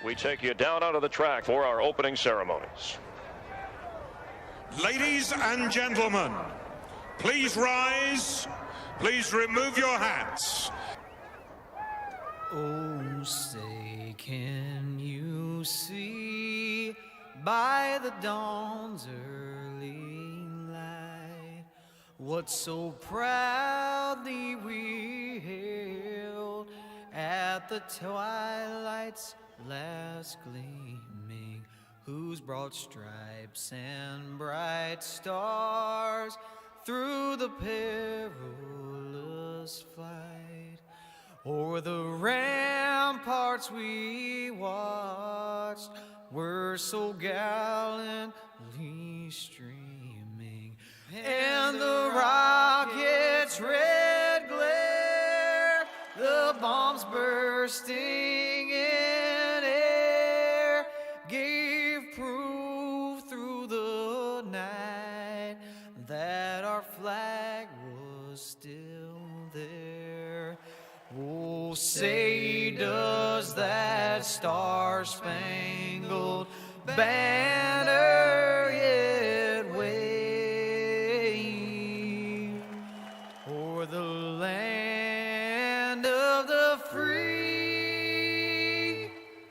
we take you down onto the track for our opening ceremonies. Ladies and gentlemen, please rise. Please remove your hats. Oh, say, can you see by the dawn's early light what so proudly we hailed at the twilight's last gleaming, whose broad stripes and bright stars through the perilous flight o'er the ramparts we watched were so gallantly streaming, and the rocket's red glare, the bombs bursting in air, gave proof through the night that our flag was still there. Oh, say, does that star-spangled banner yet wave o'er the land of the free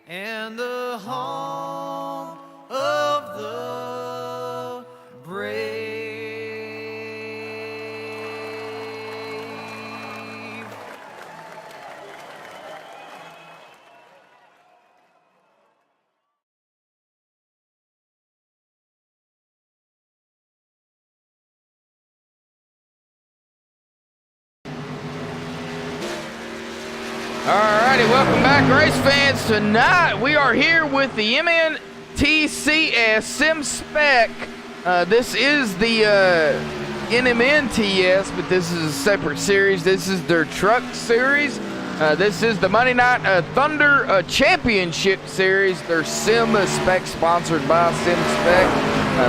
and the home of the brave? Alrighty, welcome back, race fans. Tonight we are here with the MNTCS Sim Spec. This is the NMNTS, but this is a separate series. This is their truck series. This is the Monday Night Thunder Championship series. Their Sim Spec, sponsored by Sim Spec.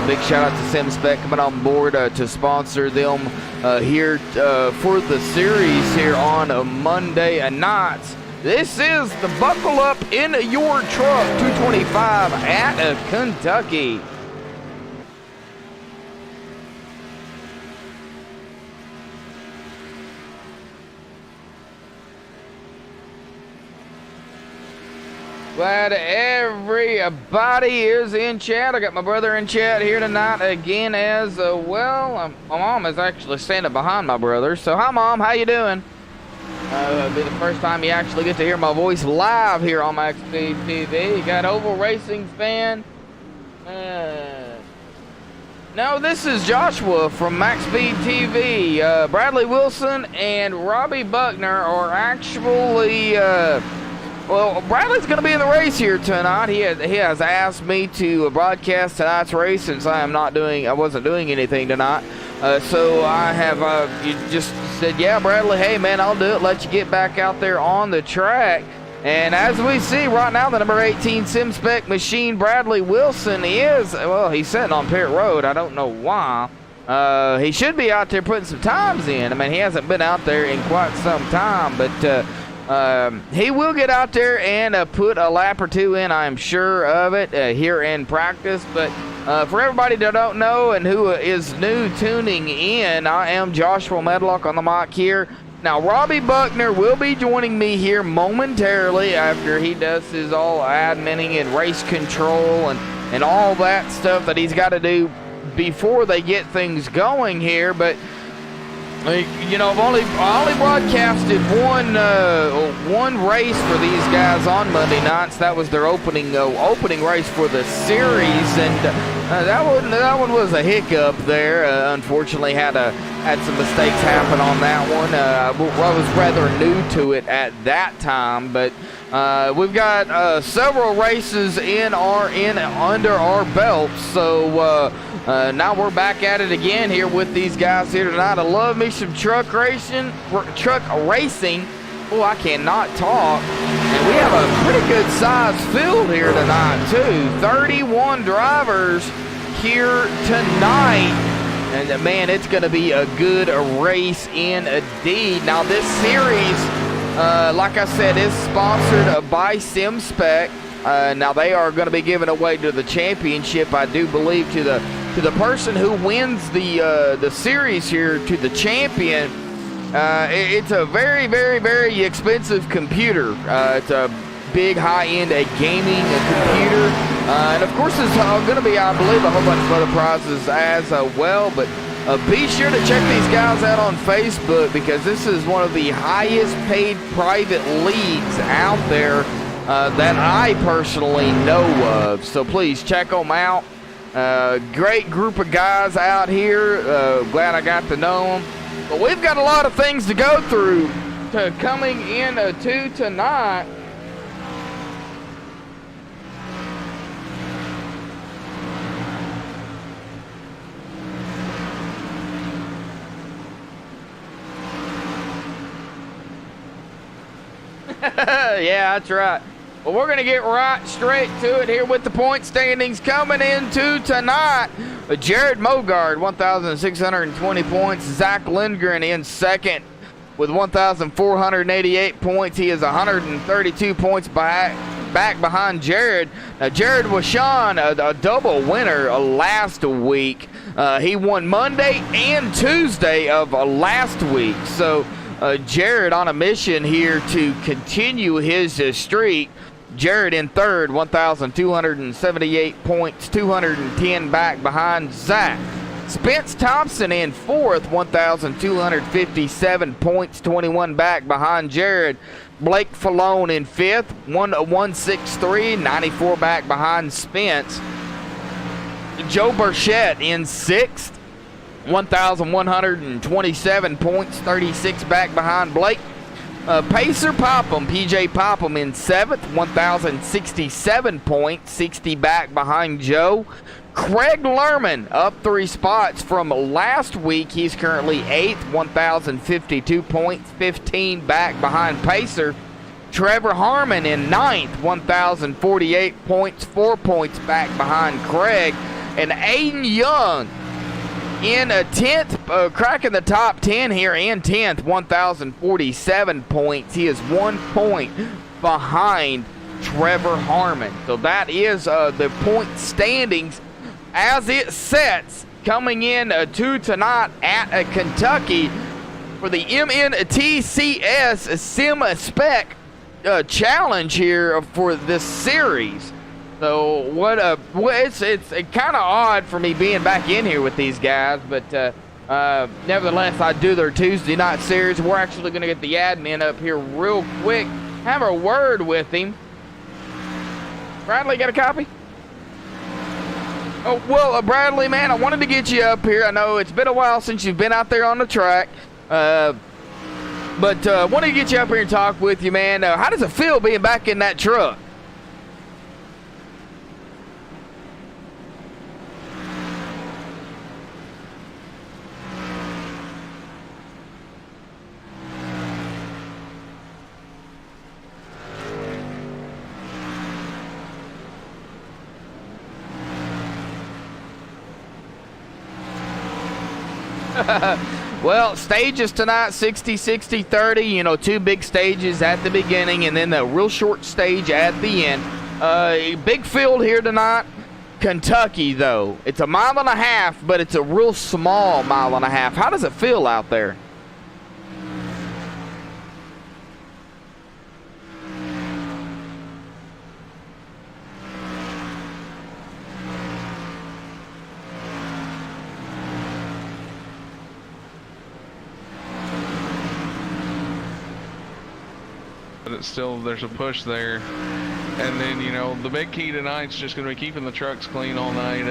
Big shout out to Sim Spec coming on board to sponsor them here for the series here on a Monday night. This is the Buckle Up in Your Truck 225 at Kentucky. Glad everybody is in chat. I got my brother in chat here tonight again as well. My mom is actually standing behind my brother. So hi, Mom. How you doing? It'll be the first time you actually get to hear my voice live here on MaxSpeedTV. You got Oval Racing fan. No, this is Joshua from MaxSpeedTV. Bradley Wilson and Robbie Buckner are actually... well, Bradley's going to be in the race here tonight. He has asked me to broadcast tonight's race since I wasn't doing anything tonight. So I have just said, yeah, Bradley, hey, man, I'll do it. Let you get back out there on the track. And as we see right now, the number 18 Sim Spec machine, Bradley Wilson, he's sitting on pit road. I don't know why. He should be out there putting some times in. I mean, he hasn't been out there in quite some time, but he will get out there and put a lap or two in, I'm sure of it, here in practice. But for everybody that don't know and who is new tuning in, I am Joshua Medlock on the mic here. Now, Robbie Buckner will be joining me here momentarily after he does his all adminning and race control and all that stuff that he's got to do before they get things going here. But you know, I only broadcasted one race for these guys on Monday nights. That was their opening race for the series, and that one was a hiccup there. Unfortunately, had some mistakes happen on that one. I was rather new to it at that time, but we've got several races under our belts, so. Now we're back at it again here with these guys here tonight. I love me some truck racing. Oh, I cannot talk. And we have a pretty good sized field here tonight too. 31 drivers here tonight. And man, it's going to be a good race indeed. Now this series, like I said, is sponsored by Sim Spec. Now they are going to be giving away to the championship, I do believe, to the person who wins the series here, to the champion. It's a very, very, very expensive computer. It's a big, high-end gaming computer. And, of course, there's going to be, I believe, a whole bunch of other prizes as well. But be sure to check these guys out on Facebook, because this is one of the highest-paid private leagues out there that I personally know of. So please check them out. Great group of guys out here. Glad I got to know them. But we've got a lot of things to go through to coming in to tonight. Yeah, that's right. Well, we're going to get right straight to it here with the point standings coming into tonight. Jared Mogard, 1,620 points. Zach Lindgren in second with 1,488 points. He is 132 points back behind Jared. Now, Jared Washawn, a double winner last week. He won Monday and Tuesday of last week. So, Jared on a mission here to continue his streak. Jared in third, 1,278 points, 210 back behind Zach. Spence Thompson in fourth, 1,257 points, 21 back behind Jared. Blake Falone in fifth, 163, 94 back behind Spence. Joe Burchett in sixth, 1,127 points, 36 back behind Blake. Pacer Popham, PJ Popham in seventh, 1,067 points, 60 back behind Joe. Craig Lerman up 3 spots from last week. He's currently eighth, 1,052 points, 15 back behind Pacer. Trevor Harmon in ninth, 1,048 points, 4 points back behind Craig. And Aiden Young in a 10th, cracking the top 10 here in 10th, 1,047 points. He is 1 point behind Trevor Harmon. So that is the point standings as it sets coming in to tonight at Kentucky for the MNTCS Sim Spec challenge here for this series. So it's kind of odd for me being back in here with these guys, but nevertheless, I do their Tuesday night series. We're actually going to get the admin up here real quick, have a word with him. Bradley, got a copy? Oh, well, Bradley, man, I wanted to get you up here. I know it's been a while since you've been out there on the track, but wanted to get you up here and talk with you, man. How does it feel being back in that truck? Well, stages tonight, 60, 60, 30. You know, 2 big stages at the beginning and then the real short stage at the end. Big field here tonight. Kentucky, though. It's a 1.5 miles, but it's a real small 1.5 miles. How does it feel out there? But it's still, there's a push there. And then, you know, the big key tonight's just going to be keeping the trucks clean all night,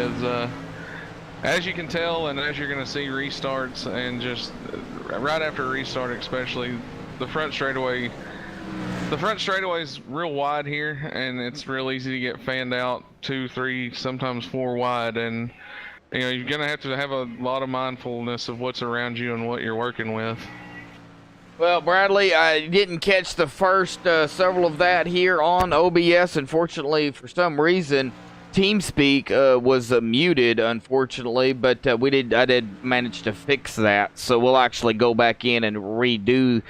as you can tell, and as you're going to see restarts, and just right after a restart especially, the front straightaway is real wide here, and it's real easy to get fanned out 2, 3, sometimes 4 wide, and you know, you're going to have a lot of mindfulness of what's around you and what you're working with. Well, Bradley, I didn't catch the first several of that here on OBS. Unfortunately, for some reason, TeamSpeak was muted, unfortunately, but I did manage to fix that. So we'll actually go back in and redo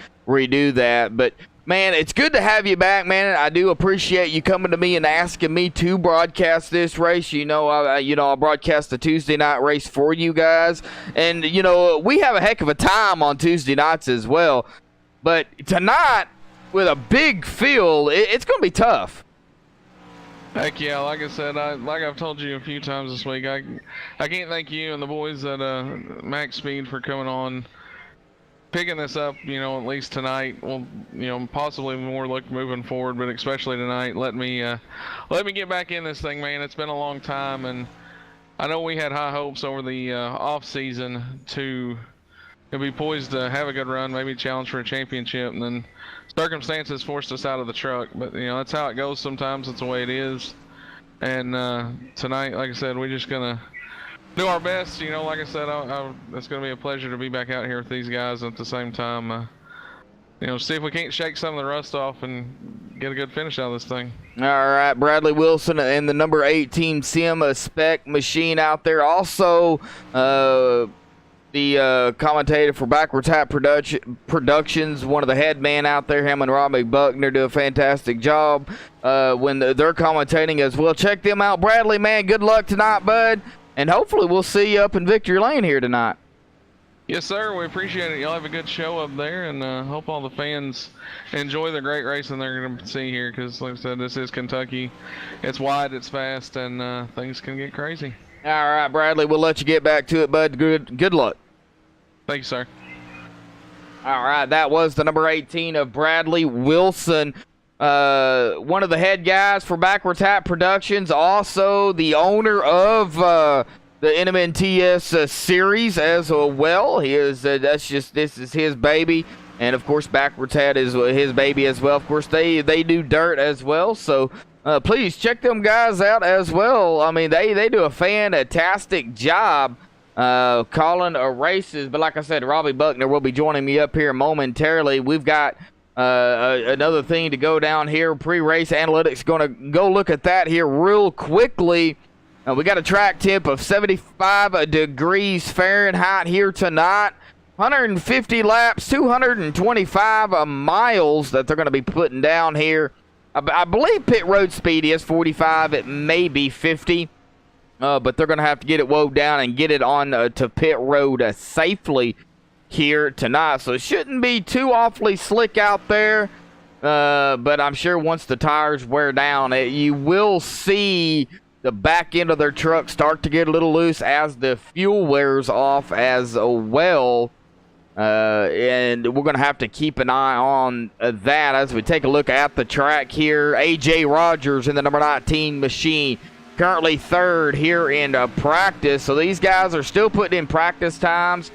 that. But Man, it's good to have you back, man. I do appreciate you coming to me and asking me to broadcast this race. I broadcast the Tuesday night race for you guys. And, we have a heck of a time on Tuesday nights as well. But tonight, with a big field, it's going to be tough. Heck yeah, like I said, like I've told you a few times this week, I can't thank you and the boys at Max Speed for coming on, picking this up, at least tonight. Well, possibly more look moving forward, but especially tonight, let me get back in this thing, man. It's been a long time, and I know we had high hopes over the off season to be poised to have a good run, maybe challenge for a championship, and then circumstances forced us out of the truck. But that's how it goes sometimes. It's the way it is. And tonight, like I said, we're just gonna do our best. Like I said, it's gonna be a pleasure to be back out here with these guys. At the same time, see if we can't shake some of the rust off and get a good finish out of this thing. All right, Bradley Wilson and the number 18 Sim Spec machine out there. Also, the commentator for Backwards Hat Productions, one of the head men out there, him and Robbie Buckner do a fantastic job when they're commentating as well. Check them out. Bradley, man, good luck tonight, bud. And hopefully we'll see you up in Victory Lane here tonight. Yes, sir. We appreciate it. Y'all have a good show up there, and hope all the fans enjoy the great racing they're going to see here, because, like I said, this is Kentucky. It's wide, it's fast, and things can get crazy. All right, Bradley, we'll let you get back to it, bud. Good luck. Thank you, sir. All right, that was the number 18 of Bradley Wilson. One of the head guys for Backwards Hat Productions, also the owner of the NMNTS series as well. He is this is his baby, and of course Backwards Hat is his baby as well. Of course they do dirt as well, so please check them guys out as well. I mean, they do a fantastic job calling races. But like I said, Robbie Buckner will be joining me up here momentarily. We've got another thing to go down here. Pre-race analytics, going to go look at that here real quickly. We got a track temp of 75 degrees Fahrenheit here tonight. 150 laps, 225 miles that they're going to be putting down here. I believe pit road speed is 45. It may be 50. But they're going to have to get it woed down and get it on to pit road safely here tonight. So it shouldn't be too awfully slick out there. But I'm sure once the tires wear down, you will see the back end of their truck start to get a little loose as the fuel wears off as well. And we're going to have to keep an eye on that as we take a look at the track here. A.J. Rogers in the number 19 machine. Currently third here in practice. So these guys are still putting in practice times.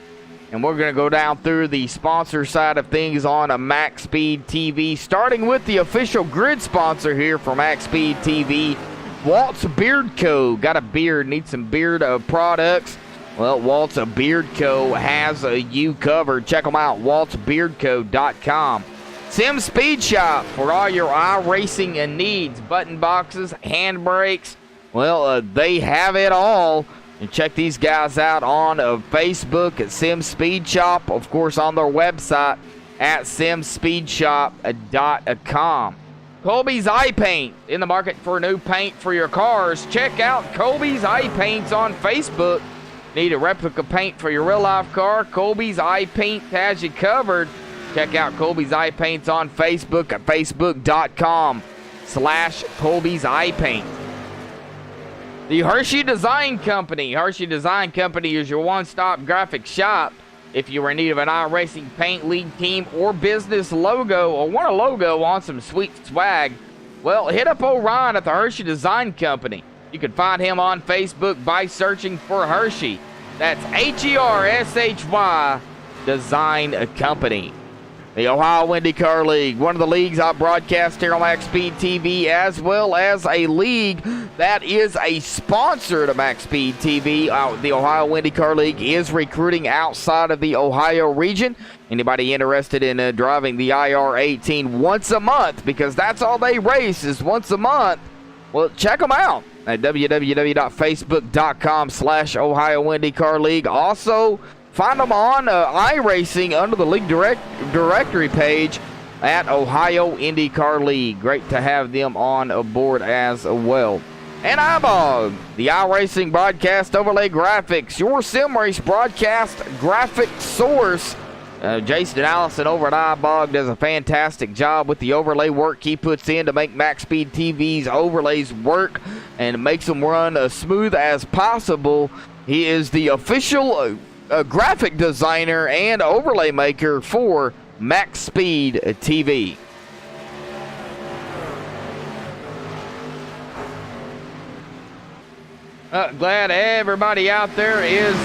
And we're going to go down through the sponsor side of things on a MaxSpeedTV. Starting with the official grid sponsor here for MaxSpeedTV, Walt's Beard Co. Got a beard, need some beard products? Well, Walt's Beard Co. has you covered. Check them out, waltsbeardco.com. Sim Speed Shop for all your iRacing needs. Button boxes, handbrakes. Well, they have it all. And check these guys out on Facebook at Sim Speed Shop. Of course, on their website at simspeedshop.com. Colby's Eye Paint in the market for new paint for your cars. Check out Colby's Eye Paints on Facebook. Need a replica paint for your real-life car? Colby's Eye Paint has you covered. Check out Colby's Eye Paints on Facebook at facebook.com/Colby's Eye Paint. The Hershey Design Company. Hershey Design Company is your one-stop graphic shop. If you are in need of an iRacing paint, league team, or business logo, or want a logo on some sweet swag, well, hit up Orion at the Hershey Design Company. You can find him on Facebook by searching for Hershey. That's Hershey Design Company. The Ohio IndyCar League, one of the leagues I broadcast here on MaxSpeedTV, as well as a league that is a sponsor to MaxSpeedTV. The Ohio IndyCar League is recruiting outside of the Ohio region. Anybody interested in driving the IR-18 once a month, because that's all they race is once a month, well, check them out at www.facebook.com/Ohio IndyCar League. Also, find them on iRacing under the league directory page at Ohio IndyCar League. Great to have them on aboard as well. And iBog, the iRacing Broadcast Overlay Graphics, your sim race broadcast graphic source. Jason Allison over at iBog does a fantastic job with the overlay work he puts in to make MaxSpeedTV's overlays work and makes them run as smooth as possible. He is the official graphic designer and overlay maker for MaxSpeedTV. Glad everybody out there is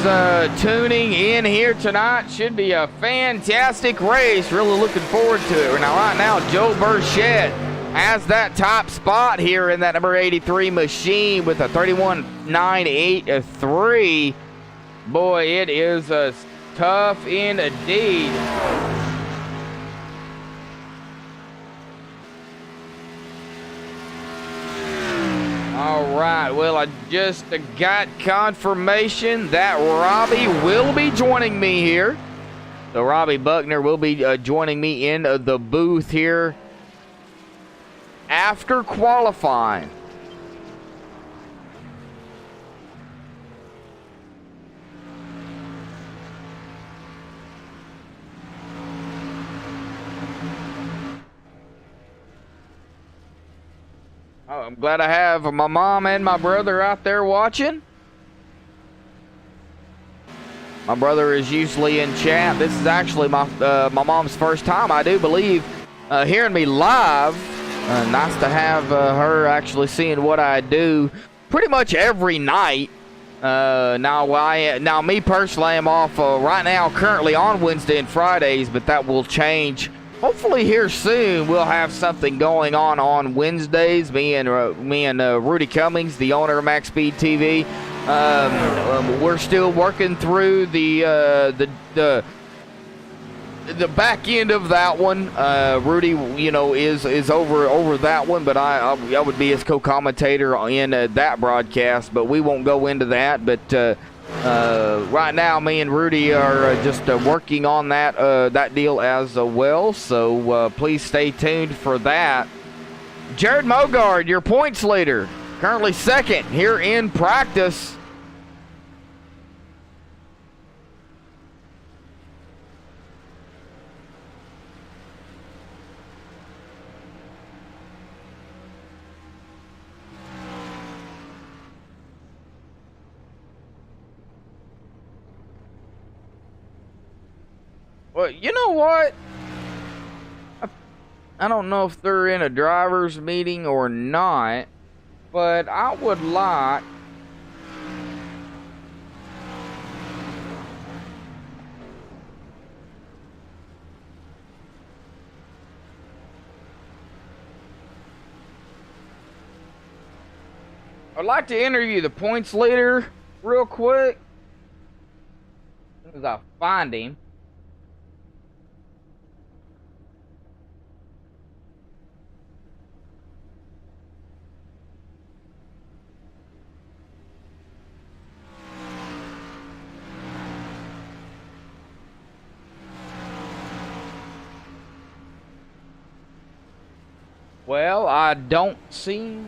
tuning in here tonight. Should be a fantastic race. Really looking forward to it. Now, right now, Joe Burchett has that top spot here in that number 83 machine with a 31.983. Boy, it is tough indeed. All right, well, I just got confirmation that Robbie will be joining me here. So Robbie Buckner will be joining me in the booth here after qualifying. Oh, I'm glad I have my mom and my brother out there watching. My brother is usually in chat. This is actually my mom's first time, I do believe, hearing me live. Nice to have her actually seeing what I do pretty much every night. Now me personally, I'm off right now currently on Wednesday and Fridays, but that will change. Hopefully here soon we'll have something going on Wednesdays. Me and Rudy Cummings, the owner of MaxSpeedTV. We're still working through the back end of that one. Rudy, is over that one, but I would be his co-commentator in that broadcast. But we won't go into that. But right now, me and Rudy are just working on that deal as well. So please stay tuned for that. Jared Mogard, your points leader, currently second here in practice. Well, you know what? I don't know if they're in a driver's meeting or not, but I would like to interview the points leader real quick as soon as I find him. Well, I don't see.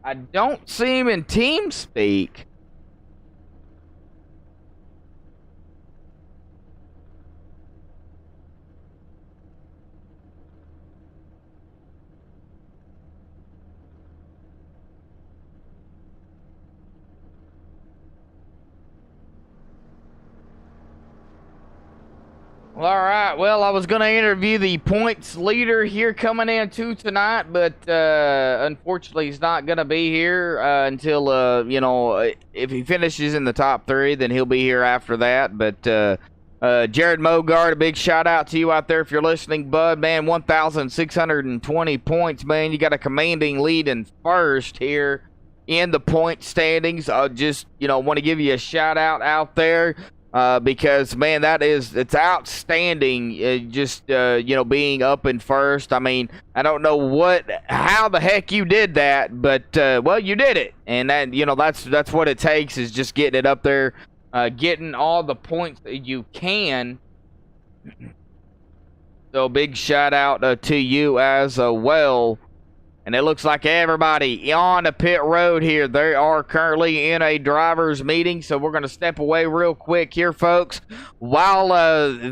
I don't see him in TeamSpeak. All right, well, I was going to interview the points leader here coming in too tonight, but unfortunately he's not going to be here until, if he finishes in the top three, then he'll be here after that. But Jared Mogard, a big shout out to you out there if you're listening, bud. Man, 1,620 points, man. You got a commanding lead in first here in the point standings. I just, want to give you a shout out there because, man, it's outstanding. Just, being up in first. I mean, I don't know how the heck you did that, but, well, you did it. And that, that's what it takes, is just getting it up there, getting all the points that you can. So big shout out to you as well. And it looks like everybody on the pit road here, they are currently in a driver's meeting. So we're going to step away real quick here, folks. While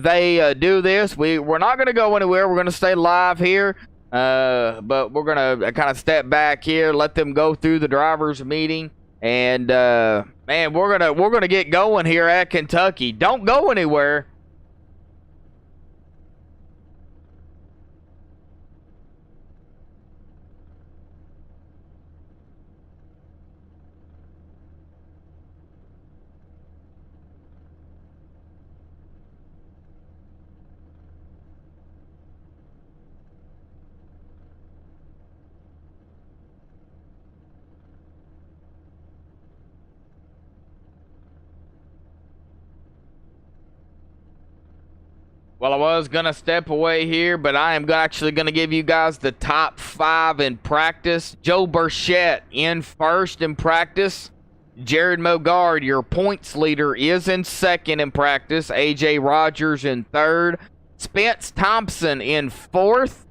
they do this, we're not going to go anywhere. We're going to stay live here. But we're going to kind of step back here, let them go through the driver's meeting. And, man, we're going to get going here at Kentucky. Don't go anywhere. Well, I was going to step away here, but I am actually going to give you guys the top 5 in practice. Joe Burchett in first in practice. Jared Mogard, your points leader, is in second in practice. A.J. Rogers in third. Spence Thompson in fourth.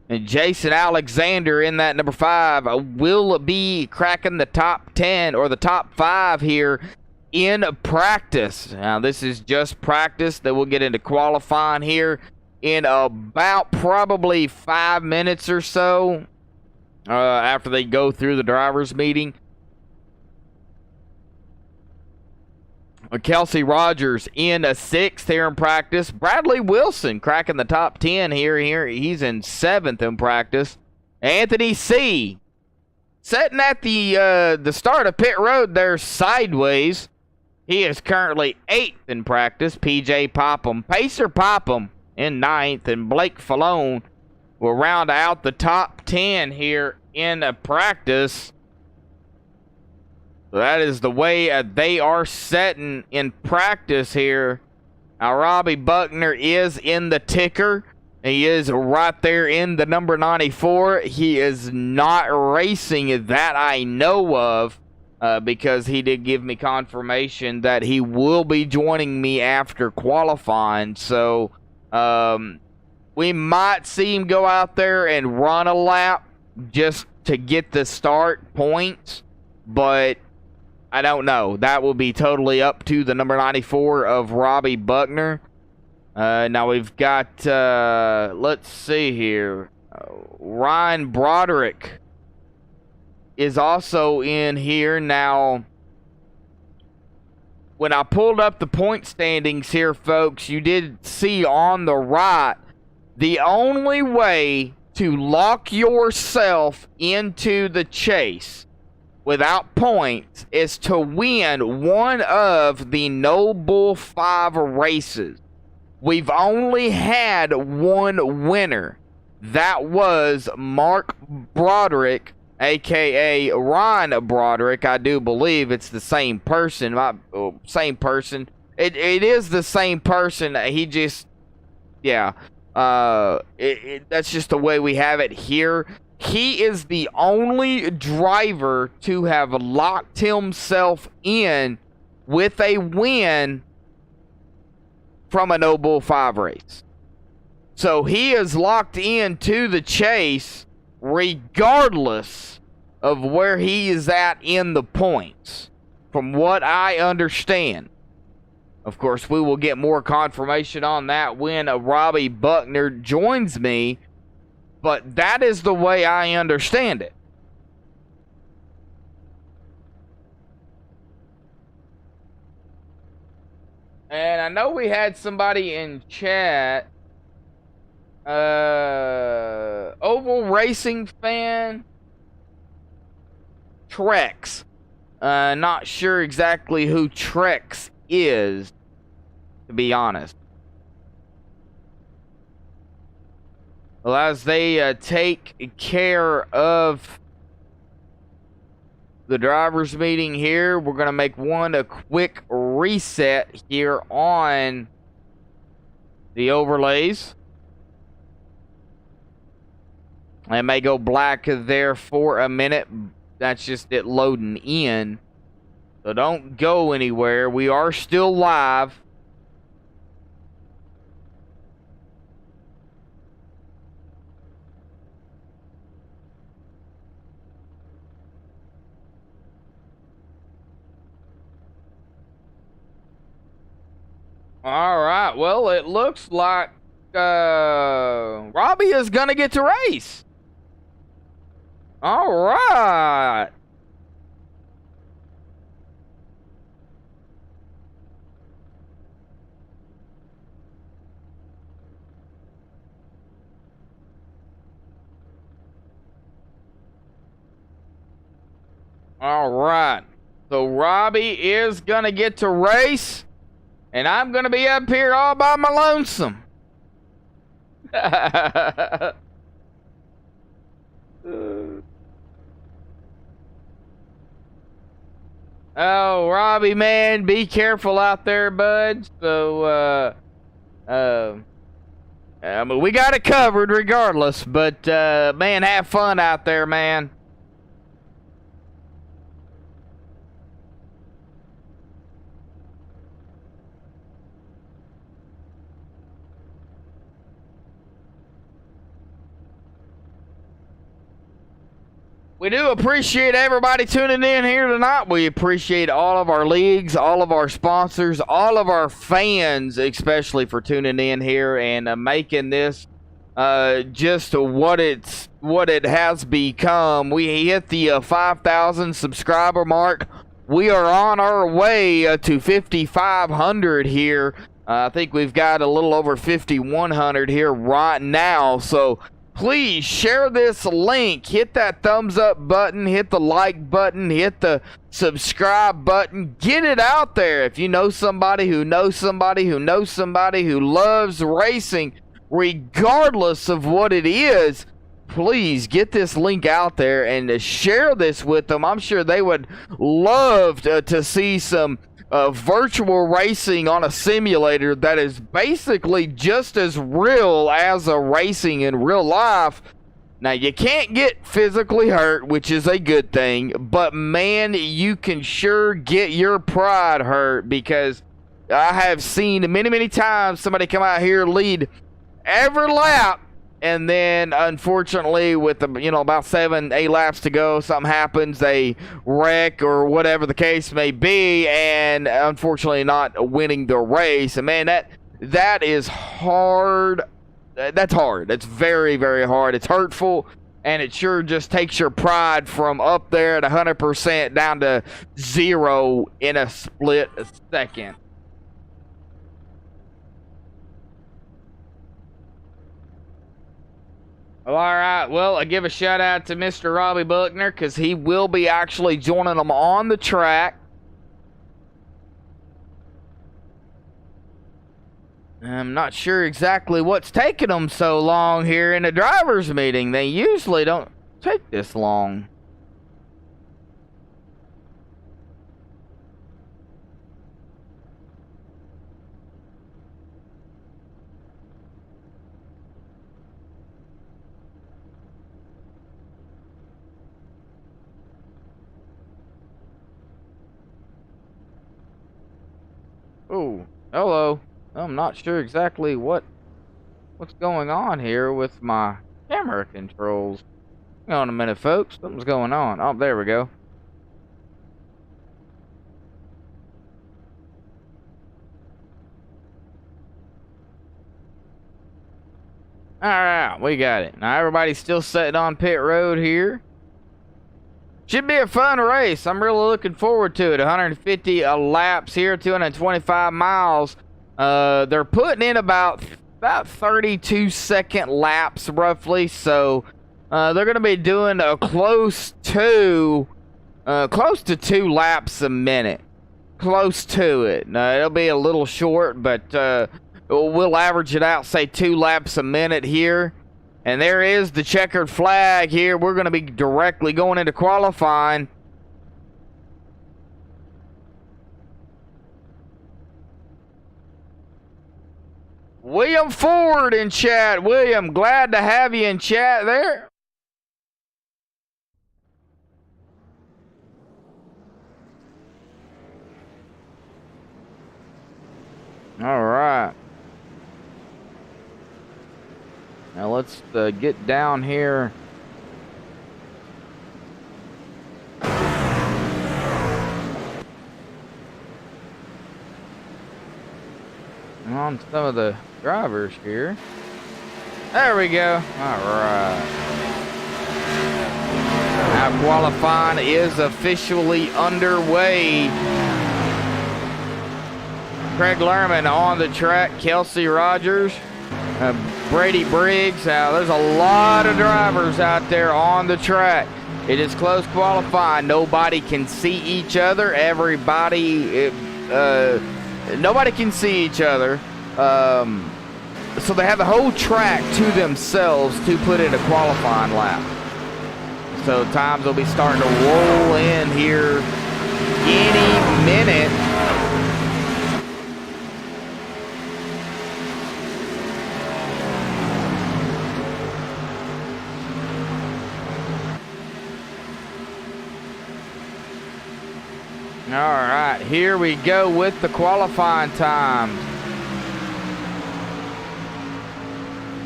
And Jason Alexander in that number 5 will be cracking the top 10 or the top 5 here in practice. Now, this is just practice. Then we'll get into qualifying here in about probably 5 minutes or so after they go through the driver's meeting. Kelsey Rogers in a 6th here in practice. Bradley Wilson cracking the top 10 here. He's in 7th in practice. Anthony C. sitting at the start of pit road there sideways. He is currently 8th in practice. PJ Popham, Pacer Popham in 9th, and Blake Falone will round out the top 10 here in practice. So that is the way they are setting in practice here. Now, Robbie Buckner is in the ticker. He is right there in the number 94. He is not racing that I know of. Because he did give me confirmation that he will be joining me after qualifying. So we might see him go out there and run a lap just to get the start points. But I don't know. That will be totally up to the number 94 of Robbie Buckner. Now we've got, let's see here, Ryan Broderick is also in here. Now, when I pulled up the point standings here, folks, you did see on the right, the only way to lock yourself into the chase without points is to win one of the No Bull 5 races. We've only had one winner. That was Mark Broderick, a.k.a. Ron Broderick. I do believe it's the same person. Same person. It is the same person. He just, yeah. That's just the way we have it here. He is the only driver to have locked himself in with a win from a No Bull 5 race. So he is locked into the chase regardless of where he is at in the points, from what I understand. Of course, we will get more confirmation on that when Robbie Buckner joins me, but that is the way I understand it. And I know we had somebody in chat, Oval Racing fan, Trex. Not sure exactly who Trex is, to be honest. Well, as they take care of the drivers meeting here. We're going to make a quick reset here on the overlays. It may go black there for a minute. That's just it loading in. So don't go anywhere. We are still live. All right. Well, it looks like Robbie is going to get to race. All right. All right. So Robbie is going to get to race, and I'm going to be up here all by my lonesome. Oh, Robbie, man, be careful out there, bud. So, I mean, we got it covered regardless, but, man, have fun out there, man. We do appreciate everybody tuning in here tonight. We appreciate all of our leagues, all of our sponsors, all of our fans, especially for tuning in here and making this just what it has become. We hit the 5,000 subscriber mark. We are on our way to 5,500 here. I think we've got a little over 5,100 here right now. So please share this link, hit that thumbs up button, hit the like button, hit the subscribe button, get it out there. If you know somebody who knows somebody who knows somebody who loves racing, regardless of what it is, please get this link out there and share this with them. I'm sure they would love to see some virtual racing on a simulator that is basically just as real as a racing in real life. Now, you can't get physically hurt, which is a good thing, but man, you can sure get your pride hurt, because I have seen many times somebody come out here lead every lap, and then unfortunately with about 7-8 laps to go, something happens, they wreck or whatever the case may be, and unfortunately not winning the race. And man, that is hard. That's hard. That's very hard. It's hurtful, and it sure just takes your pride from up there at 100% down to 0 in a split second. All right, well, I give a shout out to Mr. Robbie Buckner, because he will be actually joining them on the track. I'm not sure exactly what's taking them so long here in the drivers' meeting. They usually don't take this long. Oh, hello. I'm not sure exactly what's going on here with my camera controls. Hang on a minute, folks. Something's going on. Oh, there we go. Alright, we got it. Now everybody's still sitting on pit road here. Should be a fun race. I'm really looking forward to it. 150 laps here, 225 miles. They're putting in about 32-second laps roughly, so they're going to be doing a close to 2 laps a minute. Close to it. It'll be a little short, but we'll average it out, say 2 laps a minute here. And there is the checkered flag here. We're going to be directly going into qualifying. William Ford in chat. William, glad to have you in chat there. All right. Now let's get down here. On some of the drivers here. There we go. All right. Now qualifying is officially underway. Craig Lerman on the track. Kelsey Rogers. Brady Briggs. Now there's a lot of drivers out there on the track. It is close qualifying. Nobody can see each other. Nobody can see each other. So they have the whole track to themselves to put in a qualifying lap. So times will be starting to roll in here any minute. All right, here we go with the qualifying times.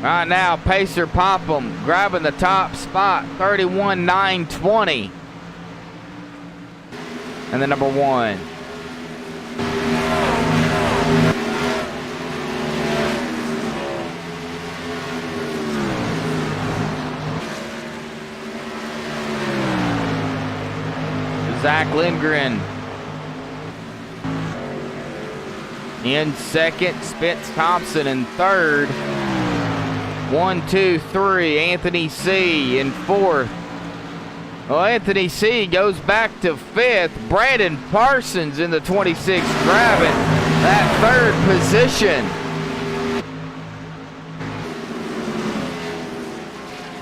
Right now, Pacer Popham grabbing the top spot, 31.920. And the number 1. Zach Lindgren in second, Spence Thompson in third. 1, 2, 3, Anthony C. in fourth. Well, Anthony C. goes back to fifth. Brandon Parsons in the 26th grabbing that third position.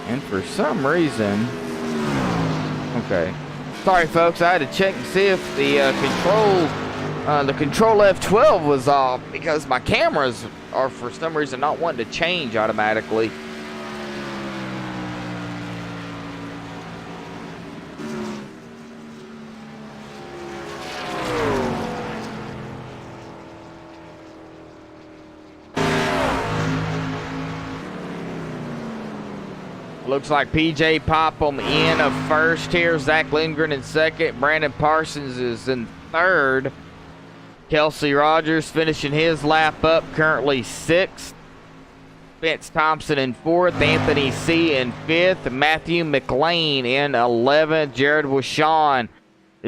And for some reason, okay. Sorry folks, I had to check and see if the control F12 was off because my cameras are for some reason not wanting to change automatically. Looks like PJ Popham in a first here. Zach Lindgren in second. Brandon Parsons is in third. Kelsey Rogers finishing his lap up, currently sixth. Spence Thompson in fourth. Anthony C. in fifth. Matthew McLean in 11th. Jared Wishon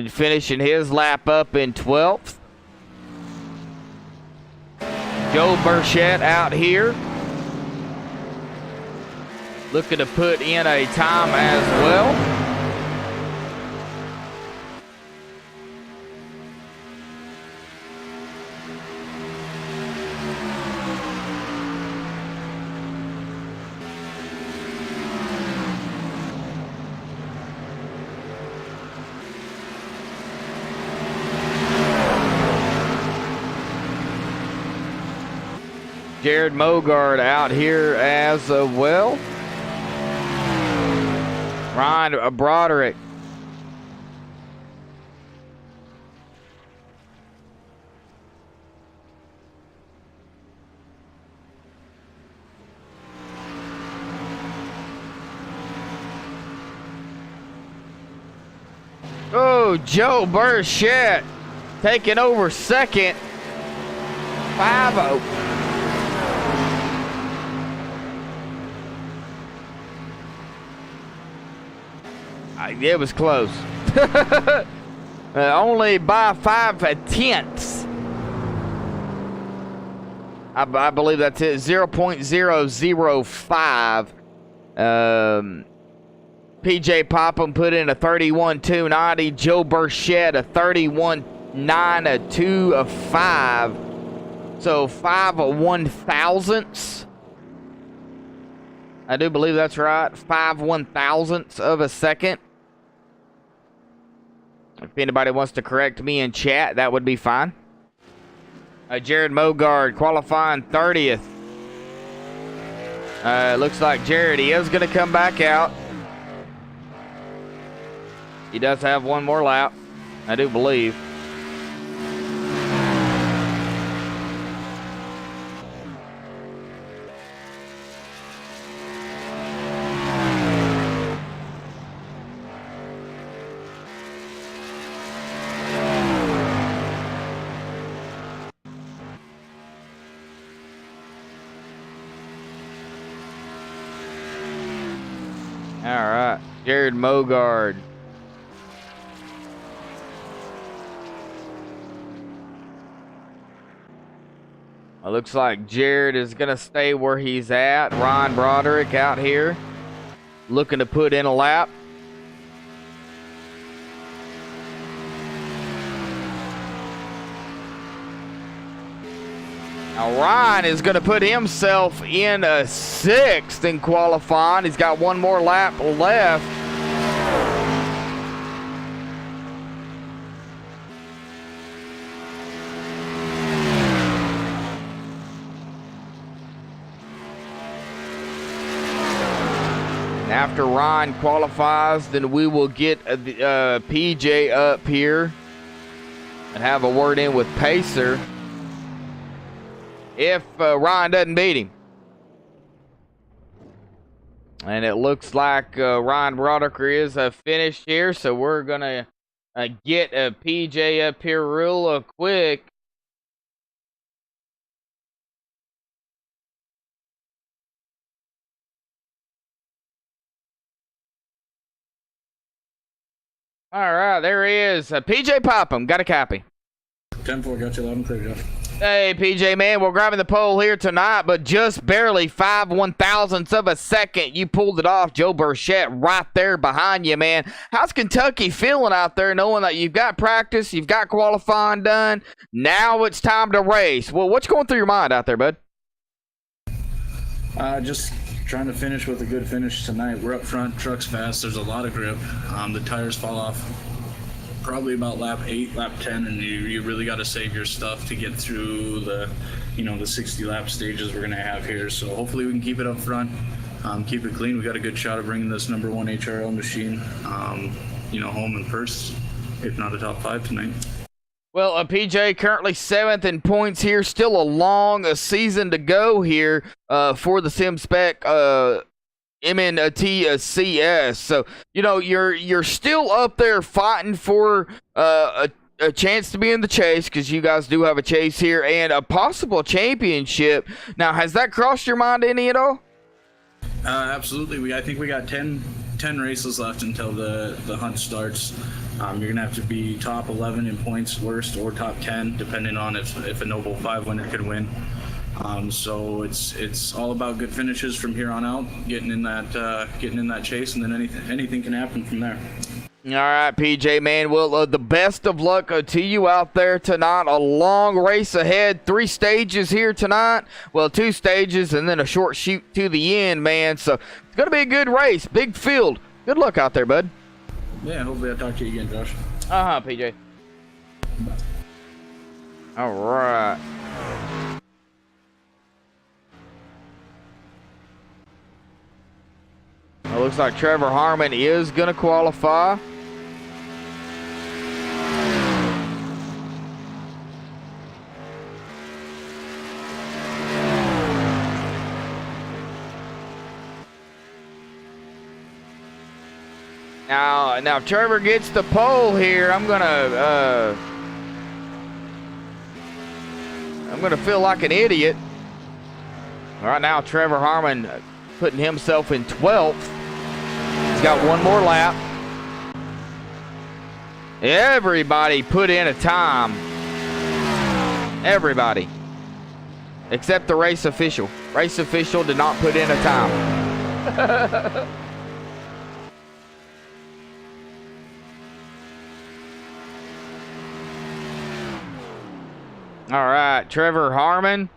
finishing his lap up in 12th. Joe Burchett out here, looking to put in a time as well. Jared Mogard out here as well. Ryan Broderick. Oh, Joe Burchett taking over second. 5-0. It was close. Only by 5/10. I believe that's it. 0.005. PJ Popham put in a 31.290. Joe Burchett a 31.925. So 5/1000ths. I do believe that's right. 5/1000ths of a second. If anybody wants to correct me in chat, that would be fine. Jared Mogard qualifying 30th. Looks like Jared, he is going to come back out. He does have one more lap, I do believe. All right, Jared Mogard. It looks like Jared is going to stay where he's at. Ryan Broderick out here looking to put in a lap. Now Ryan is going to put himself in a 6th in qualifying. He's got one more lap left. After Ryan qualifies, then we will get PJ up here and have a word in with Pacer if Ryan doesn't beat him. And it looks like Ryan Broderick is finished here, so we're going to get PJ up here real quick. All right, there he is. PJ Popham, got a copy. 10-4, got you loud and clear, Josh. Hey, PJ, man, we're grabbing the pole here tonight, but just barely 5/1000ths of a second. You pulled it off. Joe Burchett right there behind you, man. How's Kentucky feeling out there knowing that you've got practice, you've got qualifying done, now it's time to race? Well, what's going through your mind out there, bud? Just trying to finish with a good finish tonight. We're up front, truck's fast, there's a lot of grip. The tires fall off probably about lap 8, lap 10, and you really got to save your stuff to get through the 60 lap stages we're going to have here. So hopefully we can keep it up front, keep it clean. We got a good shot of bringing this number 1 HRL machine, home in first, if not a top 5 tonight. Well, PJ currently 7th in points here. Still a long season to go here for the SimSpec MNTCS. So, you're still up there fighting for a chance to be in the chase, because you guys do have a chase here and a possible championship. Now, has that crossed your mind any at all? Absolutely. I think we got 10 races left until the hunt starts. You're going to have to be top 11 in points worst, or top 10, depending on if a Noble 5 winner could win. So it's all about good finishes from here on out, getting in that chase, and then anything can happen from there. All right, PJ, man. Well, the best of luck to you out there tonight. A long race ahead. 3 stages here tonight. Well, 2 stages and then a short shoot to the end, man. So it's going to be a good race. Big field. Good luck out there, bud. Yeah, hopefully I'll talk to you again, Josh. PJ. All right. It looks like Trevor Harmon is going to qualify. Now if Trevor gets the pole here, I'm gonna feel like an idiot. Right now, Trevor Harmon putting himself in 12th. He's got one more lap. Everybody put in a time. Everybody. Except the race official. Race official did not put in a time. All right, Trevor Harmon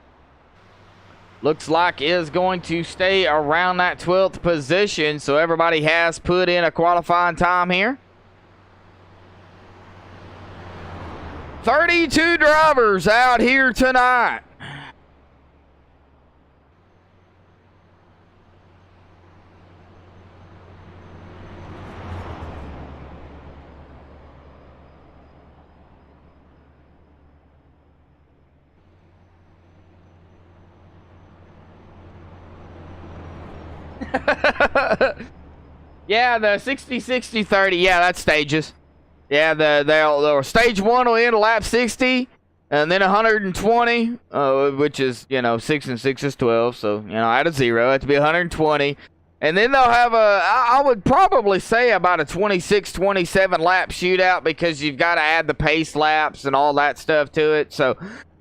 looks like is going to stay around that 12th position, so everybody has put in a qualifying time here. 32 drivers out here tonight. Yeah, the 60, 60, 30. Yeah, that's stages. Yeah, the stage 1 will end at lap 60, and then 120, which is, 6 and 6 is 12. So, add a 0. That'd be 120. And then they'll have I would probably say about a 26, 27 lap shootout, because you've got to add the pace laps and all that stuff to it. So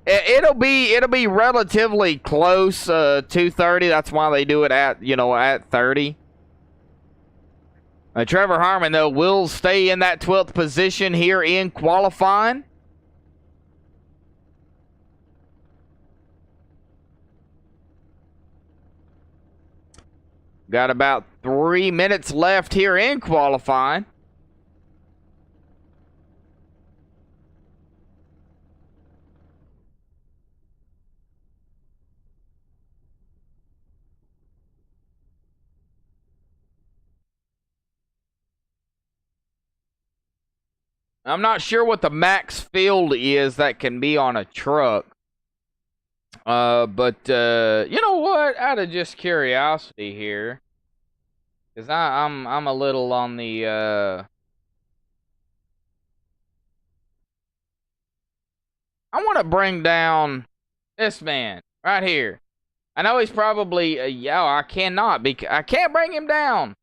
it'll be relatively close to 30. That's why they do it at 30. Trevor Harmon, though, will stay in that 12th position here in qualifying. Got about 3 minutes left here in qualifying. I'm not sure what the max field is that can be on a truck. But you know what? Out of just curiosity here, because I'm a little on the I want to bring down this man right here. I know he's probably I can't bring him down.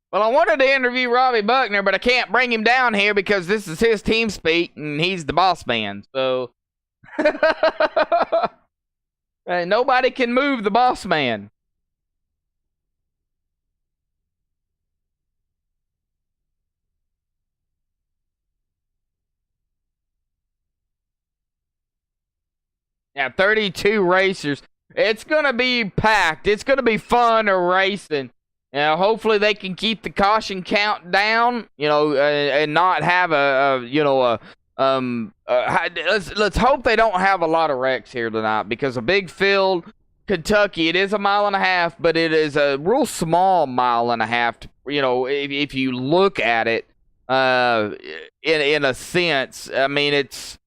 Well, I wanted to interview Robbie Buckner, but I can't bring him down here because this is his team speak, and he's the boss man. So nobody can move the boss man. Yeah, 32 racers. It's going to be packed. It's going to be fun racing. Hopefully they can keep the caution count down, and not have let's hope they don't have a lot of wrecks here tonight, because a big field, Kentucky, it is a mile and a half, but it is a real small mile and a half, if you look at it, in a sense. I mean, it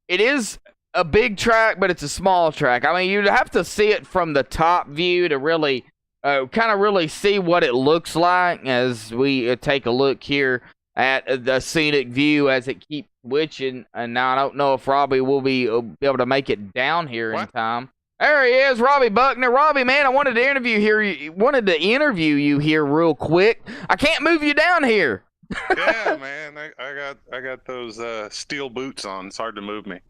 is a big track, but it's a small track. I mean, you'd have to see it from the top view to really kind of really see what it looks like as we take a look here at the scenic view as it keeps switching. And now I don't know if Robbie will be able to make it down here in time. There he is, Robbie Buckner. Robbie, man, I wanted to interview you here real quick. I can't move you down here. Yeah, man, I got those steel boots on. It's hard to move me.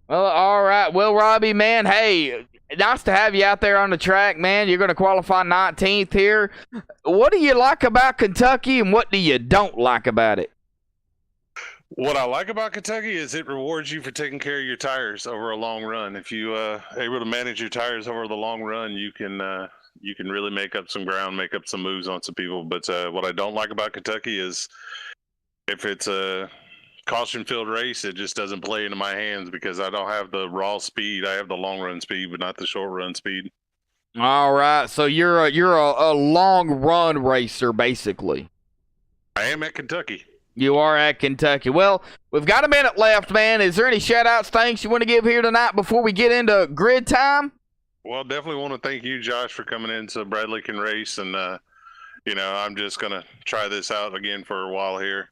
Well, all right. Well, Robbie, man, hey, nice to have you out there on the track, man. You're going to qualify 19th here. What do you like about Kentucky, and what do you don't like about it? What I like about Kentucky is it rewards you for taking care of your tires over a long run. If you are able to manage your tires over the long run, you can really make up some ground, make up some moves on some people. But what I don't like about Kentucky is if it's a caution filled race, it just doesn't play into my hands because I don't have the raw speed. I have the long run speed, but not the short run speed. All right, so you're a long run racer, basically. I am at Kentucky. You are at Kentucky. Well, we've got a minute left, man. Is there any shout-outs, thanks you want to give here tonight before we get into grid time? Well, definitely want to thank you, Josh, for coming in so Bradley can race. And, I'm just going to try this out again for a while here.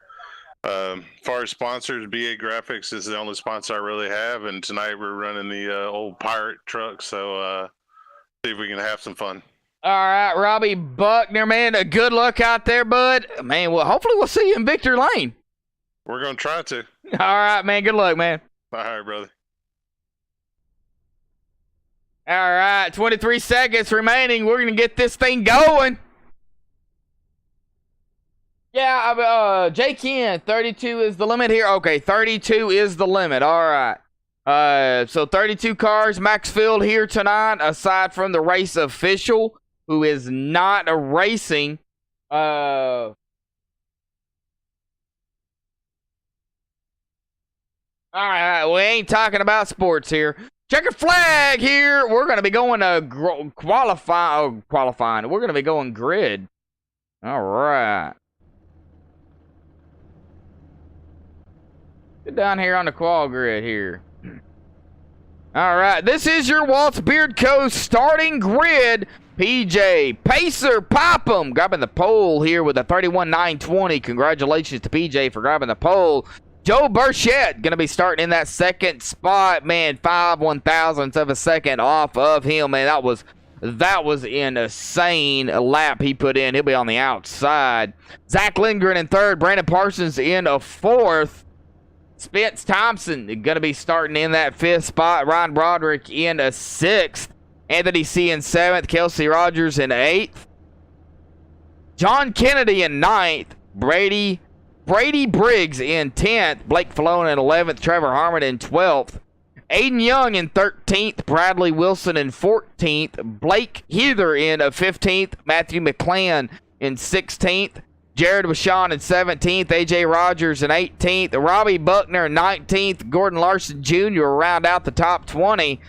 As far as sponsors, BA Graphics is the only sponsor I really have. And tonight we're running the old Pirate truck. So see if we can have some fun. All right, Robbie Buckner, man, good luck out there, bud. Man, well, hopefully we'll see you in Victor Lane. We're going to try to. All right, man, good luck, man. All right, brother. All right, 23 seconds remaining. We're going to get this thing going. Yeah, J. Ken, 32 is the limit here. Okay, 32 is the limit. All right. So 32 cars, max field here tonight, aside from the race official, who is not racing. All right, we ain't talking about sports here. Checkered flag here. We're going to be going to qualifying. We're going to be going grid. All right. Get down here on the qual grid here. All right, this is your Waltz Beard Co. starting grid. PJ, Pacer, Popham, grabbing the pole here with a 31.920. Congratulations to PJ for grabbing the pole. Joe Burchett going to be starting in that second spot. Man, 5/1000ths of a second off of him. Man, that was an insane lap he put in. He'll be on the outside. Zach Lindgren in third. Brandon Parsons in a fourth. Spence Thompson going to be starting in that fifth spot. Ryan Broderick in a sixth. Anthony C. in seventh. Kelsey Rogers in eighth. John Kennedy in ninth. Brady Briggs in 10th. Blake Falone in 11th. Trevor Harmon in 12th. Aiden Young in 13th. Bradley Wilson in 14th. Blake Heather in 15th. Matthew McClan in 16th. Jared Bashan in 17th. AJ Rogers in 18th. Robbie Buckner in 19th. Gordon Larson Jr. round out the top 20.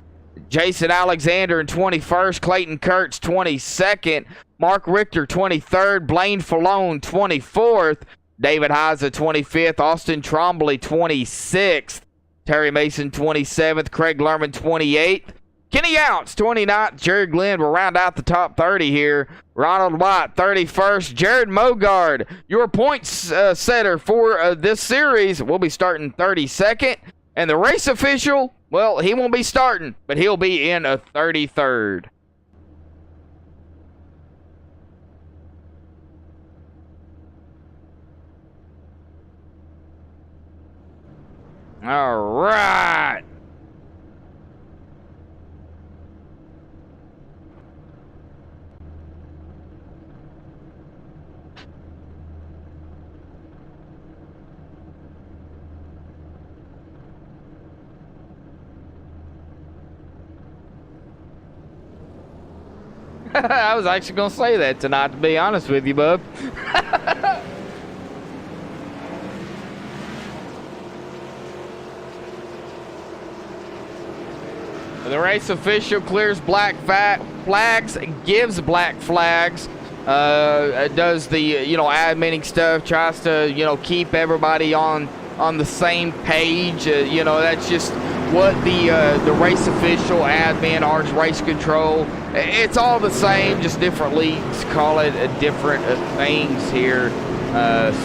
Jason Alexander in 21st. Clayton Kurtz 22nd. Mark Richter 23rd. Blaine Falone 24th. David Heiser 25th. Austin Trombley 26th. Terry Mason 27th. Craig Lerman 28th. Kenny Ounce 29th. Jared Glenn will round out the top 30 here. Ronald White 31st. Jared Mogard, your points setter for this series, will be starting 32nd. And the race official, well, he won't be starting, but he'll be in a 33rd. All right. I was actually going to say that tonight, to be honest with you, bub. The race official clears black flags, gives black flags, does the, adminning stuff, tries to, keep everybody on the same page. That's just what the race official, admin, ours race control, it's all the same, just different leagues call it different things here.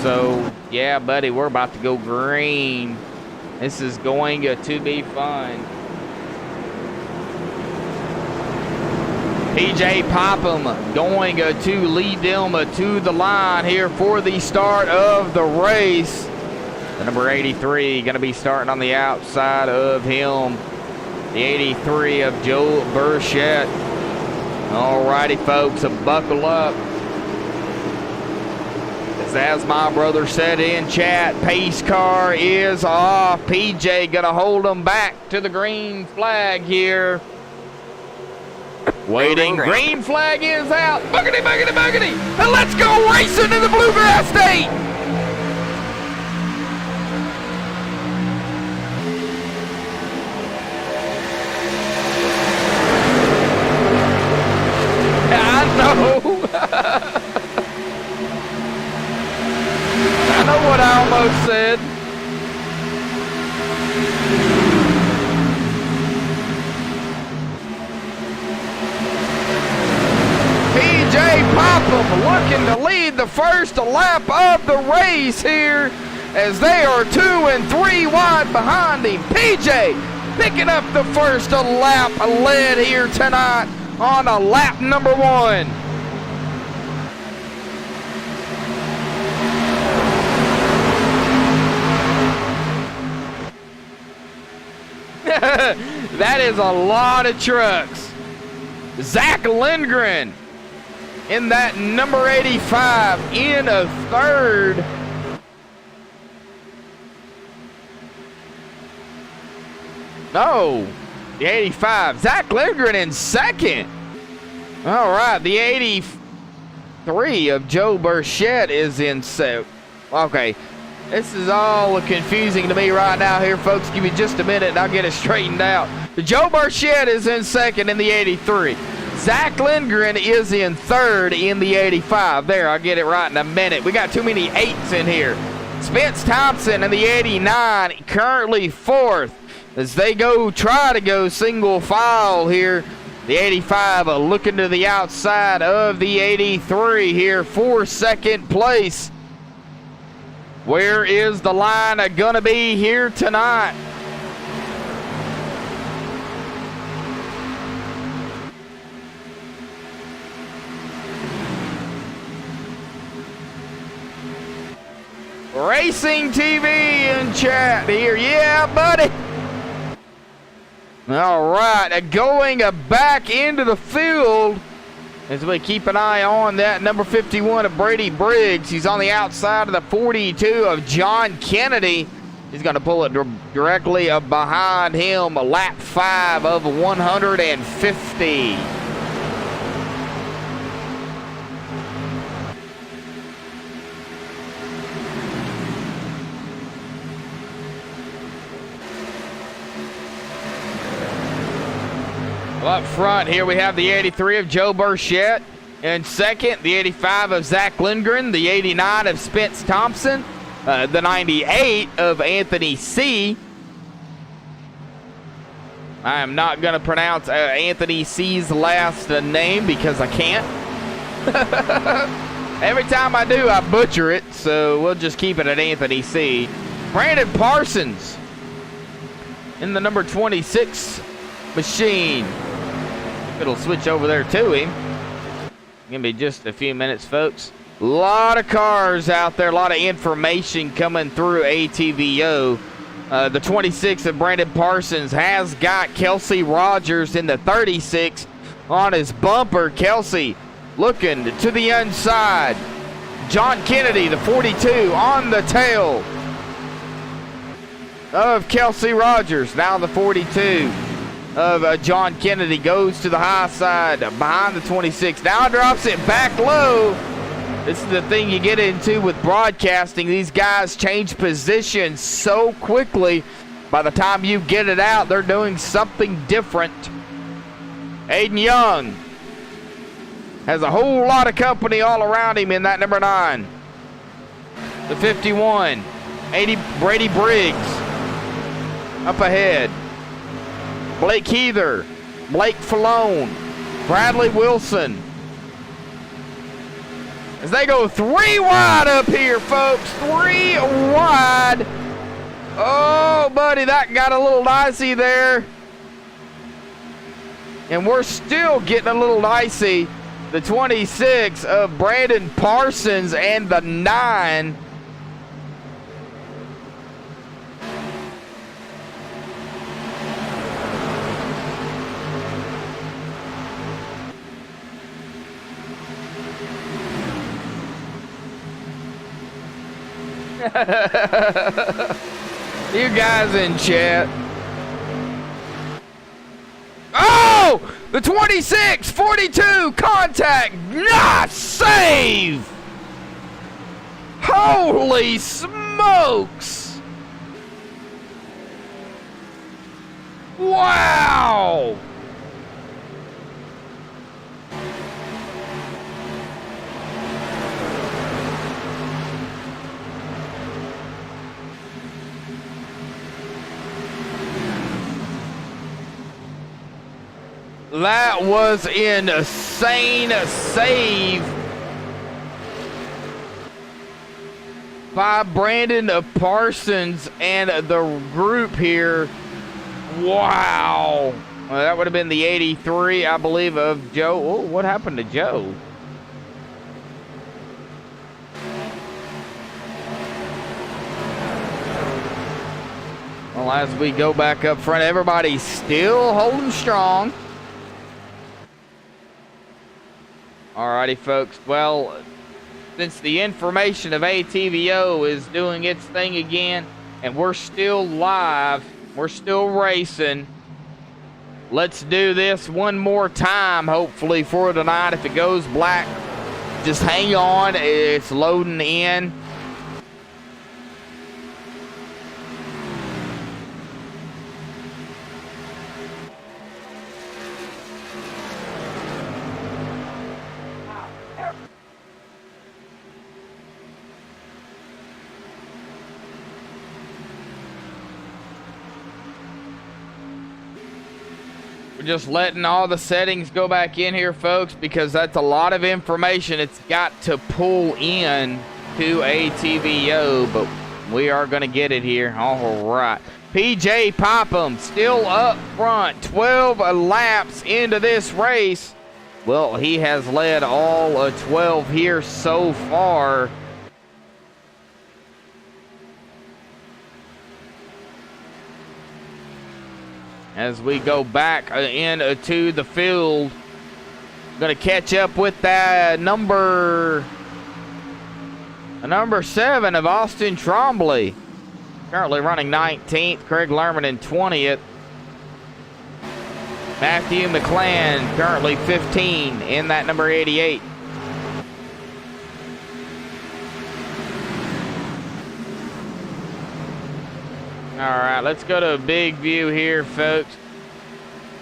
So, yeah, buddy, we're about to go green. This is going to be fun. PJ Popham going to lead them to the line here for the start of the race. The number 83 going to be starting on the outside of him. The 83 of Joe Burchett. Alrighty, folks, buckle up. As my brother said in chat, pace car is off. PJ going to hold them back to the green flag here. Waiting, green flag is out. Buggity, buggity, buggity. And let's go racing in the Bluegrass State. I know. I know what I almost said. PJ Popham looking to lead the first lap of the race here as they are 2 and 3 wide behind him. PJ picking up the first lap lead here tonight on a lap number 1. That is a lot of trucks. Zach Lindgren in that number 85 in a third. No, the 85. Zach Lindgren in second. All right, the 83 of Joe Burchett is in second. Okay, this is all confusing to me right now here, folks. Give me just a minute and I'll get it straightened out. Joe Burchett is in second in the 83. Zach Lindgren is in third in the 85. There, I'll get it right in a minute. We got too many 8s in here. Spence Thompson in the 89 currently 4th as they try to go single file here. The 85 looking to the outside of the 83 here for 2nd place. Where is the line gonna be here tonight? Racing TV in chat here. Yeah, buddy. All right, going back into the field as we keep an eye on that number 51 of Brady Briggs. He's on the outside of the 42 of John Kennedy. He's going to pull it directly behind him, a lap 5 of 150. Up front here we have the 83 of Joe Burchett. In 2nd, the 85 of Zach Lindgren. The 89 of Spence Thompson. The 98 of Anthony C. I am not going to pronounce Anthony C's last name because I can't. Every time I do, I butcher it. So we'll just keep it at Anthony C. Brandon Parsons in the number 26 machine. It'll switch over there to him. Gonna be just a few minutes, folks. A lot of cars out there, a lot of information coming through ATVO. The 26 of Brandon Parsons has got Kelsey Rogers in the 36 on his bumper. Kelsey looking to the inside. John Kennedy, the 42, on the tail of Kelsey Rogers. Now the 42 of John Kennedy goes to the high side behind the 26. Now drops it back low. This is the thing you get into with broadcasting. These guys change positions so quickly. By the time you get it out, they're doing something different. Aiden Young has a whole lot of company all around him in that number 9. The 51, Brady Briggs up ahead. Blake Heather, Blake Falone, Bradley Wilson. As they go 3 wide up here, folks. 3 wide. Oh, buddy, that got a little dicey there. And we're still getting a little dicey. The 26 of Brandon Parsons and the 9. You guys in chat. Oh! The 26, 42, contact, nice save! Holy smokes! Wow! That was insane save by Brandon Parsons and the group here. Wow. Well, that would have been the 83, I believe, of Joe. Oh, what happened to Joe? Well, as we go back up front, everybody's still holding strong. Alrighty, folks. Well, since the information of ATVO is doing its thing again, and we're still live, we're still racing, let's do this one more time, hopefully, for tonight. If it goes black, just hang on. It's loading in. We're just letting all the settings go back in here, folks, because that's a lot of information it's got to pull in to a TVO, but we are going to get it here. All right. PJ Popham still up front, 12 laps into this race. Well, he has led all 12 here so far. As we go back into the field, going to catch up with that number 7 of Austin Trombley. Currently running 19th. Craig Lerman in 20th. Matthew McClan currently 15 in that number 88. All right, let's go to a big view here, folks.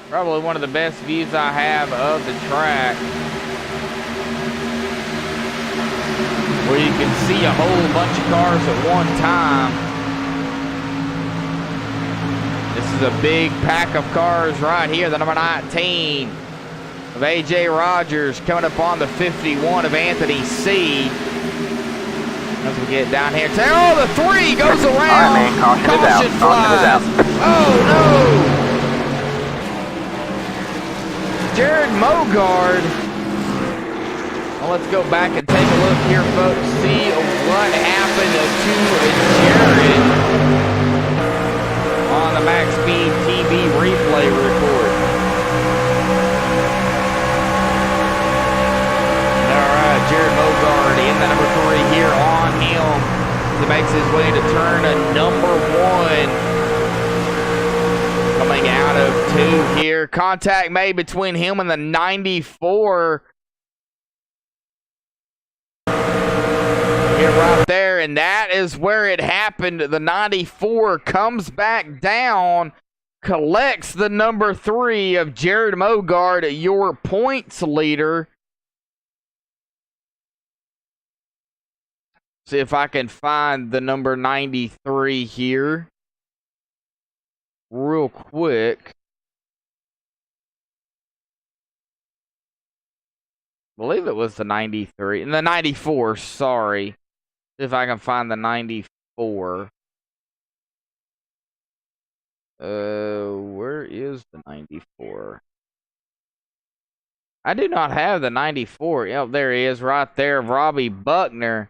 Probably one of the best views I have of the track, where you can see a whole bunch of cars at one time. This is a big pack of cars right here. The number 19 of A.J. Rogers coming up on the 51 of Anthony C. As we get down here. Oh, the 3 goes around. Right, man, caution flies. Oh, no. Jared Mogard. Well, let's go back and take a look here, folks. See what happened to Jared on the MaxSpeedTV replay report. All right, Jared Mogard in the number 3 here on him. He makes his way to turn number 1. Coming out of 2 here. Contact made between him and the 94. Here right there, and that is where it happened. The 94 comes back down, collects the number 3 of Jared Mogard, your points leader. See if I can find the number 93 here real quick. I believe it was the 93. The 94, sorry. See if I can find the 94. Where is the 94? I do not have the 94. Oh, there he is right there. Robbie Buckner.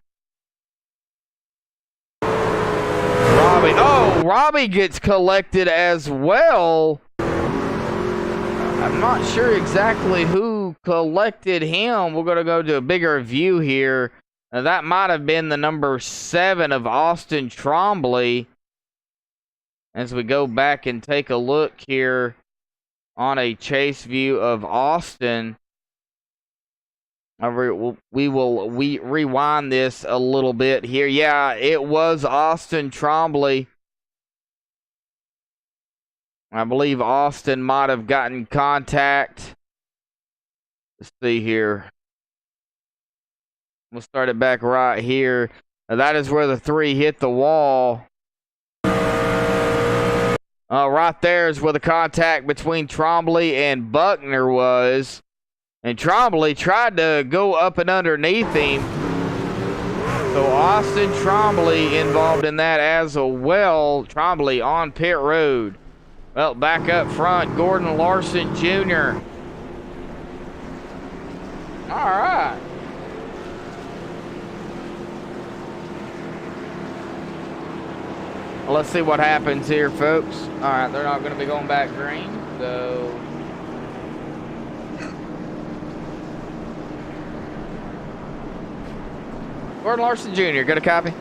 Robbie gets collected as well. I'm not sure exactly who collected him. We're going to go to a bigger view here. Now, that might have been the number 7 of Austin Trombley. As we go back and take a look here on a chase view of Austin. We will rewind this a little bit here. Yeah, it was Austin Trombley. I believe Austin might have gotten contact. Let's see here. We'll start it back right here. Now, that is where the 3 hit the wall. Right there is where the contact between Trombley and Buckner was. And Trombley tried to go up and underneath him. So Austin Trombley involved in that as well. Trombley on pit road. Well, back up front, Gordon Larson Jr. All right. Well, let's see what happens here, folks. All right, they're not going to be going back green, so... Gordon Larson Jr., got a copy?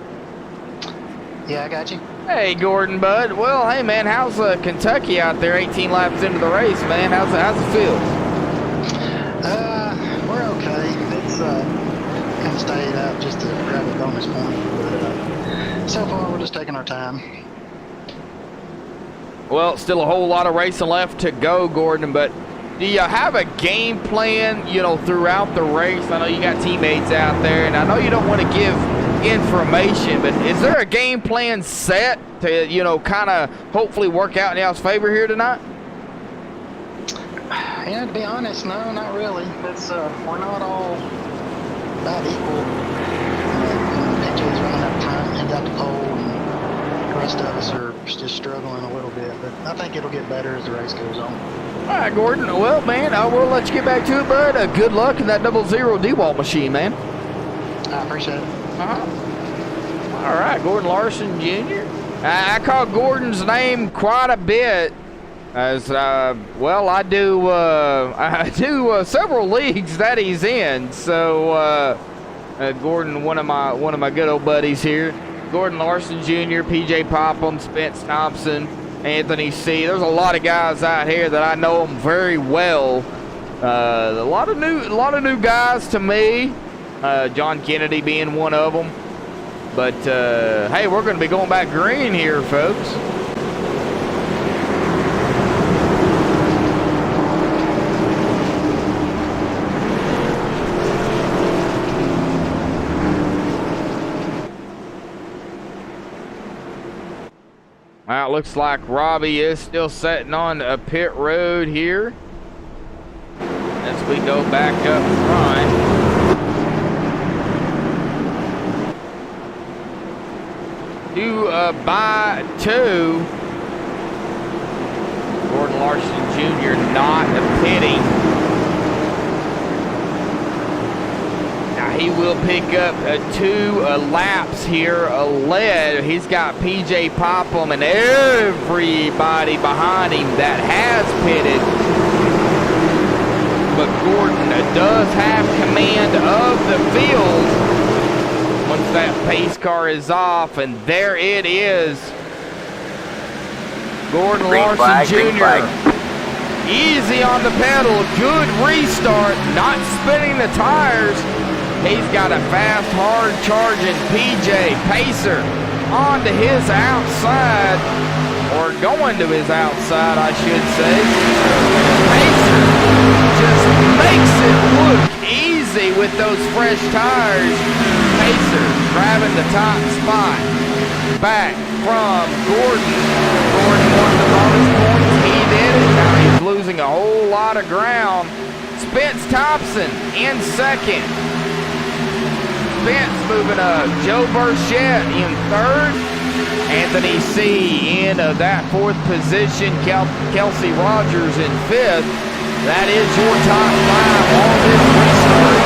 Yeah, I got you. Hey, Gordon, bud. Well, hey, man, how's Kentucky out there 18 laps into the race, man? How's it feel? We're okay. It's kind of stayed up just to grab a bonus point. But so far, we're just taking our time. Well, still a whole lot of racing left to go, Gordon, but do you have a game plan, throughout the race? I know you got teammates out there, and I know you don't want to give information, but is there a game plan set to, kind of hopefully work out in y'all's favor here tonight? Yeah, to be honest, no, not really. It's we're not all about equal. PJ's running up front, he got the pole, and the rest of us are just struggling a little bit. But I think it'll get better as the race goes on. All right, Gordon. Well, man, I will let you get back to it, bud. Good luck in that 00 D-Wall machine, man. I appreciate it. All right, Gordon Larson Jr. I call Gordon's name quite a bit, as well. I do several leagues that he's in. So Gordon, one of my good old buddies here, Gordon Larson Jr., PJ Popham, Spence Thompson, Anthony C. There's a lot of guys out here that I know them very well. A lot of new guys to me. John Kennedy being one of them. But hey, we're going to be going back green here, folks. Well, it looks like Robbie is still sitting on a pit road here as we go back up front. By 2. Gordon Larson Jr. not pitting. Now he will pick up 2 laps here led. He's got PJ Popham and everybody behind him that has pitted. But Gordon does have command of the field. Once that pace car is off, and there it is. Gordon Larson Jr. Easy on the pedal, good restart, not spinning the tires. He's got a fast, hard charging PJ Pacer onto his outside, or going to his outside, I should say. Pacer just makes it look easy with those fresh tires. Pacer grabbing the top spot. Back from Gordon. Gordon won the bonus points. He did it. Now he's losing a whole lot of ground. Spence Thompson in second. Spence moving up. Joe Burchett in third. Anthony C. in that 4th position. Kelsey Rogers in 5th. That is your top 5 on this restart.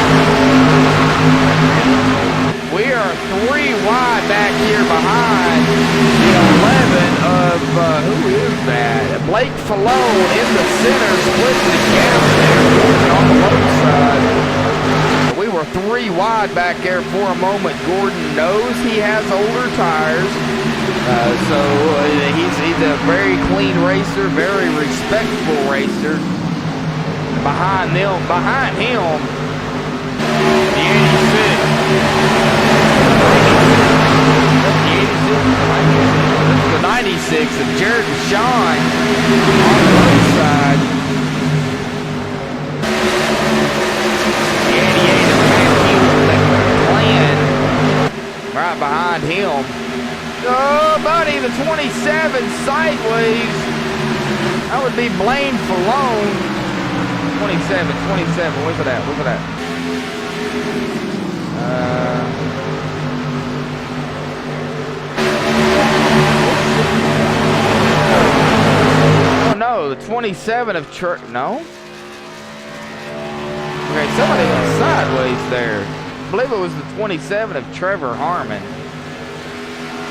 We are 3 wide back here behind the 11 of, who is that? Blake Falone in the center, splitting the gap there on the low side. We were 3 wide back there for a moment. Gordon knows he has older tires, so he's a very clean racer, very respectful racer. Behind him, the 86. The 96 of Jared Deshawn on the low side. The 88 of Matthew Glenn right behind him. Oh, buddy, the 27 sideways. That would be Blaine Falone. 27, where's it at? Oh no, the 27 of no? Okay, somebody went sideways there. I believe it was the 27 of Trevor Harmon.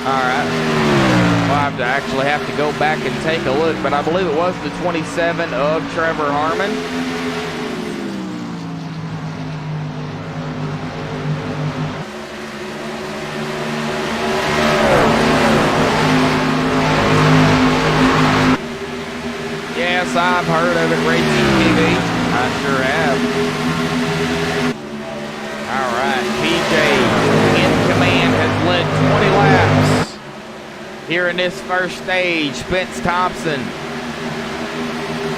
Alright. Well, I actually have to go back and take a look, but I believe it was the 27 of Trevor Harmon. Yes, I've heard of it, Racing TV. I sure have. All right, PJ in command has led 20 laps here in this first stage. Spence Thompson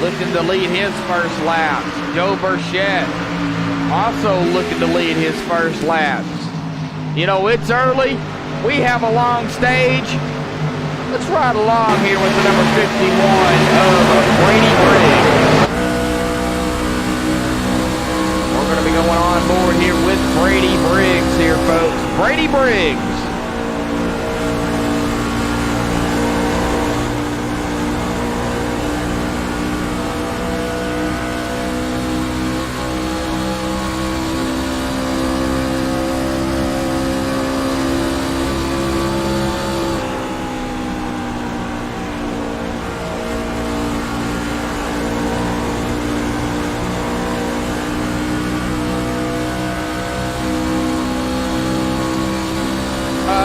looking to lead his first laps. Joe Burchett also looking to lead his first laps. You know, it's early. We have a long stage. Let's ride along here with the number 51 of Brady Briggs. going on board here with Brady Briggs here, folks. Brady Briggs.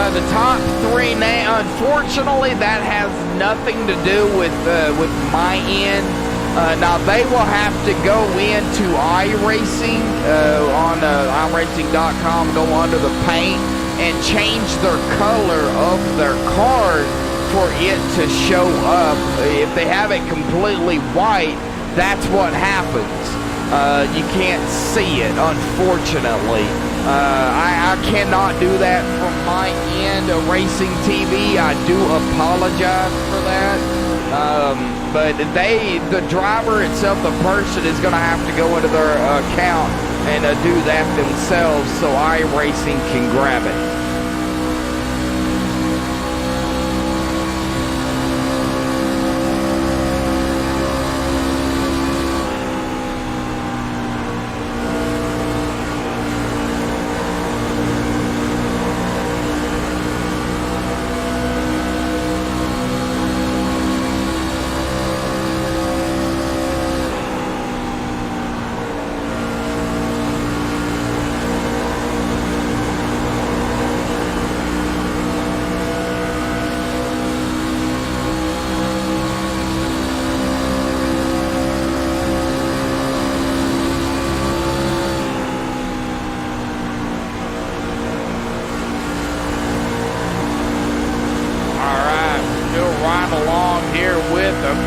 The top three now, unfortunately, that has nothing to do with my end. Now they will have to go into iRacing on iRacing.com, go under the paint and change their color of their card for it to show up. If they have it completely white, that's what happens. You can't see it, unfortunately. I cannot do that from my end of Racing TV. I do apologize for that. But the driver itself, the person, is going to have to go into their account and do that themselves so iRacing can grab it.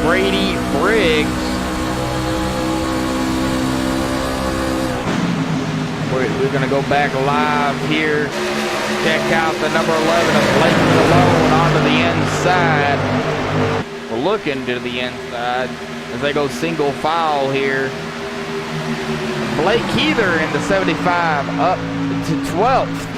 Brady Briggs. We're going to go back live here. Check out the number 11 of Blake Malone onto the inside. We're looking to the inside as they go single file here. Blake Heather in the 75 up to 12th.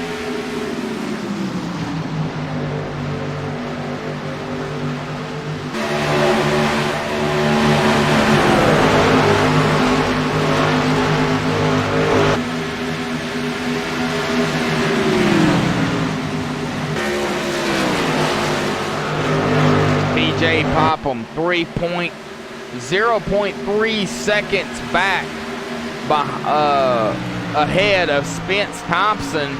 Popham 0.3 seconds back ahead of Spence Thompson.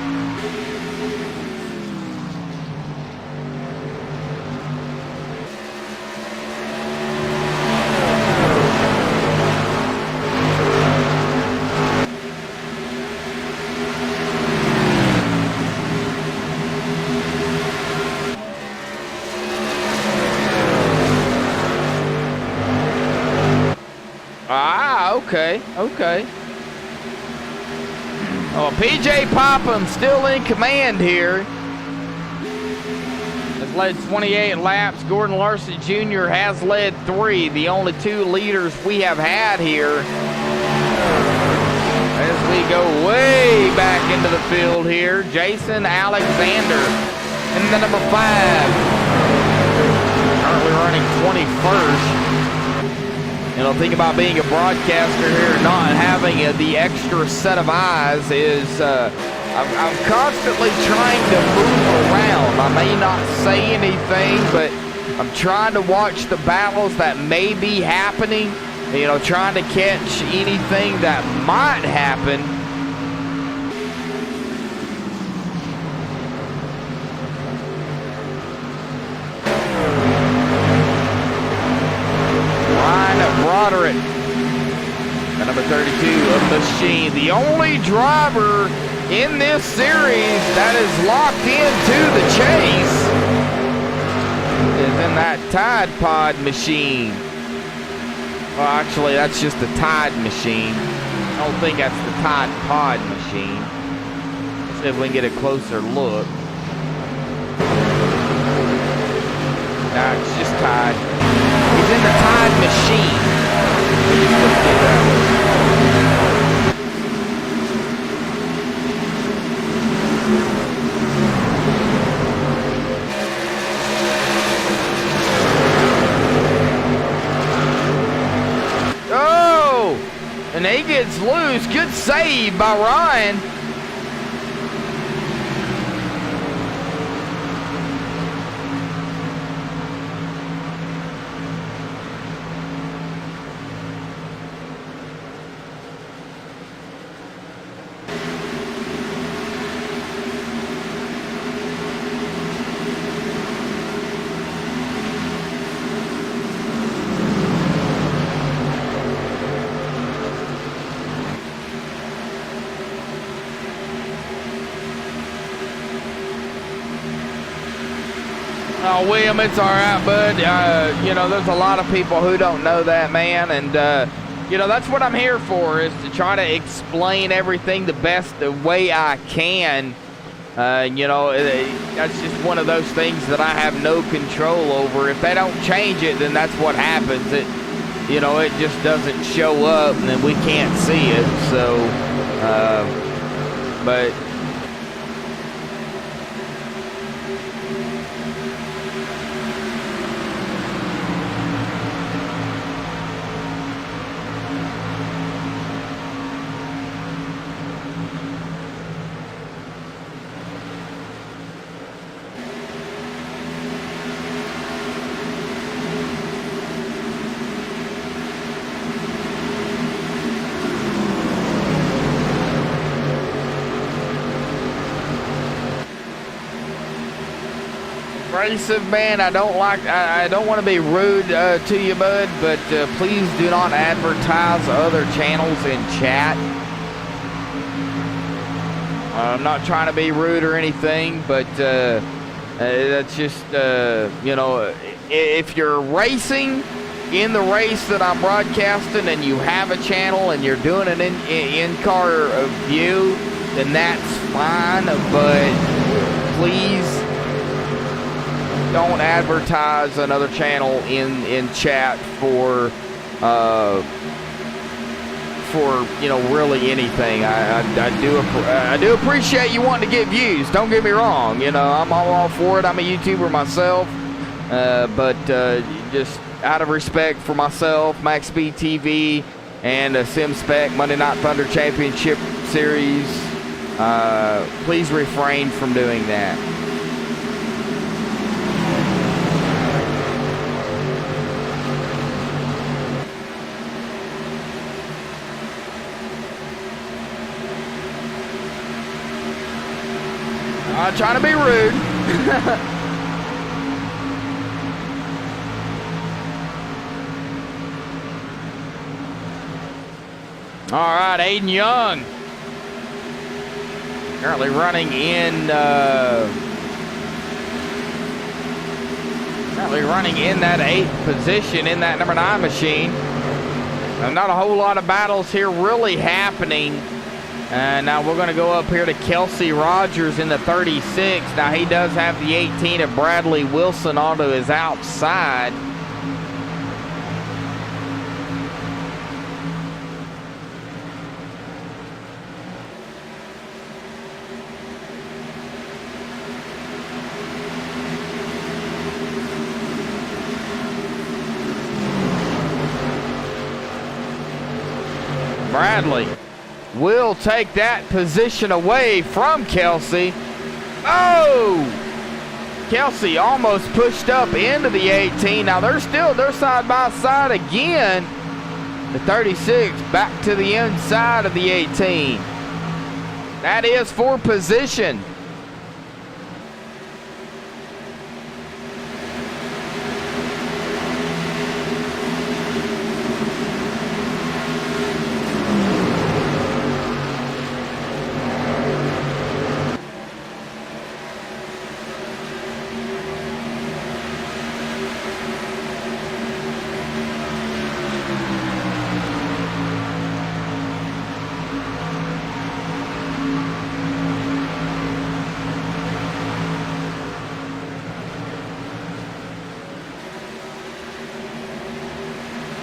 Okay. Oh, PJ Popham still in command here. Has led 28 laps. Gordon Larson Jr. has led 3. The only 2 leaders we have had here. As we go way back into the field here, Jason Alexander in the number 5. Currently running 21st. You know, think about being a broadcaster here and not having the extra set of eyes is I'm constantly trying to move around. I may not say anything, but I'm trying to watch the battles that may be happening, you know, trying to catch anything that might happen. Broderick, the number 32 of Machine, the only driver in this series that is locked into the chase, is in that Tide Pod machine. Well, actually, that's just the Tide machine. I don't think that's the Tide Pod machine. Let's see if we can get a closer look. Nah, it's just Tide. He's in the Tide machine. loose. Good save by Ryan. Oh, William, it's all right, bud. You know, there's a lot of people who don't know that, man, and you know, that's what I'm here for, is to try to explain everything the best the way I can. You know, that's just one of those things that I have no control over. If they don't change it, then that's what happens. You know, it just doesn't show up, and then we can't see it. So, but. Abrasive, man, I don't want to be rude to you, bud, but please do not advertise other channels in chat. I'm not trying to be rude or anything, but that's just, you know, if you're racing in the race that I'm broadcasting and you have a channel and you're doing an in-car view, then that's fine, but please don't advertise another channel in chat for you know, really anything. I do appreciate you wanting to get views. Don't get me wrong. You know, I'm all for it. I'm a YouTuber myself, but just out of respect for myself, MaxSpeedTV, and SimSpec Monday Night Thunder Championship Series, please refrain from doing that. I'm trying to be rude. All right, Aiden Young. Currently running in that 8th position in that number 9 machine. Not a whole lot of battles here really happening. Now we're going to go up here to Kelsey Rogers in the 36. Now he does have the 18 of Bradley Wilson onto his outside. Bradley will take that position away from Kelsey. Oh! Kelsey almost pushed up into the 18. Now they're side by side again. The 36 back to the inside of the 18. That is for position.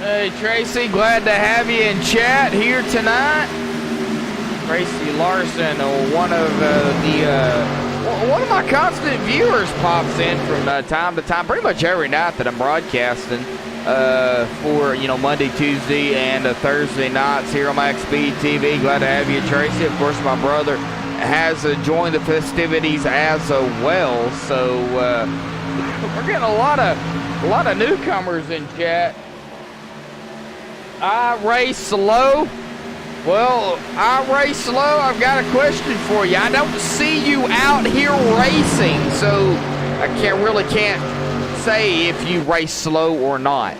Hey Tracy, glad to have you in chat here tonight. Tracy Larson, one of my constant viewers, pops in from time to time, pretty much every night that I'm broadcasting. for, you know, Monday, Tuesday, and Thursday nights here on MaxSpeedTV. Glad to have you, Tracy. Of course, my brother has joined the festivities as well. So we're getting a lot of newcomers in chat. I race slow. Well, I race slow. I've got a question for you. I don't see you out here racing, so I can't say if you race slow or not.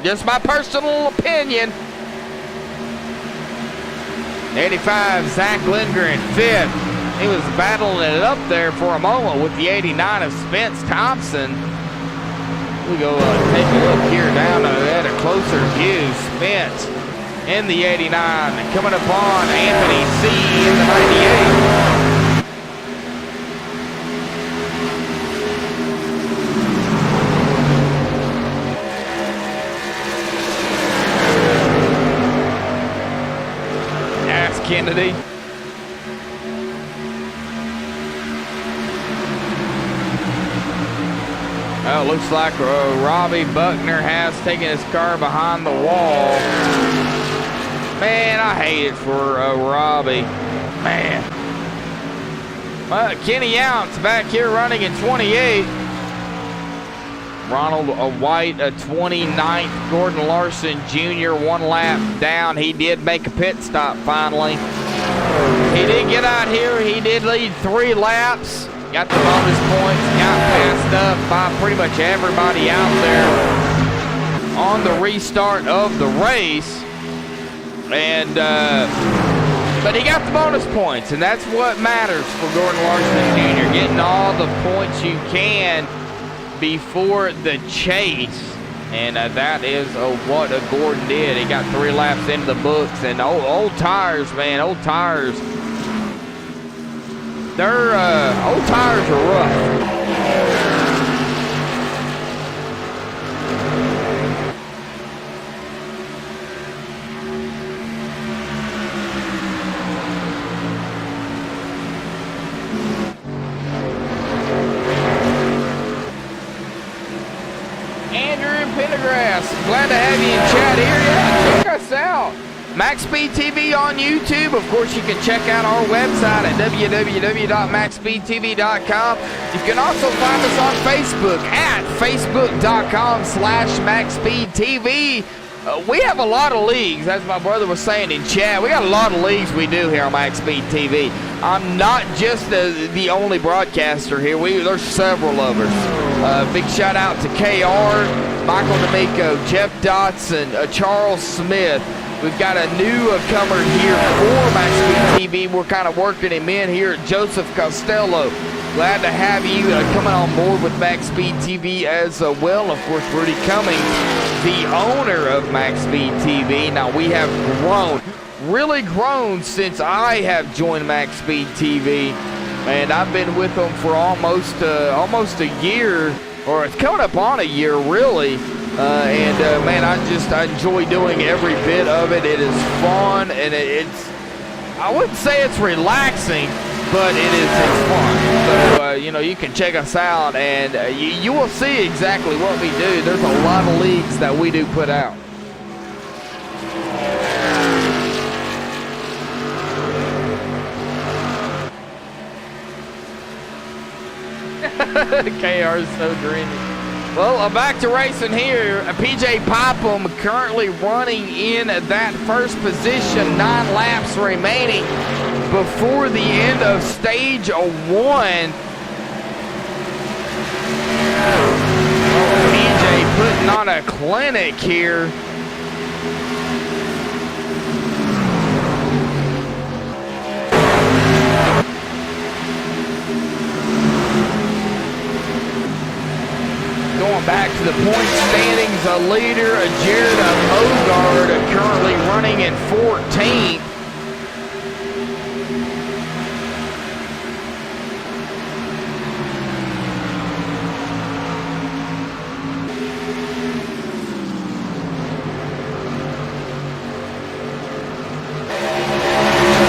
Just my personal opinion. 85, Zach Lindgren, 5th. He was battling it up there for a moment with the 89 of Spence Thompson. We go take a look here down at a closer view. Spence in the 89, coming upon Anthony C in the 98. Kennedy. Well, it looks like Robbie Buckner has taken his car behind the wall. Man, I hate it for Robbie. Man. Well, Kenny Yount's back here running in 28. Ronald White, 29th. Gordon Larson Jr., 1 lap down. He did make a pit stop finally. He did get out here. He did lead 3 laps. Got the bonus points. Got passed up by pretty much everybody out there on the restart of the race. And, but he got the bonus points, and that's what matters for Gordon Larson Jr. Getting all the points you can before the chase, and that is what Gordon did. He got 3 laps into the books, and old tires, man, old tires. They're old tires are rough. Glad to have you in chat here. Yeah, check us out. MaxSpeedTV on YouTube. Of course, you can check out our website at www.maxspeedtv.com. You can also find us on Facebook at facebook.com/MaxSpeedTV. We have a lot of leagues, as my brother was saying in chat. We got a lot of leagues we do here on MaxSpeedTV. I'm not just the only broadcaster here. There's several of us. Big shout out to KR, Michael D'Amico, Jeff Dotson, Charles Smith. We've got a newcomer here for MaxSpeedTV. We're kind of working him in here, Joseph Costello. Glad to have you coming on board with MaxSpeedTV as well. Of course, Rudy Cummings, the owner of MaxSpeedTV. Now, we have grown, really grown since I have joined MaxSpeedTV. And I've been with them for almost a year, or it's coming up on a year, really. Man, I enjoy doing every bit of it. It is fun, and it's, I wouldn't say it's relaxing, but it's fun. So, you know, you can check us out, and you will see exactly what we do. There's a lot of leagues that we do put out. KR is so dreamy. Well, back to racing here. PJ Popham currently running in that first position. 9 laps remaining before the end of stage 1. PJ putting on a clinic here. Going back to the point standings, a leader, Jared Hogard, currently running in 14th.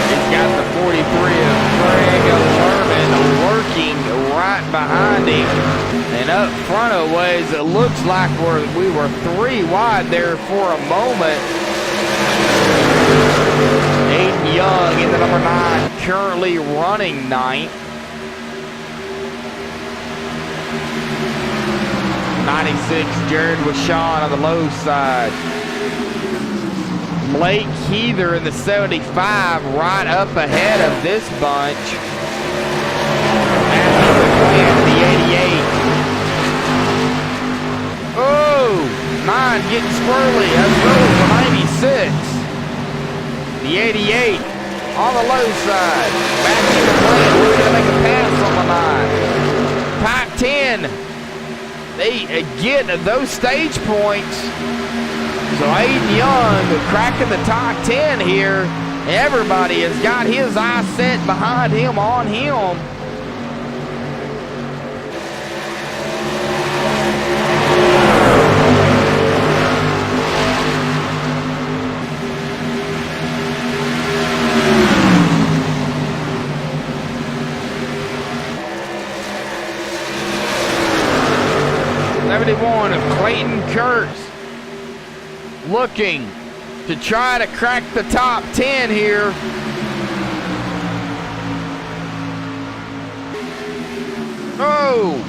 He's got the 43 of Craig Lerman lurking right behind him. And up front a ways, it looks like we were 3 wide there for a moment. Aiden Young in the number 9, currently running 9th. 96, Jared Washon on the low side. Blake Heather in the 75, right up ahead of this bunch. Matthew McClain in the 88. Oh, 9 getting squirrely. That's Rose for 96. The 88 on the low side. Matthew McClain looking to make a pass on the 9. Top 10. They get those stage points. So Aiden Young cracking the top 10 here. Everybody has got his eyes set behind him, on him. Of Clayton Kurtz looking to try to crack the top 10 here. Oh!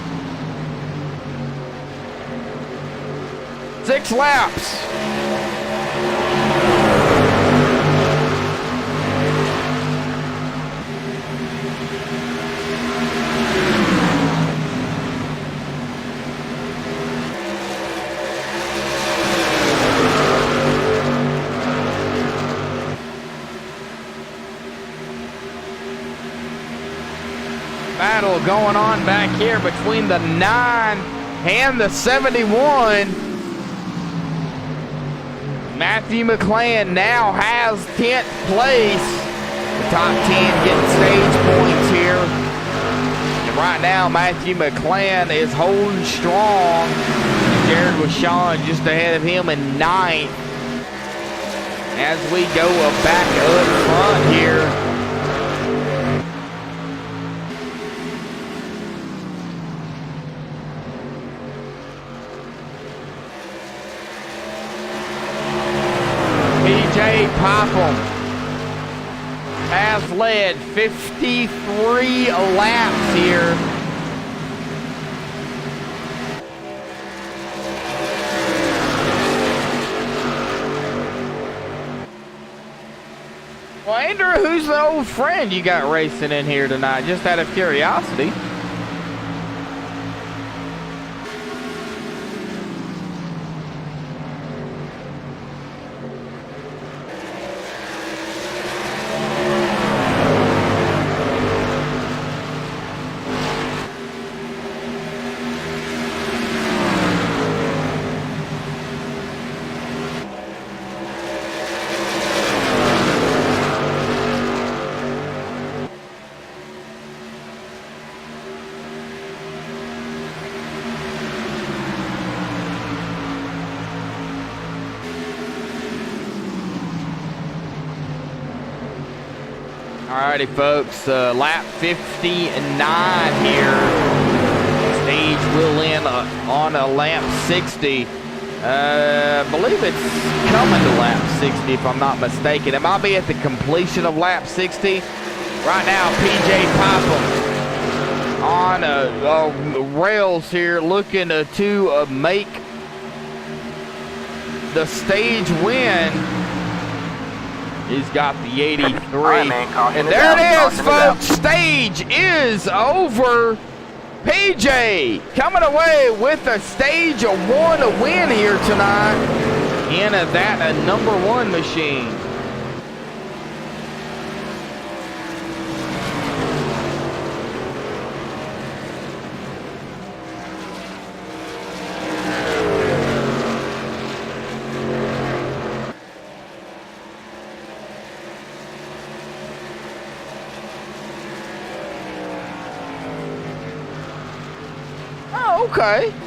6 laps. Battle going on back here between the 9 and the 71. Matthew McClain now has 10th place. The top 10 getting stage points here. And right now, Matthew McClain is holding strong. And Jared Washon just ahead of him in 9th. As we go back up front here. PJ Popham has led 53 laps here. Well, Andrew, who's the old friend you got racing in here tonight? Just out of curiosity. Alrighty, folks, lap 59 here. Stage will end on a lap 60. I believe it's coming to lap 60 if I'm not mistaken. It might be at the completion of lap 60. Right now, PJ Popham on rails here, looking to make the stage win. He's got the 83. Right, and there it is, folks. Stage is over. PJ coming away with a stage 1 win here tonight in that number 1 machine.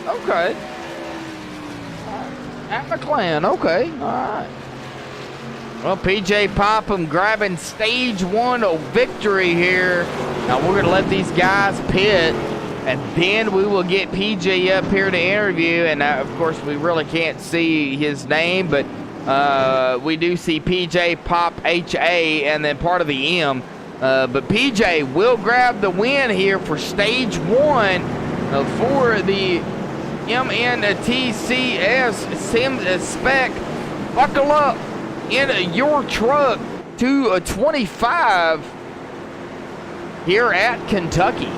Okay. At McClain, okay, all right. Well, PJ Popham grabbing stage 1 victory here. Now we're gonna let these guys pit. and then we will get PJ up here to interview. And of course, we really can't see his name, but we do see PJ pop HA and then part of the M. But PJ will grab the win here for stage 1 for the MNTCS Sim Spec. Buckle up in your truck to a 25 here at Kentucky.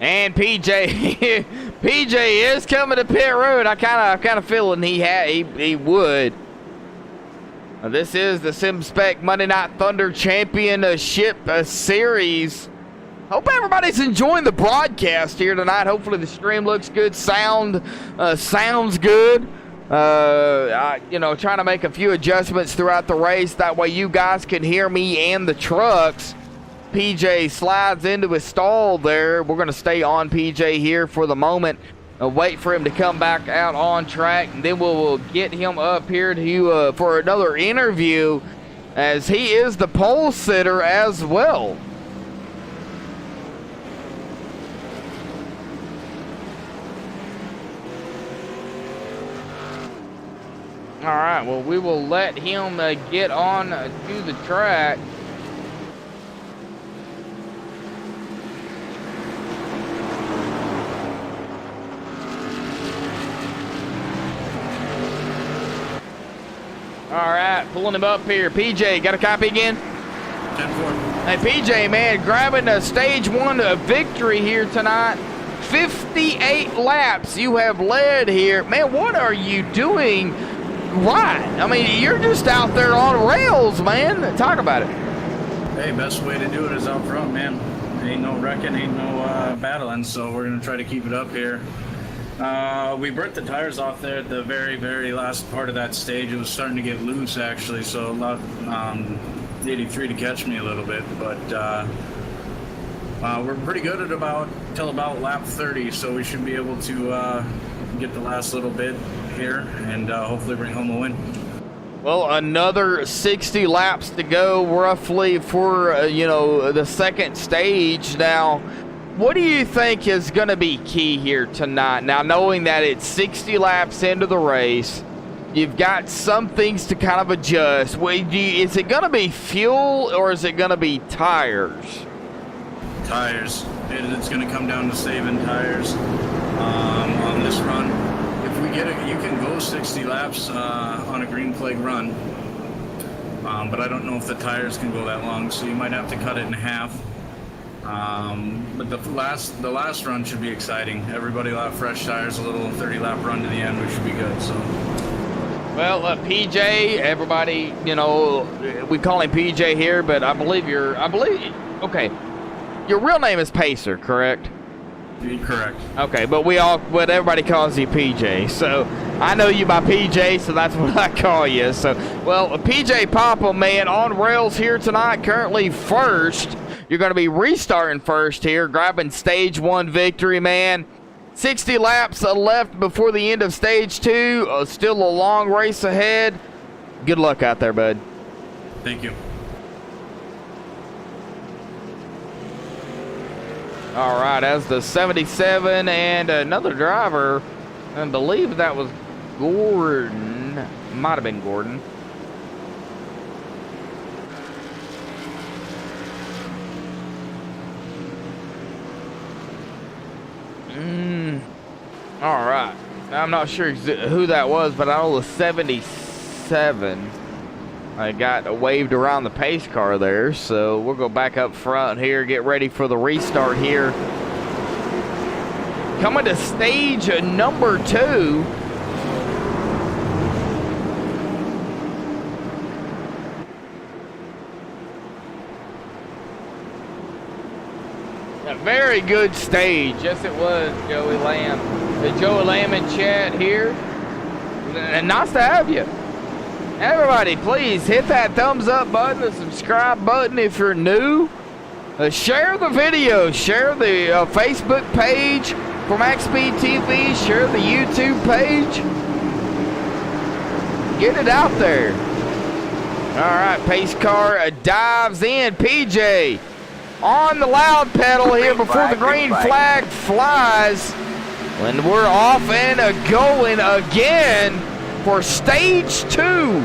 And PJ, PJ is coming to pit road. I kind of feeling he would. This is the SimSpec Monday Night Thunder Championship Series. Hope everybody's enjoying the broadcast here tonight. Hopefully the stream looks good, sounds good. Trying to make a few adjustments throughout the race. That way you guys can hear me and the trucks. PJ slides into his stall there. We're going to stay on PJ here for the moment. Wait for him to come back out on track, and then we'll get him up here to for another interview, as he is the pole sitter as well. All right, well, we will let him get on to the track. All right, pulling him up here. PJ, got a copy again? 10-4. Hey, PJ, man, grabbing a stage 1 victory here tonight. 58 laps you have led here. Man, what are you doing right? I mean, you're just out there on rails, man. Talk about it. Hey, best way to do it is out front, man. Ain't no wrecking, ain't no battling, so we're going to try to keep it up here. We burnt the tires off there at the very, very last part of that stage. It was starting to get loose, actually, so allowed 83 to catch me a little bit. But we're pretty good at till about lap 30, so we should be able to get the last little bit here and hopefully bring home a win. Well, another 60 laps to go, roughly, for the second stage now. What do you think is going to be key here tonight? Now, knowing that it's 60 laps into the race, you've got some things to kind of adjust. Is it going to be fuel or is it going to be tires? Tires. It's going to come down to saving tires on this run. If we get it, you can go 60 laps on a green flag run, but I don't know if the tires can go that long, so you might have to cut it in half. But the last run should be exciting. Everybody will have fresh tires, a little 30-lap run to the end. We should be good. So. Well, PJ, everybody, we call him PJ here, but I believe okay, your real name is Pacer, correct? Correct. Okay, but everybody calls you PJ. So I know you by PJ, so that's what I call you. So, well, PJ Papa, man, on rails here tonight, currently first. You're going to be restarting first here, grabbing stage 1 victory, man. 60 laps left before the end of stage 2. Still a long race ahead. Good luck out there, bud. Thank you. All right, as the 77 and another driver, I believe that was Gordon. Might have been Gordon. All right. I'm not sure who that was, but I know the 77 got waved around the pace car there. So we'll go back up front here, get ready for the restart here. Coming to stage number 2. A very good stage. Yes, it was, Joey Lamb. Joey Lamb in chat here. And nice to have you. Everybody, please hit that thumbs up button, the subscribe button if you're new. Share the video. Share the Facebook page for MaxSpeedTV. Share the YouTube page. Get it out there. All right, pace car dives in. PJ on the loud pedal here before the green flag flies. And we're off and going again for stage 2.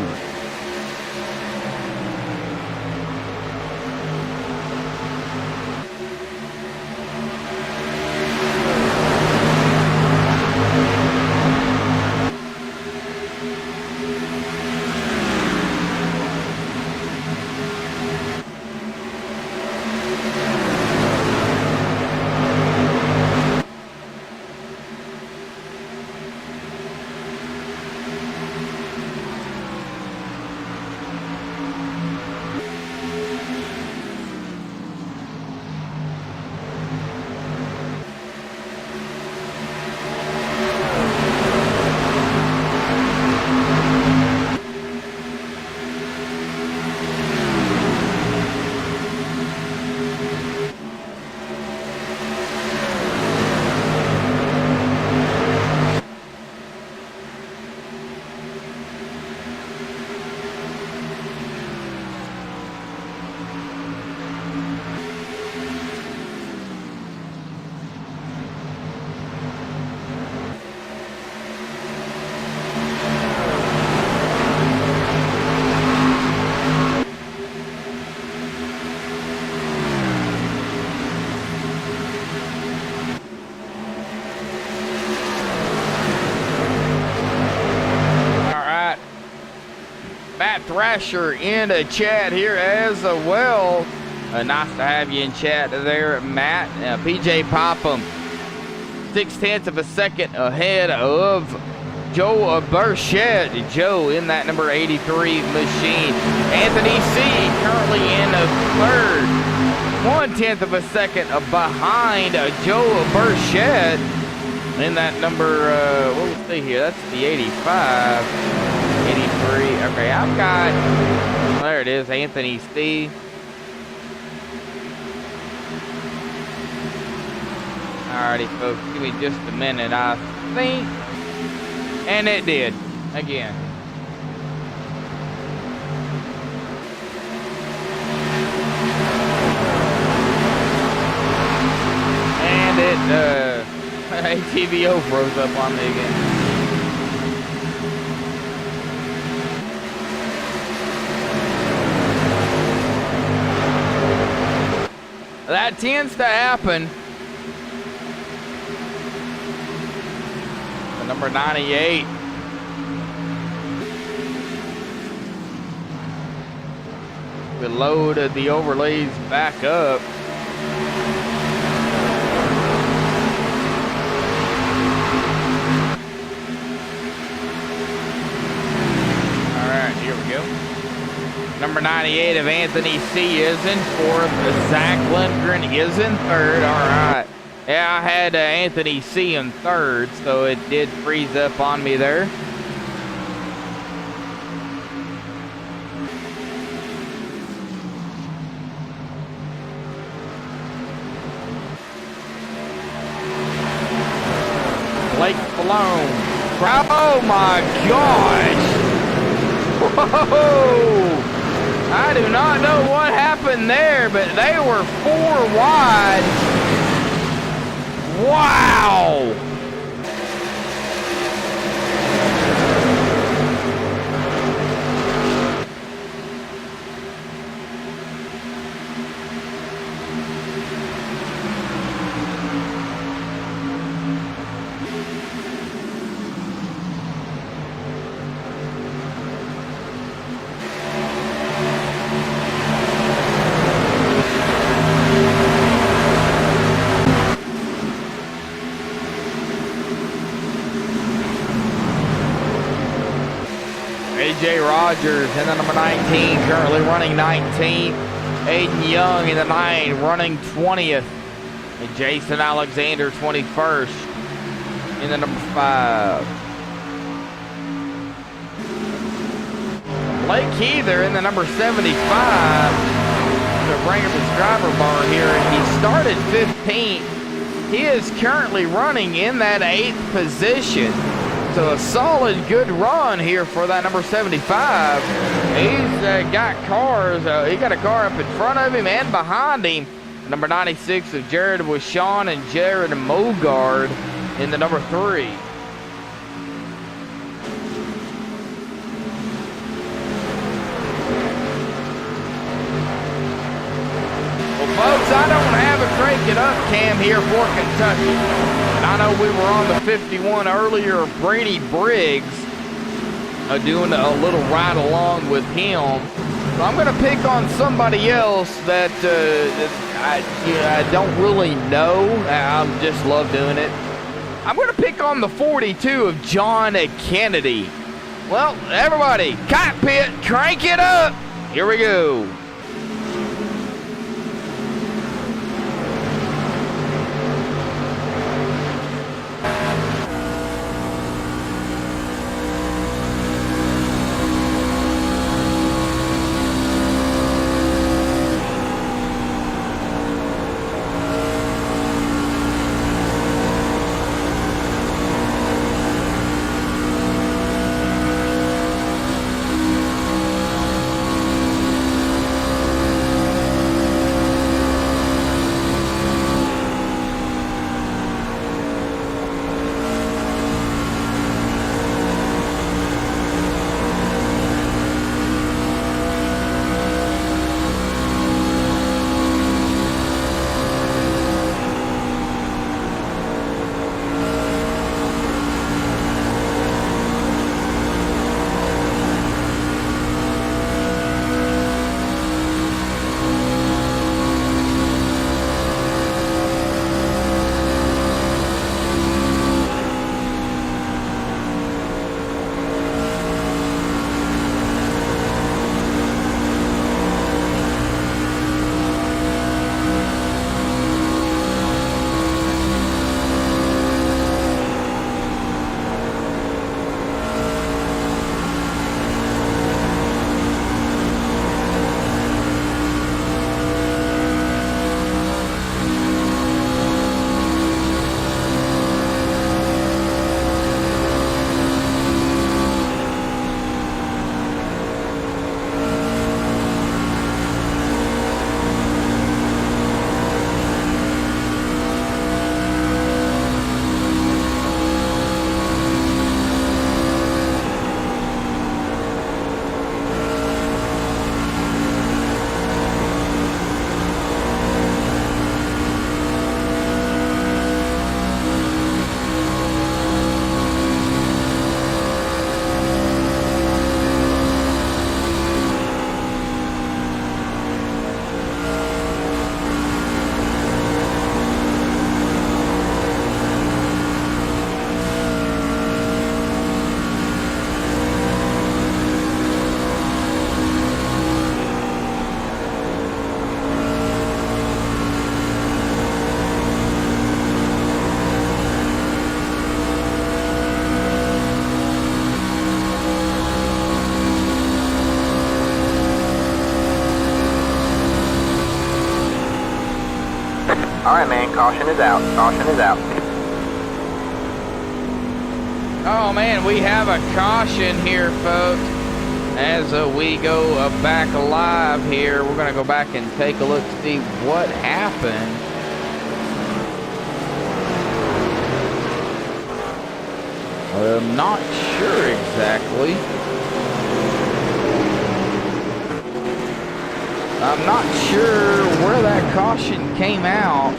Thrasher in a chat here as well. Nice to have you in chat there, Matt. PJ Popham, 0.6 of a second ahead of Joe Burchett. Joe in that number 83 machine. Anthony C currently in a third, 0.1 of a second behind Joe Burchett in that number, what we'll see here, that's the 85. 83. Okay, I've got, there it is, Anthony C. Alrighty, folks, give me just a minute, I think. And it did, again. And it, ATVO froze up on me again. That tends to happen. The number 98. We loaded the overlays back up. All right, here we go. Number 98 of Anthony C is in fourth. Zach Lindgren is in third. All right. Yeah, I had Anthony C in third, so it did freeze up on me there. Blake Malone. Oh my gosh. Whoa. I do not know what happened there, but they were 4 wide. Wow! AJ Rogers in the number 19, currently running 19th. Aiden Young in the 9, running 20th. And Jason Alexander, 21st, in the number 5. Blake Heather in the number 75 to bring up his driver bar here. And he started 15th. He is currently running in that 8th position. a solid, good run here for that number 75. He's got cars. He got a car up in front of him and behind him. Number 96 of Jared Wishon and Jared Mogard in the number 3. Folks, I don't have a Crank It Up cam here for Kentucky. And I know we were on the 51 earlier, Brady Briggs, doing a little ride along with him. So I'm going to pick on somebody else that I don't really know. I just love doing it. I'm going to pick on the 42 of John Kennedy. Well, everybody, cockpit, crank it up. Here we go. Alright, man, caution is out. Caution is out. Oh, man, we have a caution here, folks. As we go back live here, we're going to go back and take a look to see what happened. I'm not sure exactly. I'm not sure where that caution came out.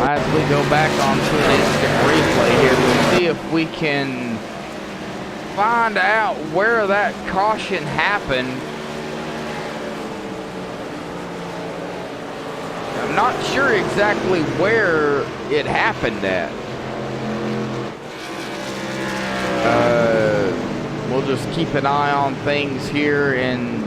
As we go back onto an instant replay here to see if we can find out where that caution happened. I'm not sure exactly where it happened at. We'll just keep an eye on things here and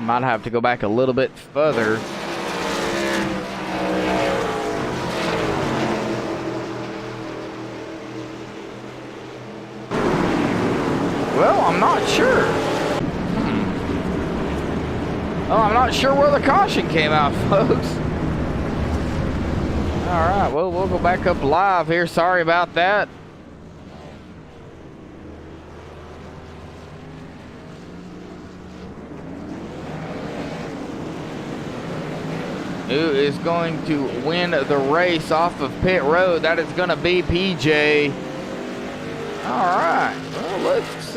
Might have to go back a little bit further. Well, I'm not sure. Oh, I'm not sure where the caution came out, folks. All right, well, we'll go back up live here. Sorry about that. Who is going to win the race off of pit road? That is going to be PJ. All right, well, let's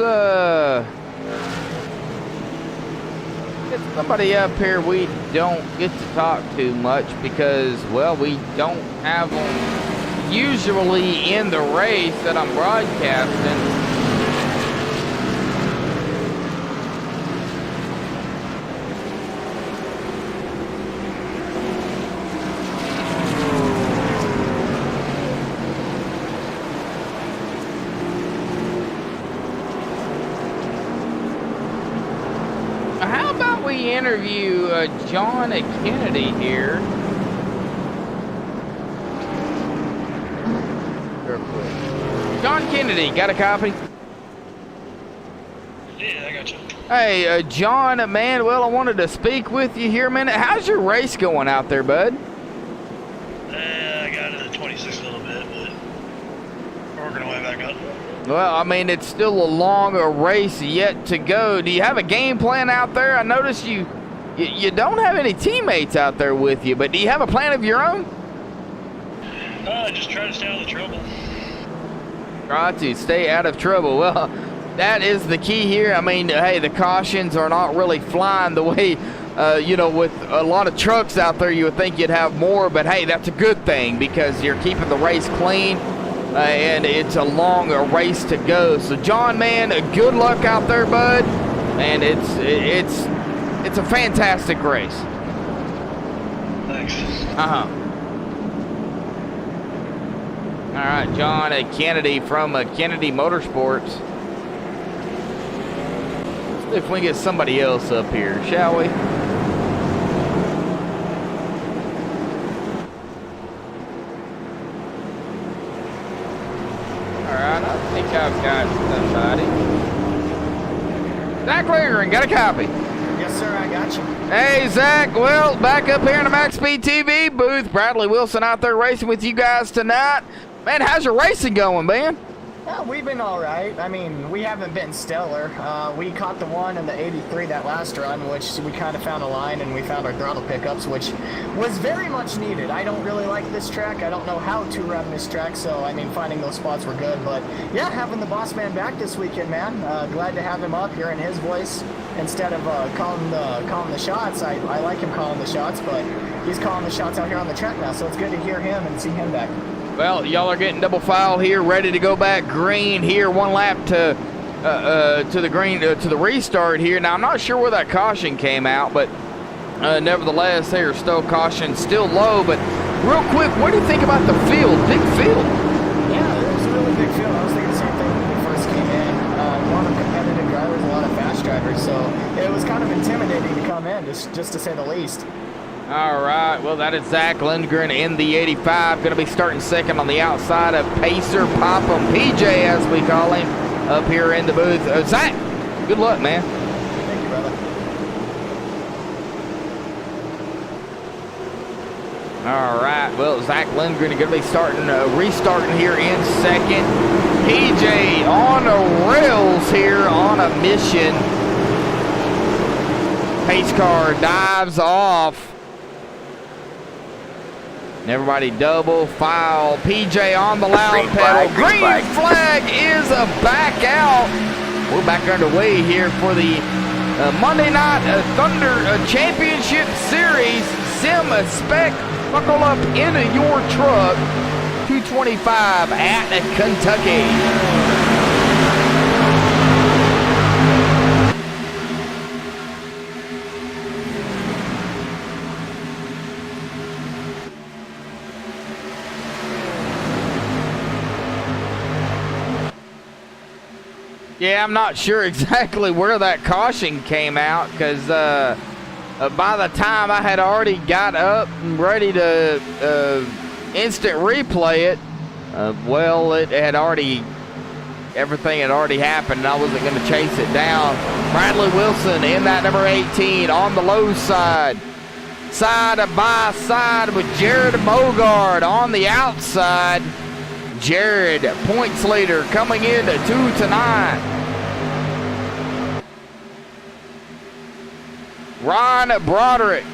get somebody up here we don't get to talk too much because, well, we don't have them usually in the race that I'm broadcasting. How about we interview John Kennedy here? Real quick. John Kennedy, got a copy? Yeah, I got you. Hey, John, man, well, I wanted to speak with you here a minute. How's your race going out there, bud? I got it at 26 a little bit, but we're working our way back up. Well, I mean, it's still a long race yet to go. Do you have a game plan out there? I noticed you don't have any teammates out there with you, but do you have a plan of your own? Just try to stay out of the trouble. Try to stay out of trouble. Well, that is the key here. I mean, hey, the cautions are not really flying the way, you know, with a lot of trucks out there, you would think you'd have more, but hey, that's a good thing because you're keeping the race clean. And it's a long race to go. So, John, man, good luck out there, bud. And it's a fantastic race. Thanks. All right, John Kennedy from Kennedy Motorsports. Let's see if we can get somebody else up here, shall we? Alright, I think I've got somebody. Zach Lindgren, got a copy? Yes, sir, I got you. Hey, Zach. Well, back up here in the MaxSpeedTV booth. Bradley Wilson out there racing with you guys tonight. Man, how's your racing going, man? Well, we've been all right. I mean, we haven't been stellar. We caught the one in the 83 that last run, which we kind of found a line, and we found our throttle pickups, which was very much needed. I don't really like this track. I don't know how to run this track, so, I mean, finding those spots were good. But, yeah, having the boss man back this weekend, man. Glad to have him up, hearing his voice instead of calling the shots. I like him calling the shots, but he's calling the shots out here on the track now, so it's good to hear him and see him back. Well, y'all are getting double file here, ready to go back green here. One lap to the green, to the restart here. Now, I'm not sure where that caution came out, but nevertheless, there still caution still low. But real quick, what do you think about the field? Big field. Yeah, it was a really big field. I was thinking the same thing when we first came in. A lot of competitive drivers, a lot of fast drivers, so it was kind of intimidating to come in, just to say the least. All right, well, that is Zach Lindgren in the 85. Going to be starting second on the outside of Pacer Popham, PJ as we call him, up here in the booth. Zach, good luck, man. Thank you, brother. All right, well, Zach Lindgren is going to be restarting here in second. PJ on the rails here on a mission. Pace car dives off. Everybody double file. PJ on the loud pedal. Green flag is back out. We're back underway here for the Monday Night Thunder Championship Series. Sim Spec. Buckle up into your truck. 225 at Kentucky. Yeah, I'm not sure exactly where that caution came out because By the time I had already got up and ready to instant replay it, well, it had already, everything had already happened, and I wasn't going to chase it down. Bradley Wilson in that number 18 on the low side. Side by side with Jared Mogard on the outside. Jared, points leader, coming in 2-9. Ron Broderick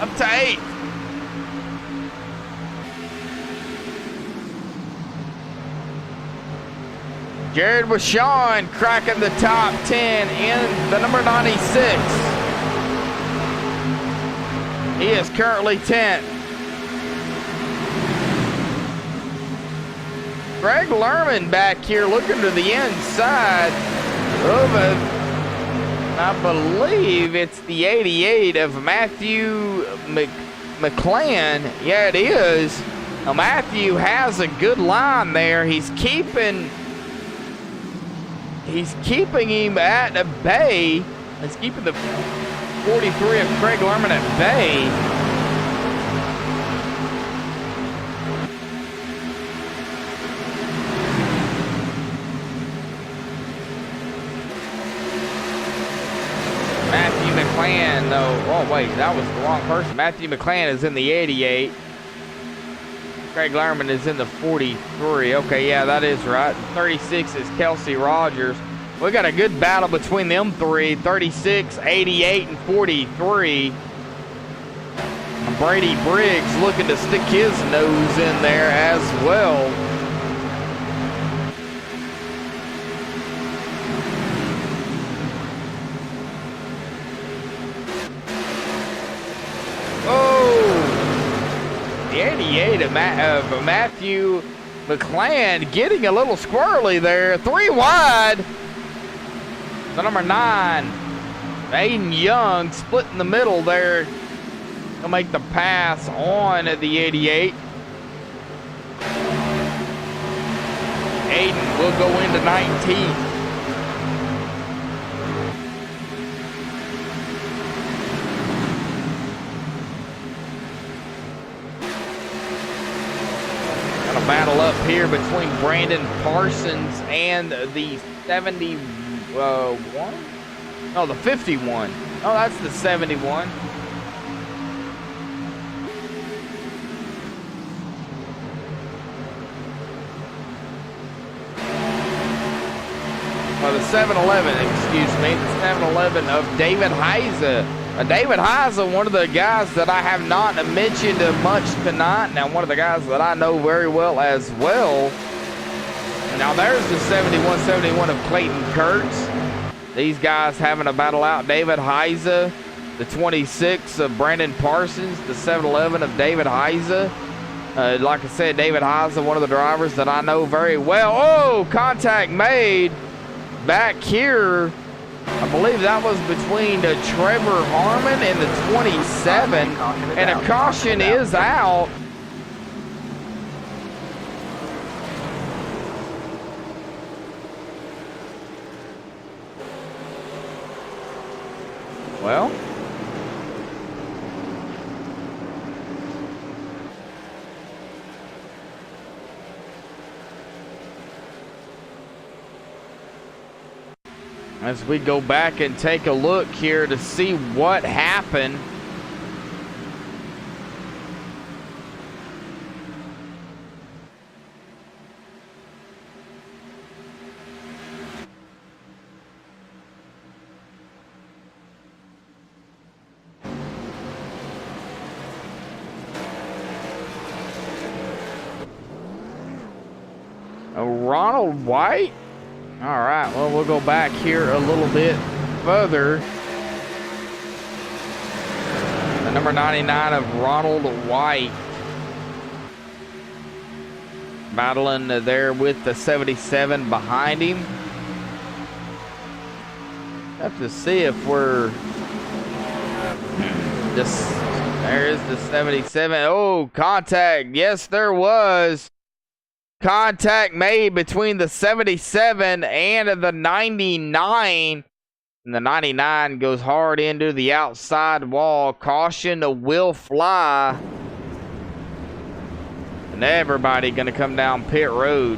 up to 8. Jared Washawn cracking the top 10 in the number 96. He is currently 10th. Greg Lerman back here looking to the inside of I believe it's the 88 of Matthew McClan. Yeah, it is. Now, Matthew has a good line there. He's keeping him at a bay. He's keeping the 43 of Craig Lerman at bay. Matthew McClan, though. Oh, wait, that was the wrong person. Matthew McClan is in the 88. Craig Lerman is in the 43. Okay, yeah, that is right. 36 is Kelsey Rogers. We got a good battle between them three. 36, 88, and 43. Brady Briggs looking to stick his nose in there as well. The 88 of Matthew McClan getting a little squirrely there. 3 wide. The number 9, Aiden Young, split in the middle there. He'll make the pass on at the 88. Aiden will go into 19th. Battle up here between Brandon Parsons and the 71. No, the 51. Oh, that's the 71. Oh, the 7-Eleven, excuse me. The 7-Eleven of David Heiser. David Heiser, one of the guys that I have not mentioned much tonight. Now, one of the guys that I know very well as well. Now, there's the 71 of Clayton Kurtz. These guys having a battle out. David Heiser, the 26 of Brandon Parsons, the 7-Eleven of David Heiser. Like I said, David Heiser, one of the drivers that I know very well. Oh, contact made back here. I believe that was between Trevor Harmon and the 27, and a caution is out. Well, as we go back and take a look here to see what happened. Ronald White? All right, well, we'll go back here a little bit further. The number 99 of Ronald White. Battling there with the 77 behind him. Have to see if we're just, there's the 77. Oh, contact. Yes, there was. Contact made between the 77 and the 99. And the 99 goes hard into the outside wall. Caution will fly. And everybody going to come down pit road.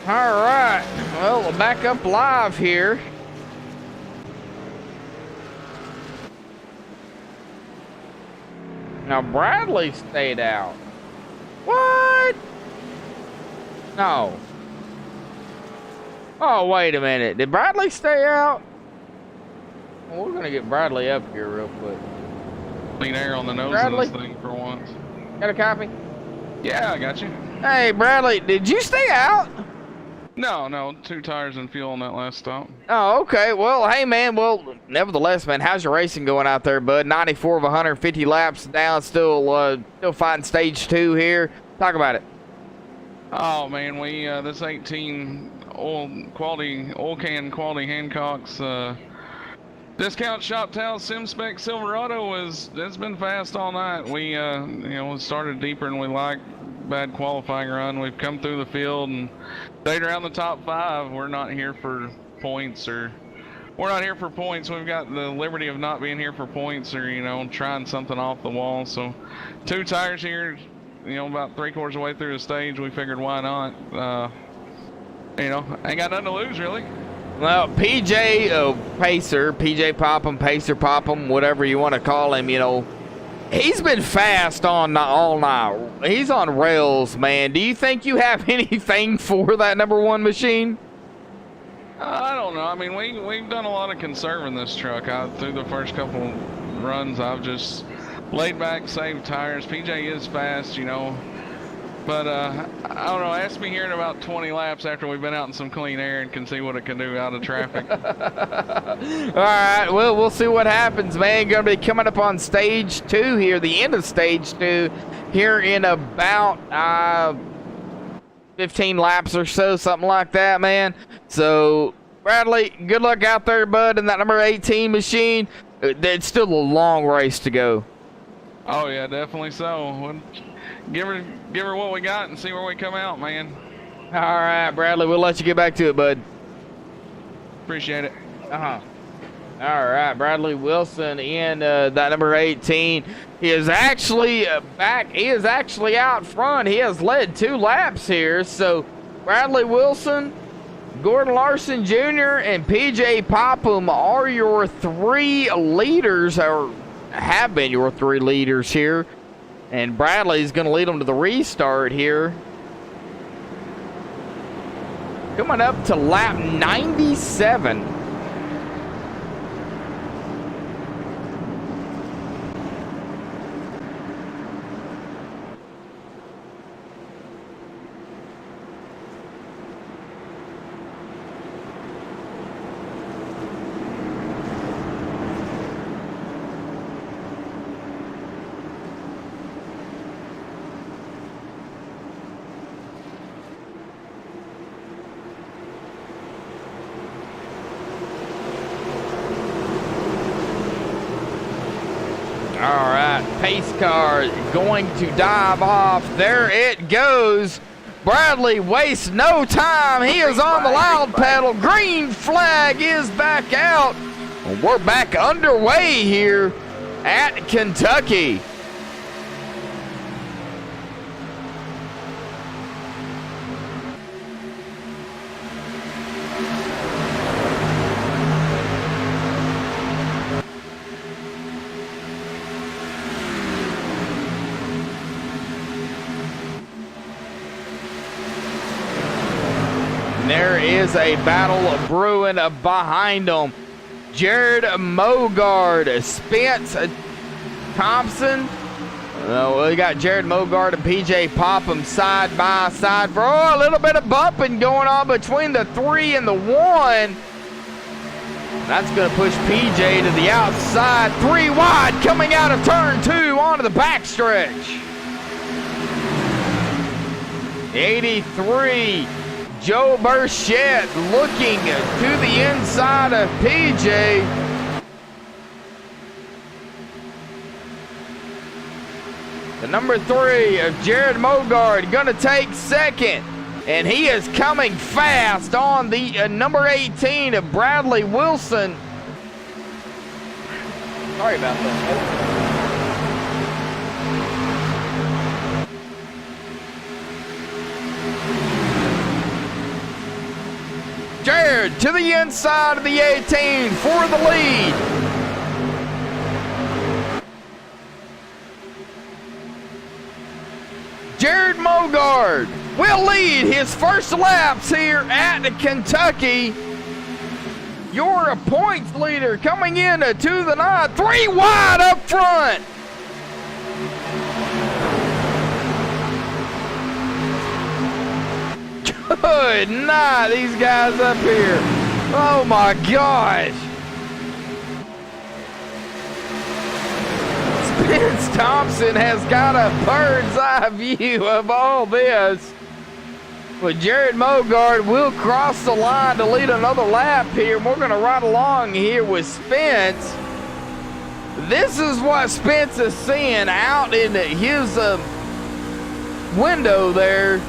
All right, well, we'll back up live here. Now, Bradley stayed out. What? No. Oh, wait a minute. Did Bradley stay out? Well, we're going to get Bradley up here real quick. Clean air on the nose Bradley? of this thing for once. Got a copy? Yeah, I got you. Hey, Bradley, did you stay out? No, 2 tires and fuel on that last stop. Oh, okay. Well, hey, man. Well, nevertheless, man, how's your racing going out there, bud? 94 of 150 laps down, still fighting stage 2 here. Talk about it. Oh man, we this 18 oil can quality Hancock's discount shop towel sim spec Silverado it's been fast all night. We started deeper than we liked. Bad qualifying run. We've come through the field and stayed around the top 5. We're not here for points We've got the liberty of not being here for points or trying something off the wall. So 2 tires here, about 3/4 of the way through the stage, we figured why not. Ain't got nothing to lose really. Well, PJ Popham, Pacer Popham, whatever you want to call him, he's been fast all night. He's on rails, man. Do you think you have anything for that #1 machine? I don't know. I mean, we've done a lot of conserving this truck. Through the first couple runs, I've just laid back, saved tires. PJ is fast, But, I don't know. Ask me here in about 20 laps after we've been out in some clean air and can see what it can do out of traffic. All right. Well, we'll see what happens, man. Going to be coming up on stage 2 here, the end of stage 2, here in about 15 laps or so, something like that, man. So, Bradley, good luck out there, bud, in that number 18 machine. It's still a long race to go. Oh, yeah, definitely so. We'll give her what we got and see where we come out, man. All right, Bradley, we'll let you get back to it, bud. Appreciate it. All right, Bradley Wilson in that number 18. He is actually back. He is actually out front. He has led 2 laps here. So, Bradley Wilson, Gordon Larson Jr., and PJ Popham are your 3 leaders, or have been your 3 leaders here. And Bradley's going to lead them to the restart here. Coming up to lap 97. All right, pace car going to dive off. There it goes. Bradley wastes no time. He is on the loud pedal. Green flag is back out. We're back underway here at Kentucky. There is a battle brewing behind them. Jared Mogard, Spence Thompson. We got Jared Mogard and PJ Popham side by side for a little bit of bumping going on between the 3 and the 1. That's going to push PJ to the outside. 3 wide coming out of turn 2 onto the backstretch. 83, Joe Burchett looking to the inside of PJ. The number 3 of Jared Mogard going to take second. And he is coming fast on the number 18 of Bradley Wilson. Sorry about that. Jared to the inside of the 18 for the lead. Jared Mogard will lead his first laps here at Kentucky. Your points leader coming in to the 9, 3 wide up front. Good night, these guys up here. Oh my gosh. Spence Thompson has got a bird's eye view of all this. But Jared Mogard will cross the line to lead another lap here. We're going to ride along here with Spence. This is what Spence is seeing out in his window there.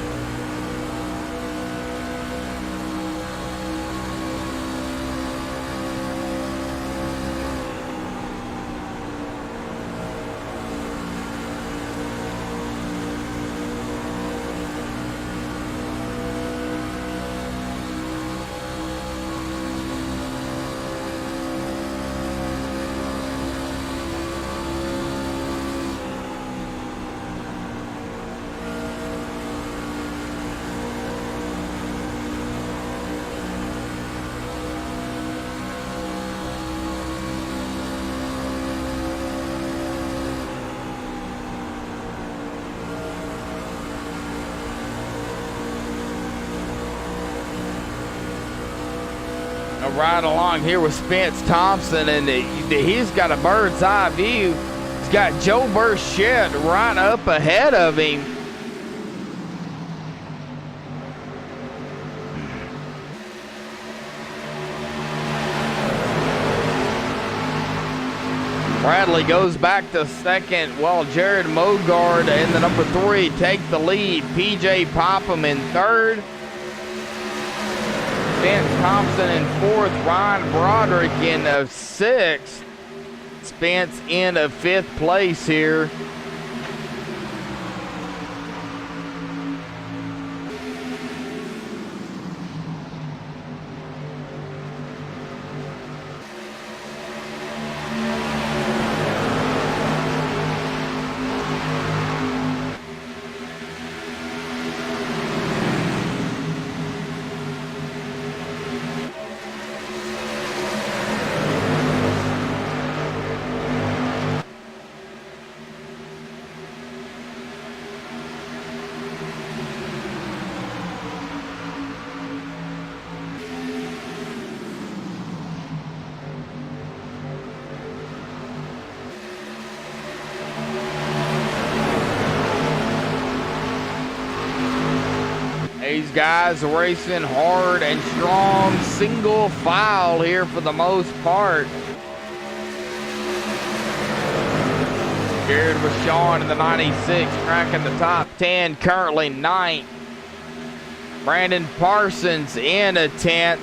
Right along here with Spence Thompson, and he's got a bird's eye view. He's got Joe Burchett right up ahead of him. Bradley goes back to second while Jared Mogard and the number 3 take the lead. PJ Popham in third. Spence Thompson in 4th, Ryan Broderick in 6th. Spence in 5th place here. These guys racing hard and strong, single file here for the most part. Jared Rashawn in the 96, cracking the top 10, currently 9th. Brandon Parsons in 10th.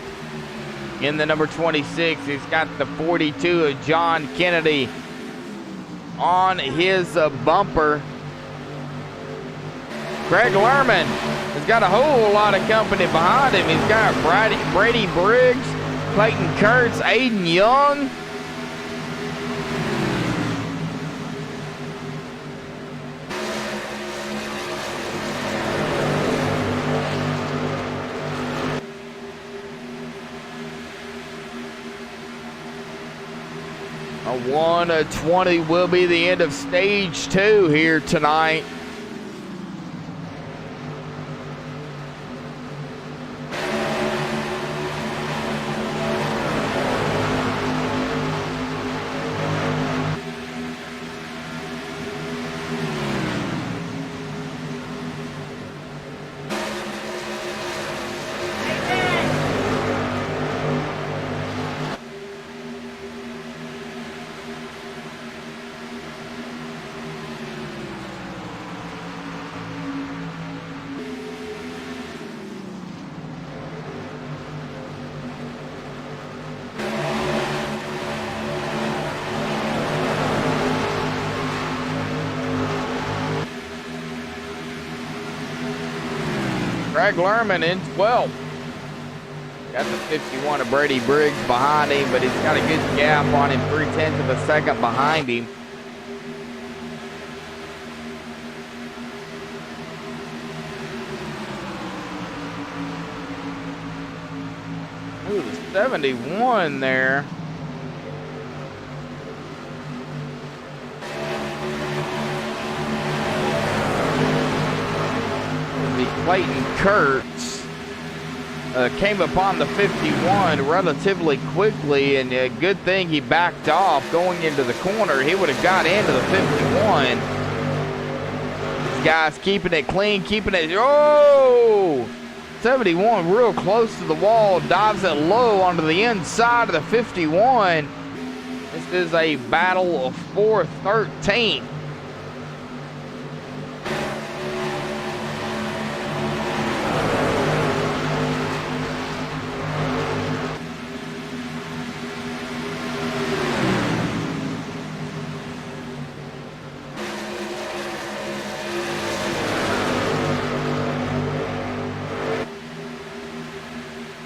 In the number 26, he's got the 42 of John Kennedy on his bumper. Greg Lerman has got a whole lot of company behind him. He's got Brady Briggs, Clayton Kurtz, Aiden Young. A 1:20 will be the end of stage 2 here tonight. Greg Lerman in 12th. Got the 51 of Brady Briggs behind him, but he's got a good gap on him, 3/10 of a second behind him. Ooh, the 71 there. The Clayton Kurtz came upon the 51 relatively quickly, and a good thing he backed off going into the corner. He would have got into the 51. This guy's keeping it clean, keeping it. Oh! 71 real close to the wall, dives it low onto the inside of the 51. This is a battle for 13th.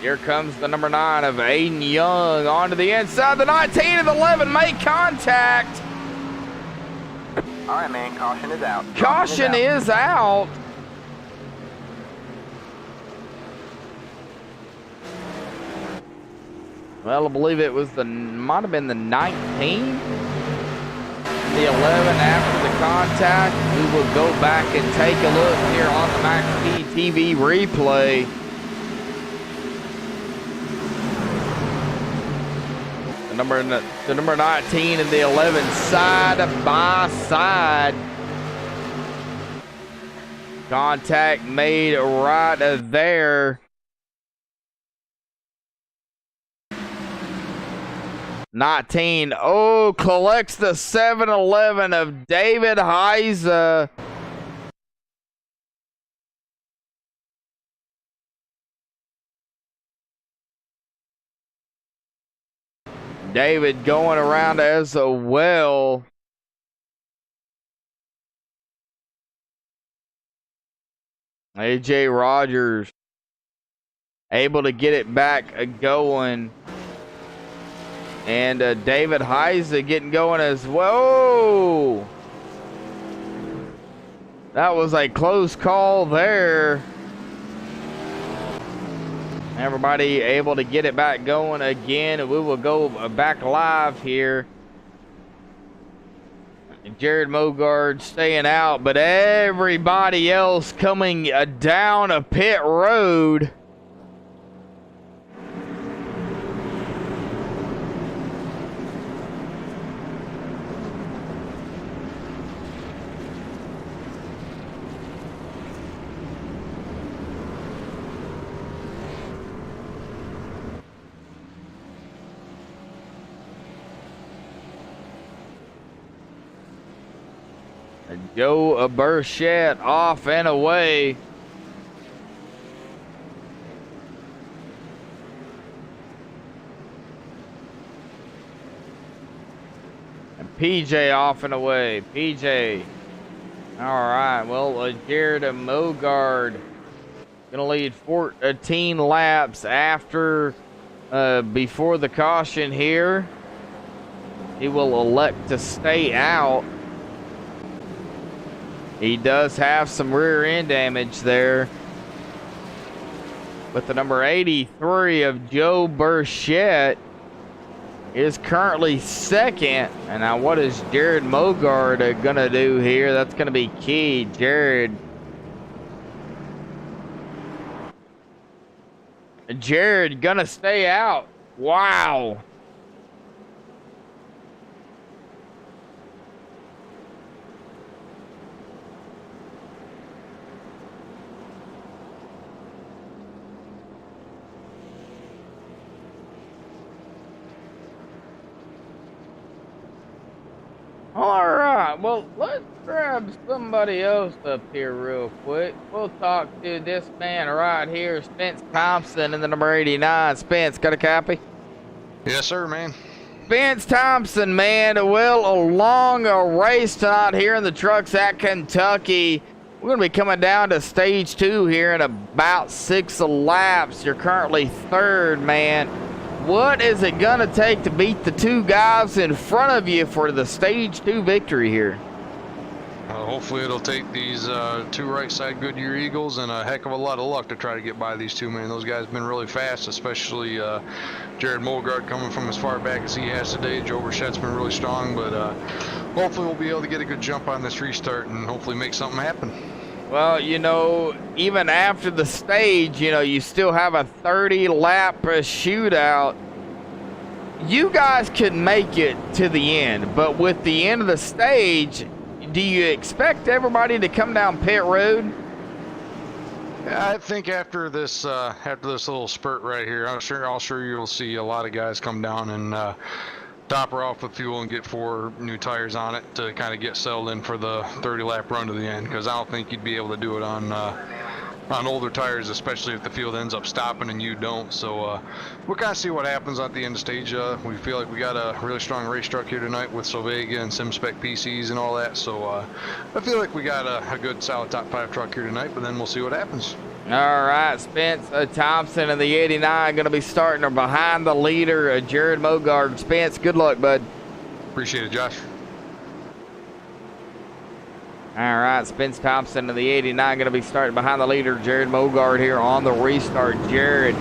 Here comes the number 9 of Aiden Young onto the inside. The 19 of the 11 make contact. All right, man. Caution is out. Caution is out. Well, I believe it was might have been the 19. The 11 after the contact. We will go back and take a look here on the MaxSpeedTV replay. The number 19 and the 11 side by side. Contact made right there. 19. Oh, collects the 7-11 of David Heise. David going around as well. AJ Rogers able to get it back going. And David Heise getting going as well. That was a close call there. Everybody able to get it back going again. We will go back live here. Jared Mogard staying out, but everybody else coming down a pit road. Joe Burchett off and away. And PJ off and away. PJ. All right. Well, Jared Mogard gonna lead 14 laps after before the caution here. He will elect to stay out. He does have some rear end damage there. But the number 83 of Joe Burchett is currently second. And now what is Jared Mogard gonna do here? That's gonna be key. Jared gonna stay out. Wow. All right, well, let's grab somebody else up here real quick. We'll talk to this man right here, Spence Thompson, in the number 89. Spence, got a copy? Yes, sir, man. Spence Thompson, man, well, a long race tonight here in the trucks at Kentucky. We're going to be coming down to stage 2 here in about 6 laps. You're currently 3rd, man. What is it going to take to beat the 2 guys in front of you for the stage 2 victory here? Hopefully it'll take these 2 right side Goodyear Eagles and a heck of a lot of luck to try to get by these 2, man. Those guys have been really fast, especially Jared Molgard coming from as far back as he has today. Joe Burchett's been really strong, but hopefully we'll be able to get a good jump on this restart and hopefully make something happen. Well, you know, even after the stage, you know, you still have a 30-lap shootout. You guys could make it to the end, but with the end of the stage, do you expect everybody to come down pit road? I think after this little spurt right here, I'm sure you'll see a lot of guys come down and top her off with fuel and get 4 new tires on it to kind of get settled in for the 30-lap run to the end. Because I don't think you'd be able to do it on older tires, especially if the field ends up stopping and you don't. So we'll kind of see what happens at the end of stage. We feel like we got a really strong race truck here tonight with Sylvega and SimSpec PCs and all that. So I feel like we got a good solid top 5 truck here tonight, but then we'll see what happens. All right, Spence Thompson of the 89 going to be starting behind the leader, Jared Mogard. Spence, good luck, bud. Appreciate it, Josh. All right, Spence Thompson of the 89 going to be starting behind the leader, Jared Mogard, here on the restart. Jared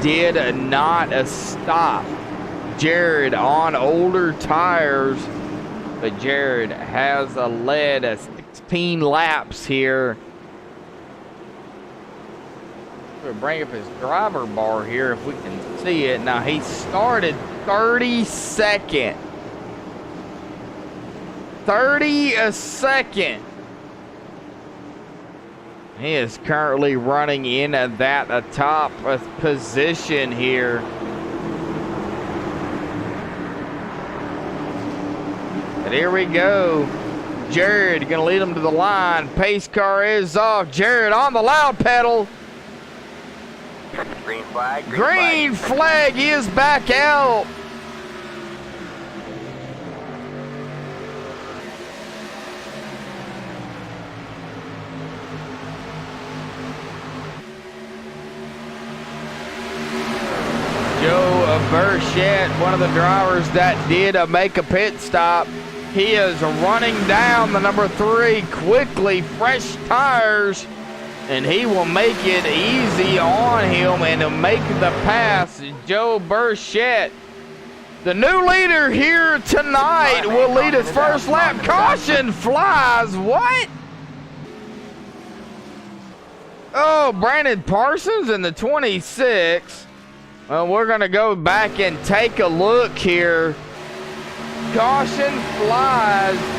did not stop. Jared on older tires, but Jared has led 16 laps here. We'll bring up his driver bar here if we can see it. Now, he started 32nd. 32nd. He is currently running in at that top position here. And here we go. Jared gonna lead him to the line. Pace car is off. Jared on the loud pedal. Green flag. Green flag is back out. Joe Burchett, one of the drivers that did make a pit stop. He is running down the number 3 quickly, fresh tires. And he will make it easy on him and make the pass. Joe Burchett, the new leader here tonight, will lead his first lap. Caution flies. What? Oh, Brandon Parsons in the 26. Well, we're going to go back and take a look here. Caution flies.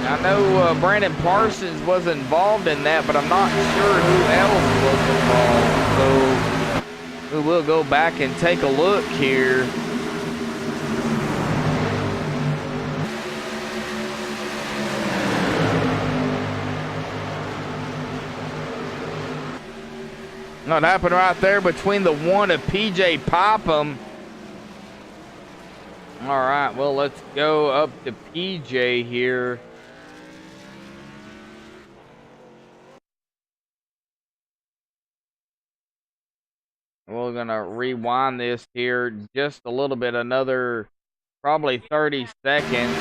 I know Brandon Parsons was involved in that, but I'm not sure who else was involved. So we will go back and take a look here. What happened right there between the 1 of PJ Popham. All right, well, let's go up to PJ here. We're going to rewind this here just a little bit, another probably 30 seconds.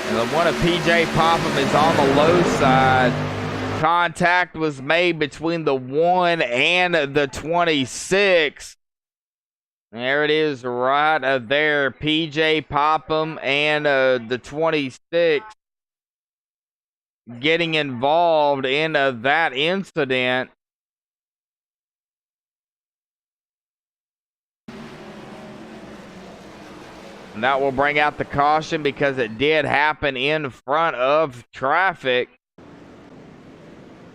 And the 1 of PJ Popham is on the low side. Contact was made between the 1 and the 26. There it is right there. PJ Popham and the 26 getting involved in that incident. And that will bring out the caution because it did happen in front of traffic.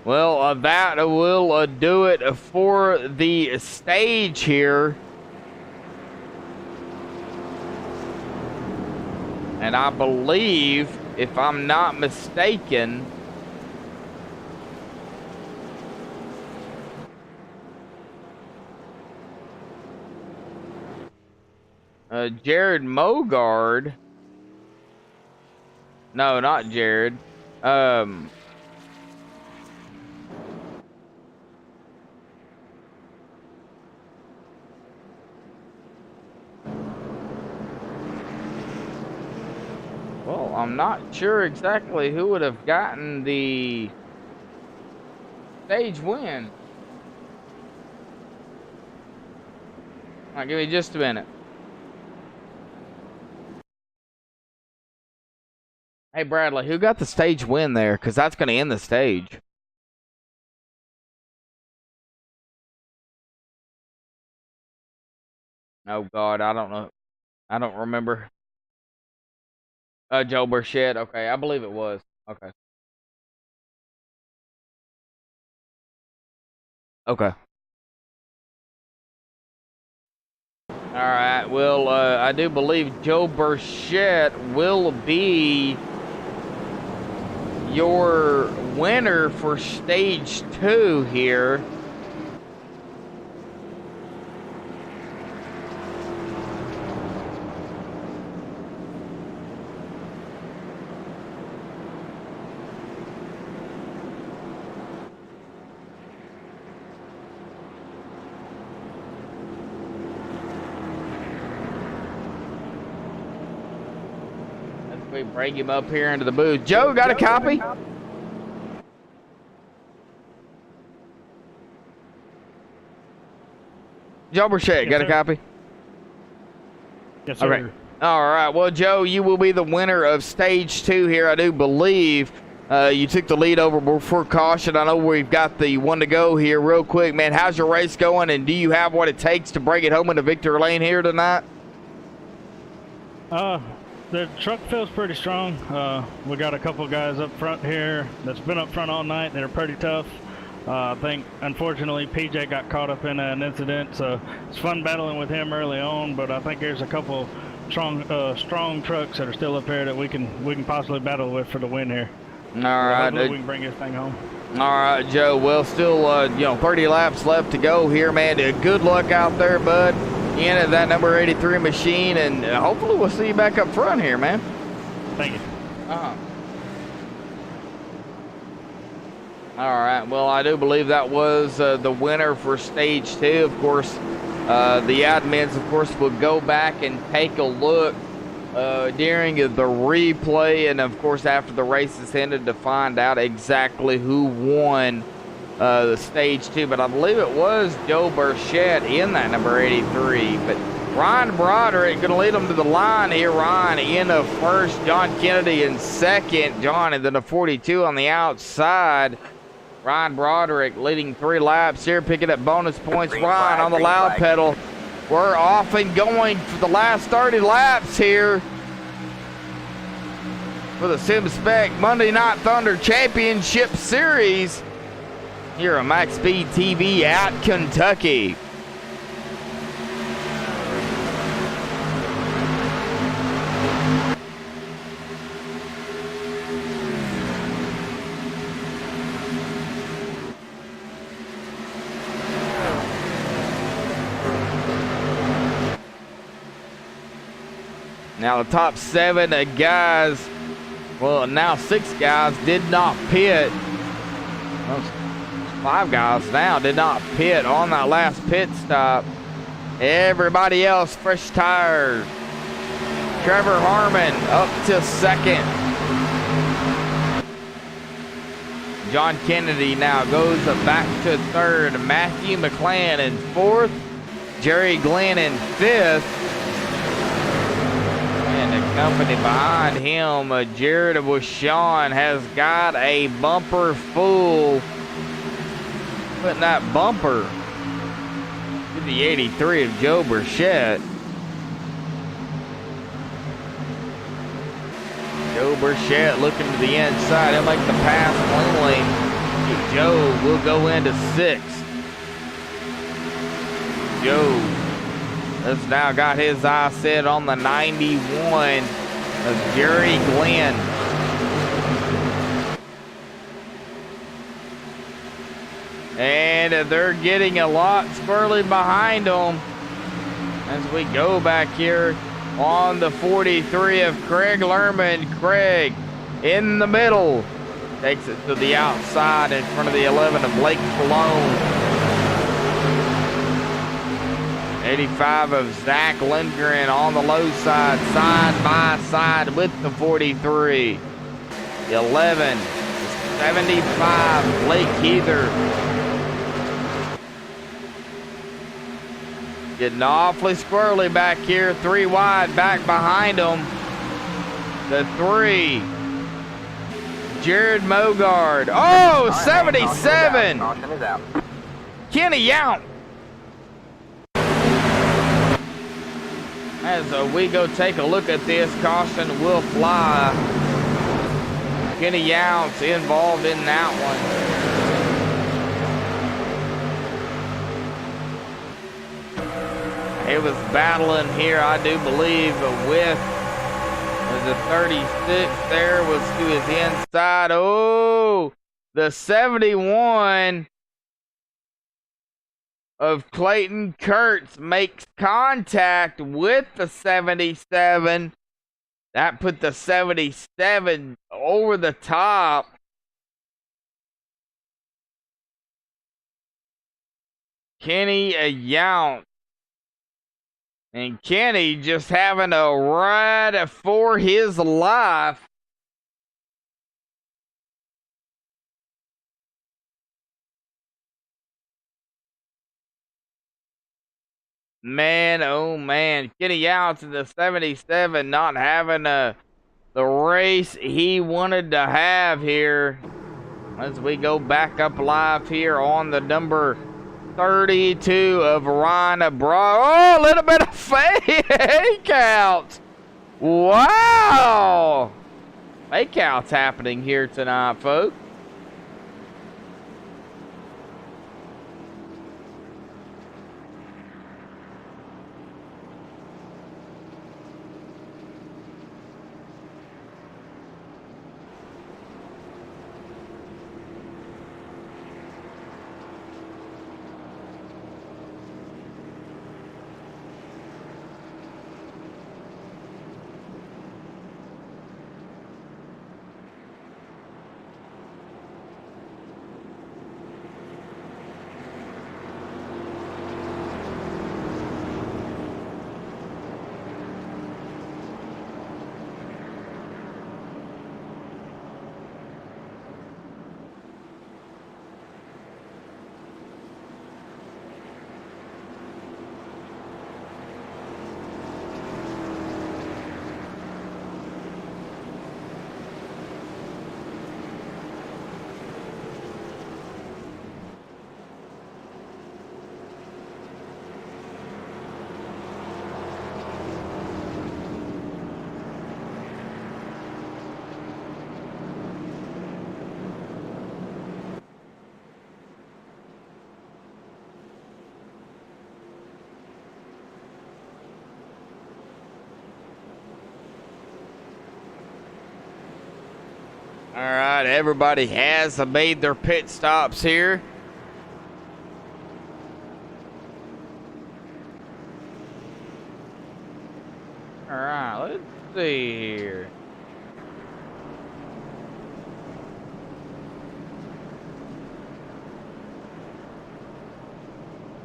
Well, that will do it for the stage here. And I believe, if I'm not mistaken, Jared Mogard. No, not Jared. Well, I'm not sure exactly who would have gotten the stage win. All right, give me just a minute. Hey, Bradley, who got the stage win there? Because that's going to end the stage. Oh, God, I don't know. I don't remember. Joe Burchett. Okay, I believe it was. Okay. Okay. All right. Well, I do believe Joe Burchett will be your winner for stage 2 here. We bring him up here into the booth. Joe, got a copy? Joe Burchett, got a copy? Yes, sir. Okay. All right. Well, Joe, you will be the winner of stage 2 here, I do believe. You took the lead over before caution. I know we've got the one to go here real quick, man. How's your race going, and do you have what it takes to bring it home into victory lane here tonight? The truck feels pretty strong. We got a couple guys up front here that's been up front all night. They're pretty tough. I think, unfortunately, PJ got caught up in an incident, so it's fun battling with him early on. But I think there's a couple strong trucks that are still up here that we can possibly battle with for the win here. All right, hopefully we can bring this thing home. All right, Joe. Well, still 30 laps left to go here, man. Good luck out there, bud. In at that number 83 machine, and hopefully we'll see you back up front here, man. Thank you. All right. Well, I do believe that was the winner for stage 2. Of course, the admins, of course, will go back and take a look during the replay, and of course after the race is ended to find out exactly who won the stage 2, but I believe it was Joe Burchett in that number 83. But Ryan Broderick going to lead them to the line here. Ryan in the first, John Kennedy in second, John, and then the 42 on the outside. Ryan Broderick leading 3 laps here, picking up bonus points. Ryan on the loud pedal. We're off and going for the last 30 laps here for the SimSpec Monday Night Thunder Championship Series here on MaxSpeedTV at Kentucky. Now the top 7 guys, well now 6 guys did not pit. Well, 5 guys now did not pit on that last pit stop. Everybody else fresh tires. Trevor Harmon up to second. John Kennedy now goes back to third. Matthew McClan in fourth. Jerry Glenn in fifth. And the company behind him, Jared Bushon, has got a bumper full. Putting that bumper to the 83 of Joe Burchett. Joe Burchett looking to the inside. He'll make the pass cleanly. Joe will go into 6th. Joe has now got his eye set on the 91 of Jerry Glenn. And they're getting a lot squirrely behind them. as we go back here on the 43 of Craig Lerman. Craig in the middle. Takes it to the outside in front of the 11 of Blake Cologne. 85 of Zach Lindgren on the low side, side by side with the 43. The 11, 75, Blake Heather. Getting awfully squirrely back here. 3 wide back behind them. The 3. Jared Mogard. Oh, 77. Caution is out. Kenny Yount. As we go take a look at this, caution will fly. Kenny Yount's involved in that one. He was battling here, I do believe, with the 36 there was to his inside. Oh, the 71 of Clayton Kurtz makes contact with the 77. That put the 77 over the top. Kenny Yount. And Kenny just having a ride for his life. Man, oh man. Kenny Yount in the 77 not having the race he wanted to have here. As we go back up live here on the number 32 of Ryan Bra. Oh, a little bit of fake out. Wow. Fake outs happening here tonight, folks. All right, everybody has made their pit stops here. All right, let's see here.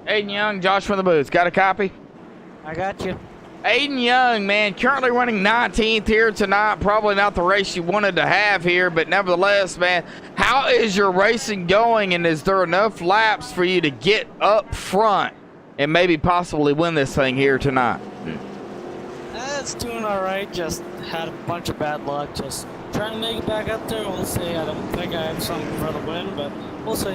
Aiden Young, Josh from the booth. Got a copy? I got you. Aiden Young, man, currently running 19th here tonight. Probably not the race you wanted to have here, but nevertheless, man, how is your racing going, and is there enough laps for you to get up front and maybe possibly win this thing here tonight? It's doing all right. Just had a bunch of bad luck. Just trying to make it back up there. We'll see. I don't think I have something for the win, but we'll see.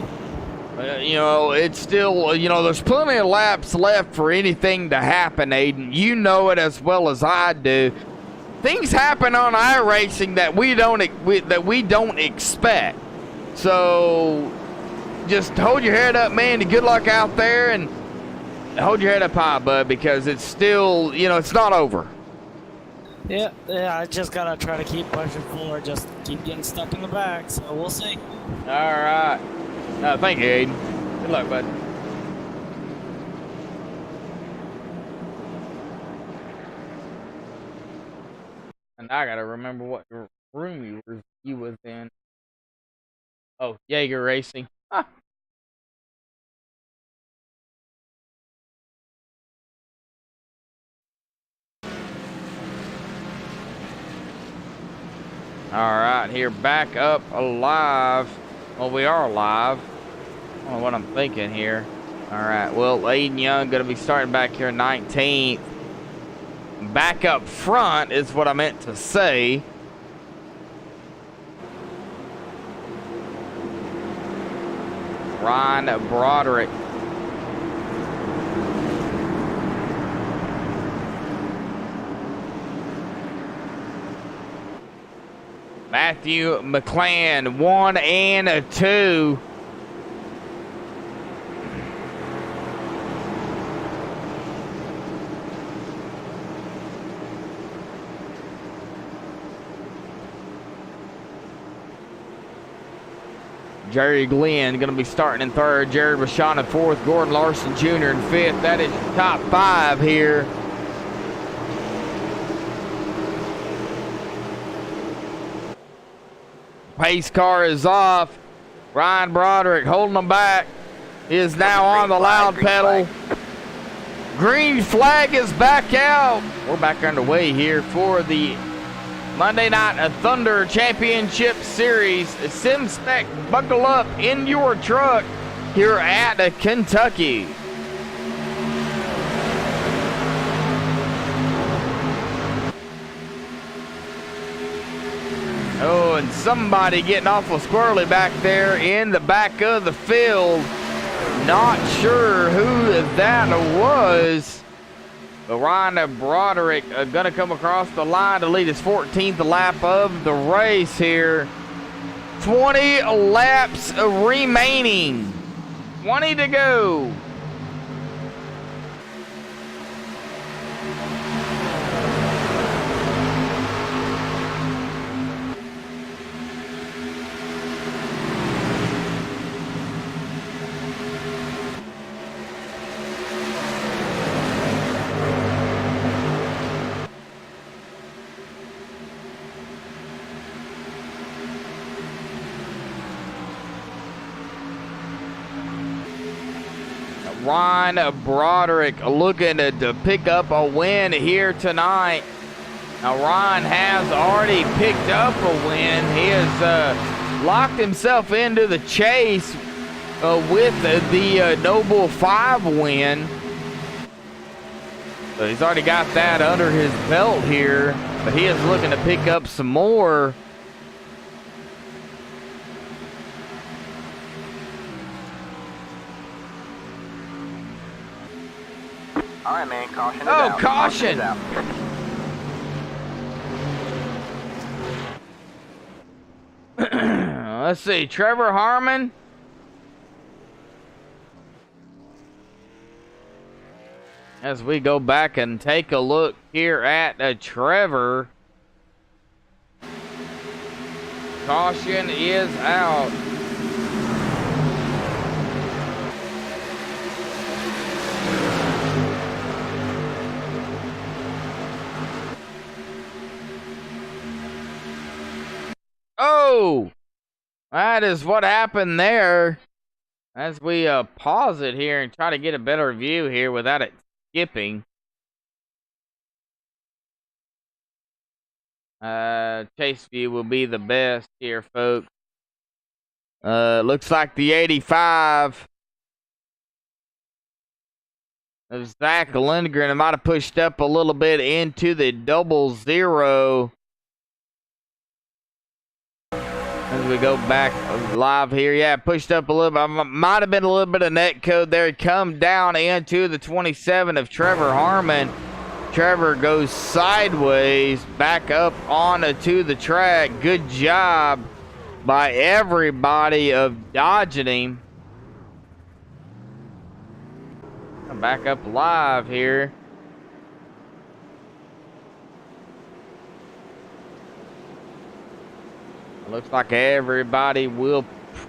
You know, it's still, you know, there's plenty of laps left for anything to happen, Aiden. You know it as well as I do. Things happen on iRacing that we don't expect. So just hold your head up, man, and good luck out there, and hold your head up high, bud, because it's still, you know, it's not over. Yeah, I just gotta try to keep pushing forward, just keep getting stuck in the back, so we'll see. All right. Thank you, Aiden. Good luck, bud. And I gotta remember what room you was in. Oh, Jaeger Racing. Ah. Alright, here back up alive. Well, we are alive. I don't know what I'm thinking here. Alright, well, Aiden Young gonna be starting back here 19th. Back up front is what I meant to say. Ryan Broderick. Matthew McClan, 1 and 2. Jerry Glenn going to be starting in third. Jared Bashan in fourth. Gordon Larson Jr. in fifth. That is your top five here. Pace car is off. Ryan Broderick holding them back. He is now on the loud pedal. Green flag is back out. We're back underway here for the Monday Night Thunder Championship Series. SimSpec, buckle up in your truck here at Kentucky. Oh, and somebody getting awful squirrely back there in the back of the field. Not sure who that was. But Ryan Broderick going to come across the line to lead his 14th lap of the race here. 20 laps remaining. 20 to go. Ryan Broderick looking to pick up a win here tonight. Now Ryan has already picked up a win. He has locked himself into the chase with the Noble 5 win. So he's already got that under his belt here, but he is looking to pick up some more. All right, man. Caution is Oh, out. caution! Let's see, Trevor Harmon. As we go back and take a look here at Trevor. Caution is out. Oh, that is what happened there. As we pause it here and try to get a better view here without it skipping. Chase view will be the best here, folks. Looks like the 85 of Zach Lindgren might have pushed up a little bit into the 00. As we go back live here, yeah, pushed up a little bit. Might have been a little bit of net code there. Come down into the 27 of Trevor Harmon. Trevor goes sideways, back up onto the track. Good job by everybody of dodging him. Back up live here. It looks like everybody will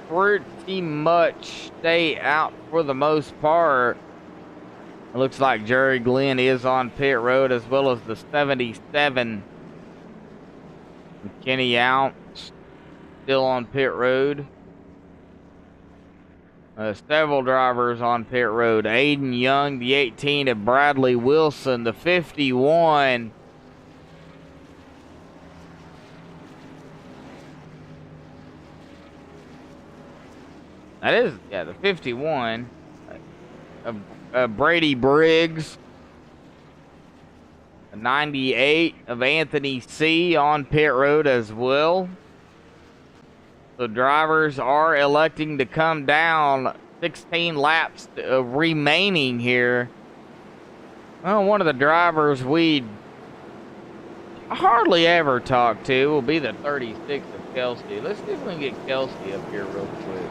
pretty much stay out for the most part. It looks like Jerry Glenn is on pit road, as well as the 77 Kenny out, still on pit road. Several drivers on pit road. Aiden Young, the 18 of Bradley Wilson, the 51. That is, yeah, the 51 of Brady Briggs. The 98 of Anthony C. on pit road as well. The drivers are electing to come down. 16 laps remaining here. Well, one of the drivers we hardly ever talk to will be the 36 of Kelsey. Let's see if we can get Kelsey up here real quick.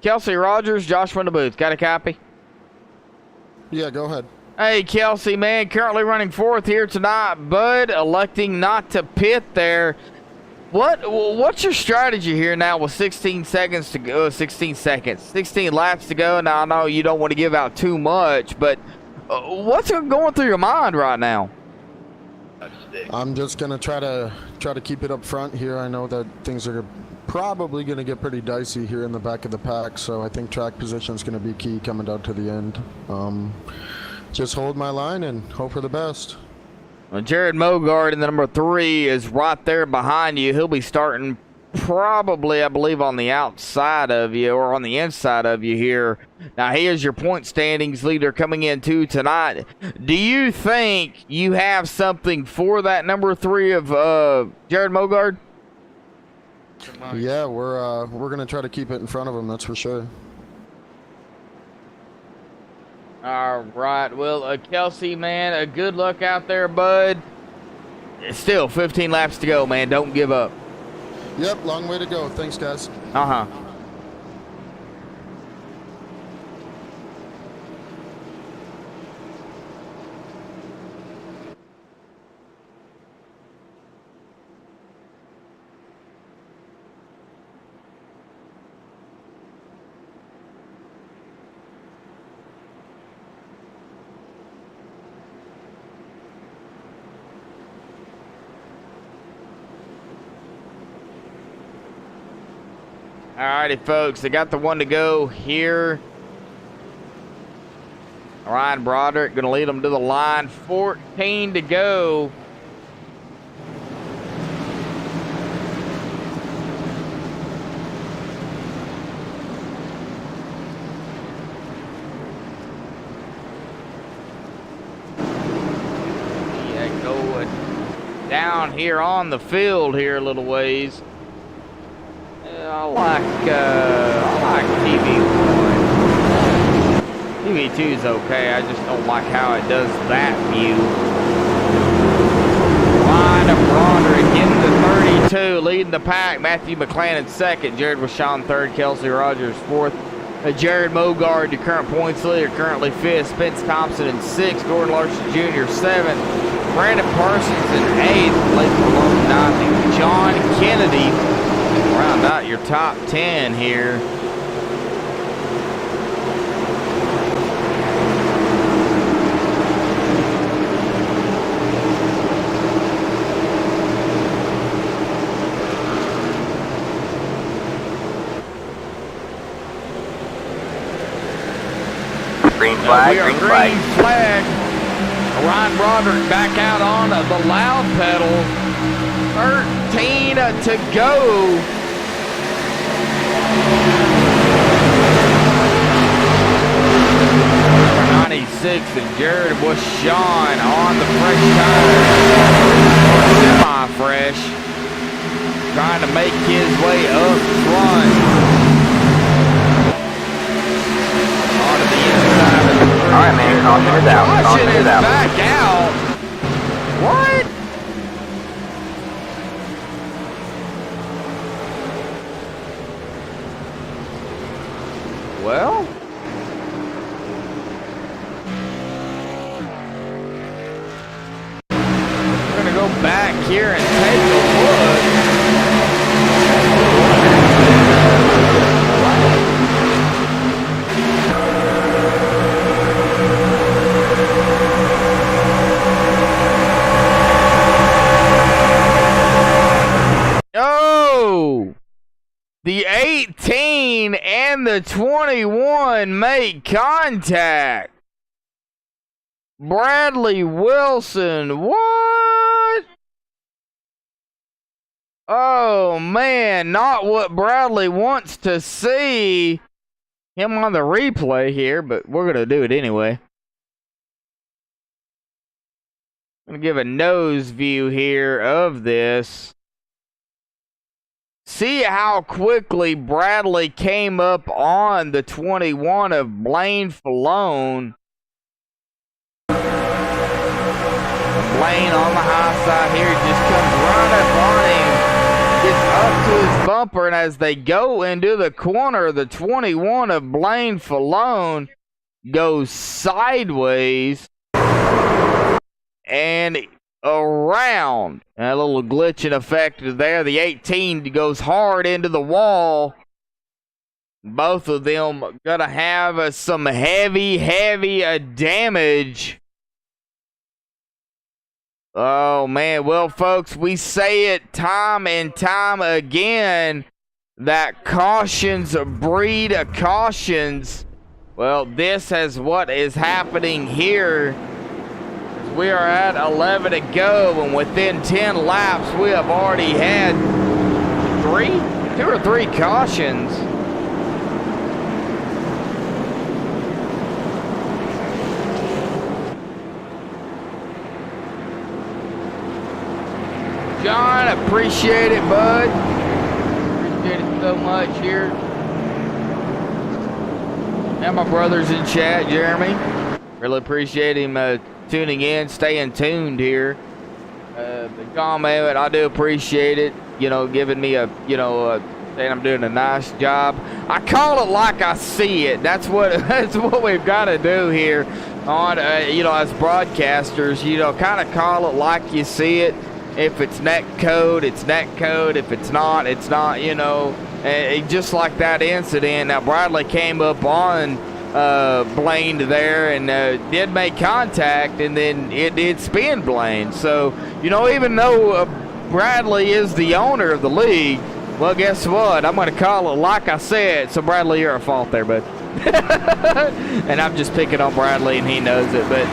Kelsey Rogers, Joshua in the booth. Got a copy? Yeah, go ahead. Hey, Kelsey, man. Currently running fourth here tonight. Bud electing not to pit there. What's your strategy here now with 16 seconds to go? 16 laps to go. Now, I know you don't want to give out too much, but what's going through your mind right now? I'm just going to try to keep it up front here. I know that things are probably going to get pretty dicey here in the back of the pack, so I think track position is going to be key coming down to the end. Just hold my line and hope for the best. Well, Jared Mogard in the number 3 is right there behind you. He'll be starting probably, I believe, on the outside of you or on the inside of you here. Now, here's your point standings leader coming in too tonight. Do you think you have something for that number 3 of Jared Mogard? Yeah, we're gonna try to keep it in front of him. That's for sure. All right. Well, Kelsey, man, good luck out there, bud. Still 15 laps to go, man. Don't give up. Yep, long way to go. Thanks, guys. Uh-huh. Alrighty, folks, they got the one to go here. Ryan Broderick going to lead them to the line. 14 to go. Yeah, going down here on the field here a little ways. I like TV1. TV2 is okay. I just don't like how it does that view. Line of Broderick in the 32, leading the pack. Matthew McClellan second. Jared Washon third. Kelsey Rogers fourth. Jared Mogard, the current points leader, currently fifth. Spence Thompson in sixth. Gordon Larson Jr. seventh. Brandon Parsons in eighth. Blake Malone ninth. John Kennedy round out your top 10 here. Green flag, green flag. Ryan Broderick back out on the loud pedal. 13 to go. 96 and Jared Washon on the fresh tire, semi-fresh, trying to make his way up front. Onto the inside of the three. All right, man, caution is out. Caution is back out. What? Well, we're going to go back here and take a look. The 18 and the 21 make contact. Bradley Wilson, what? Oh, man, not what Bradley wants to see. Him on the replay here, but we're going to do it anyway. I'm going to give a nose view here of this. See how quickly Bradley came up on the 21 of Blaine Fallone. Blaine on the high side here, just comes right up on him, gets up to his bumper, and as they go into the corner, the 21 of Blaine Fallone goes sideways and around. And a little glitching effect there. The 18 goes hard into the wall. Both of them gonna have some heavy damage. Oh, man. Well, folks, we say it time and time again that cautions breed cautions. Well, this is what is happening here. We are at 11 to go, and within 10 laps, we have already had two or three cautions. John, appreciate it, bud. Appreciate it so much here. And my brothers in chat, Jeremy. Really appreciate him tuning in, staying tuned here. But John, man, I do appreciate it. You know, giving me saying I'm doing a nice job. I call it like I see it. That's what we've got to do here on as broadcasters. Kind of call it like you see it. If it's net code, it's net code. If it's not, it's not. And just like that incident. Now Bradley came up on Blaine there and did make contact, and then it did spin Blaine. So even though Bradley is the owner of the league, well, guess what? I'm going to call it like I said. So Bradley, you're at fault there, bud. And I'm just picking on Bradley, and he knows it. But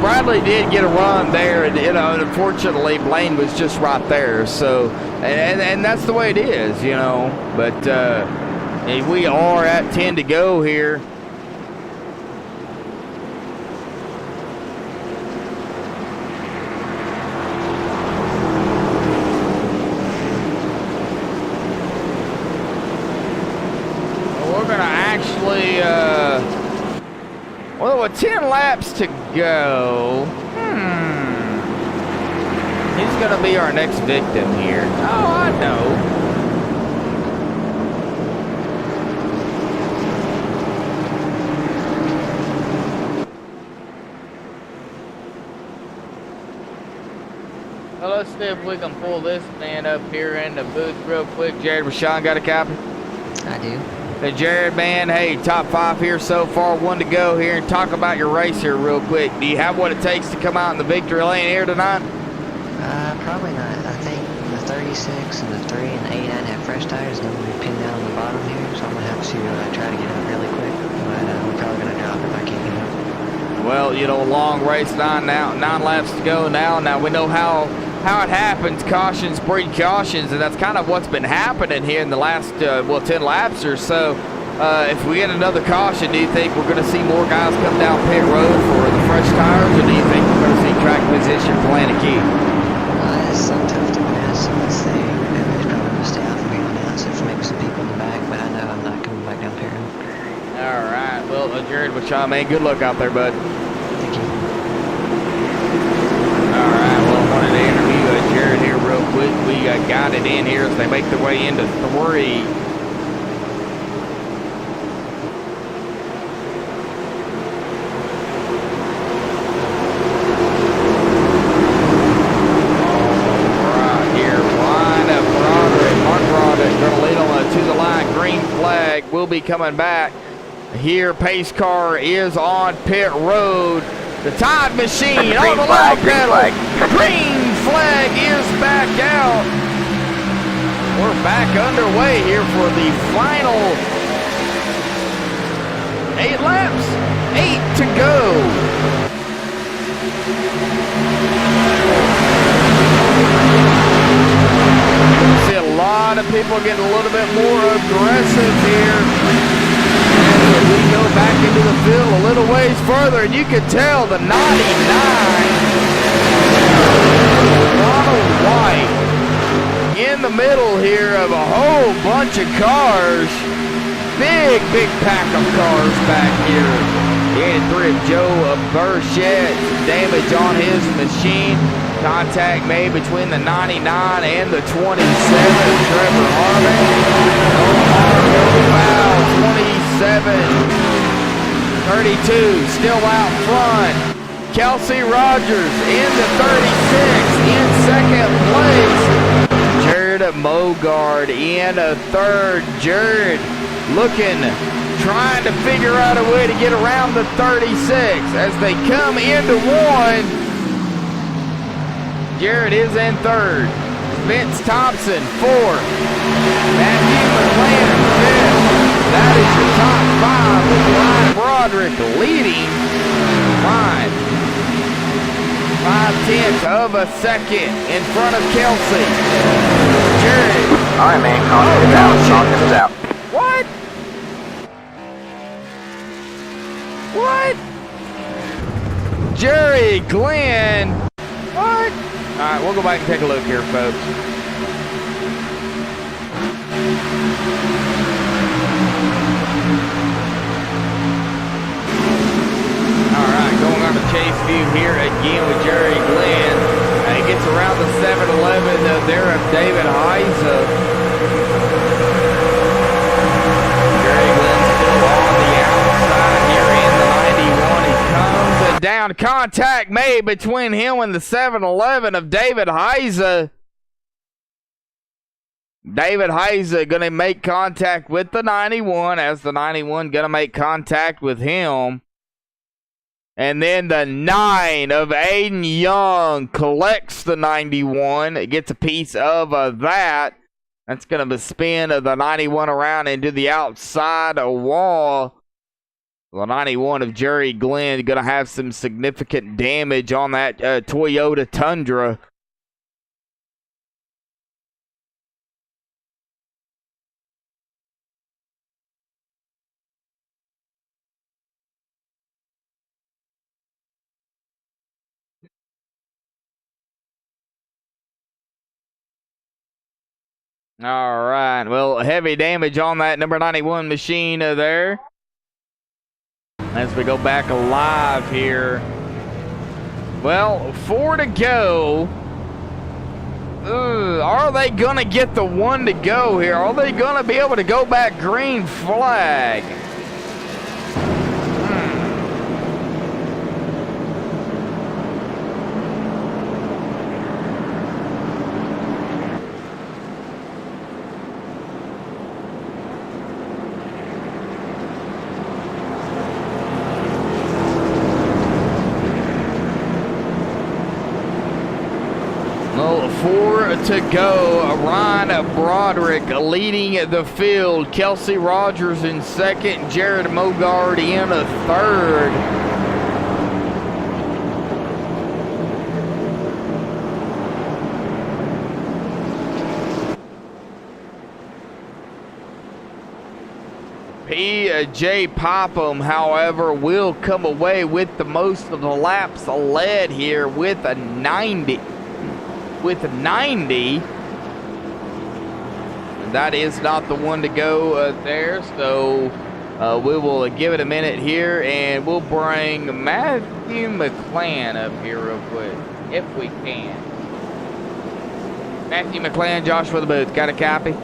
Bradley did get a run there, and unfortunately Blaine was just right there. So and that's the way it is, But we are at 10 to go here. With 10 laps to go, he's going to be our next victim here. Oh, I know. Well, let's see if we can pull this man up here in the booth real quick. Jared Rashawn, got a copy? I do. Hey, Jared, man, hey, top 5 here so far, 1 to go here, and talk about your race here real quick. Do you have what it takes to come out in the victory lane here tonight? Probably not. I think the 36 and the 3 and the 89 have fresh tires, and then we'll be pinned down on the bottom here, so I'm going to have to try to get up really quick, but we're probably going to drop if I can't get up. Well, long race, 9 laps to go now. Now, we know how it happens. Cautions breed cautions, and that's kind of what's been happening here in the last 10 laps or so. If we get another caution, do you think we're going to see more guys come down pit road for the fresh tires, or do you think we're going to see track position playing a key? It's so tough to pass. Let's see. Everybody's probably going to stay out from here on the outside for maybe some people in the back, but I know I'm not coming back down pit road. All right. Well, Jared Wachon, man, good luck out there, bud. Thank you. All right. Well, I wanted to interview Jared here real quick. We got it in here as they make their way into 3. Will be coming back here. Pace car is on pit road. The Tide Machine on the low pedal. Green flag is back out. We're back underway here for the final 8 laps. 8 to go. You see a lot of people getting a little bit more aggressive here. As we go back into the field a little ways further, and you can tell the 99 Ronald White in the middle here of a whole bunch of cars. Big pack of cars back here. And 3 of Joe Burchett. Damage on his machine. Contact made between the 99 and the 27. Trevor Harmon. Foul. 27. 32. Still out front. Kelsey Rogers in the 36. In second place. Jared Mogard in a third. Jared looking, trying to figure out a way to get around the 36 as they come into one. Jared is in third. Vince Thompson, fourth. Matthew McLaren, fifth. That is your top 5 with Ryan Broderick leading. Ryan, 5/10 of a second in front of Kelsey. Jared. All right, man, caution is out. Caution is out. What? What? Jerry Glenn. What? All right, we'll go back and take a look here, folks. All right, going on the chase view here again with Jerry Glenn. He gets around the 7-Eleven there of David Heise. Jerry Glenn still on the outside here in the 91. He comes down. Contact made between him and the 7-Eleven of David Heise. David Heise going to make contact with the 91 as the 91 going to make contact with him. And then the 9 of Aiden Young collects the 91. It gets a piece of that. That's going to spin the 91 around into the outside wall. The 91 of Jerry Glenn going to have some significant damage on that Toyota Tundra. All right. Well, heavy damage on that number 91 machine there. As we go back alive here. Well, 4 to go. Are they going to get the 1 to go here? Are they going to be able to go back green flag? Well, 4 to go. Ryan Broderick leading the field. Kelsey Rogers in second. Jared Mogard in a third. P.J. Popham, however, will come away with the most of the laps led here with a 90. That is not the 1 to go there, so we will give it a minute here, and we'll bring Matthew McClan up here real quick, if we can. Matthew McClan, Josh for the booth, got a copy?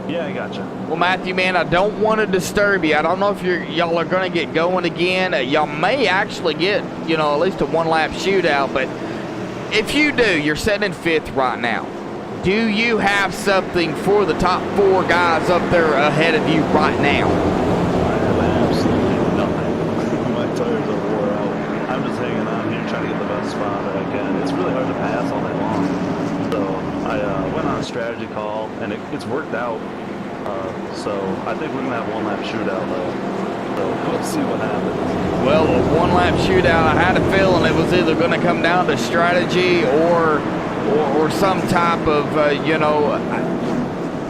Yeah, I gotcha. Well, Matthew, man, I don't want to disturb you. I don't know if y'all are going to get going again. Y'all may actually get, at least a 1-lap shootout, but if you do, you're sitting in 5th right now. Do you have something for the top 4 guys up there ahead of you right now? I have absolutely nothing. My tires are wore out. I'm just hanging on here trying to get the best spot that I can. It's really hard to pass all day long. So I went on on a strategy call, and it's worked out. So I think we're gonna have one lap shootout though. So we'll see what happens. Well, a one-lap shootout, I had a feeling it was either going to come down to strategy or some type of,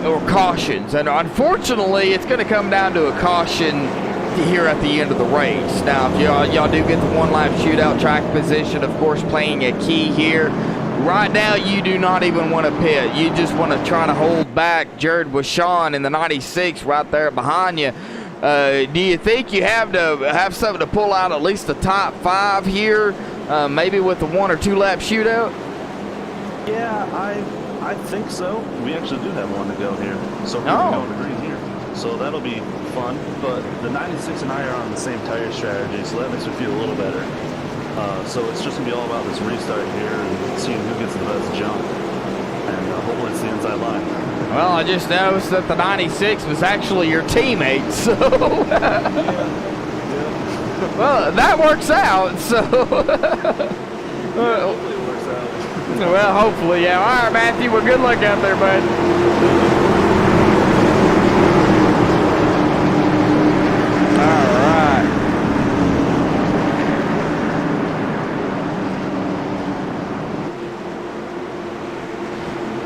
or cautions. And unfortunately, it's going to come down to a caution here at the end of the race. Now, if y'all do get the one-lap shootout, track position, of course, playing a key here. Right now, you do not even want to pit. You just want to try to hold back Jared Washon in the 96 right there behind you. Do you think you have something to pull out at least the top 5 here, maybe with the 1 or 2 lap shootout? Yeah, I think so. We actually do have one to go here, so we're going to go to green here. So that'll be fun. But the 96 and I are on the same tire strategy, so that makes me feel a little better. So it's just gonna be all about this restart here and seeing who gets the best jump, and hopefully it's the inside line. Well, I just noticed that the 96 was actually your teammate, so... Well, that works out, so... Hopefully it works out. Well, hopefully, yeah. All right, Matthew, well, good luck out there, bud. All right.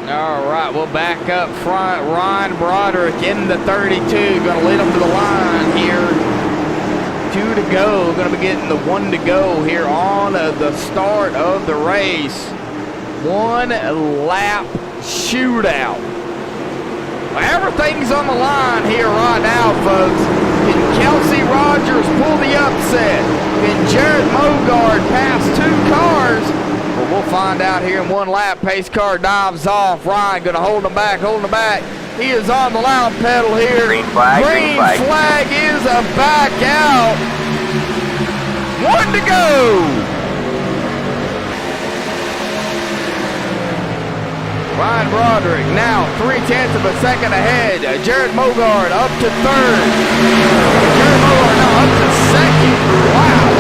All right, we'll back up front. Ryan Broderick in the 32, going to lead them to the line here. 2 to go. Going to be getting the 1 to go here on the start of the race. 1 lap shootout. Everything's on the line here right now, folks. Can Kelsey Rogers pull the upset? Can Jared Mogard pass 2 cars? Well, we'll find out here in 1 lap. Pace car dives off. Ryan going to hold him back, He is on the loud pedal here. Green flag is a back out. 1 to go. Ryan Broderick now 0.3 of a second ahead. Jared Mogard up to 3rd. Jared Mogard now up to 2nd. Wow.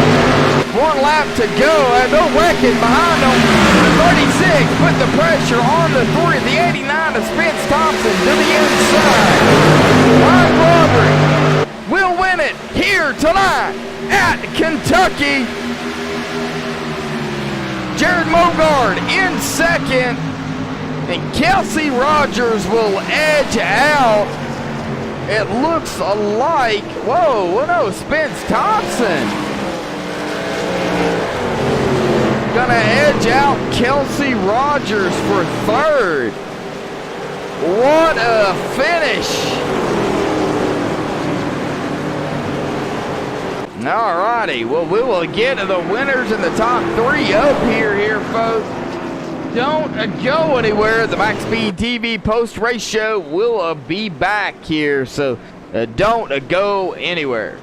1 lap to go. They're wrecking behind them. The 36 put the pressure on the 3. The 89 of Spence Thompson to the inside. Ryan Broderick will win it here tonight at Kentucky. Jared Mogard in 2nd. And Kelsey Rogers will edge out. It looks like, Spence Thompson. Gonna edge out Kelsey Rogers for 3rd. What a finish. Alrighty, well, we will get to the winners in the top 3 up here, folks. Don't go anywhere. The MaxSpeedTV post-race show will be back here, so don't go anywhere.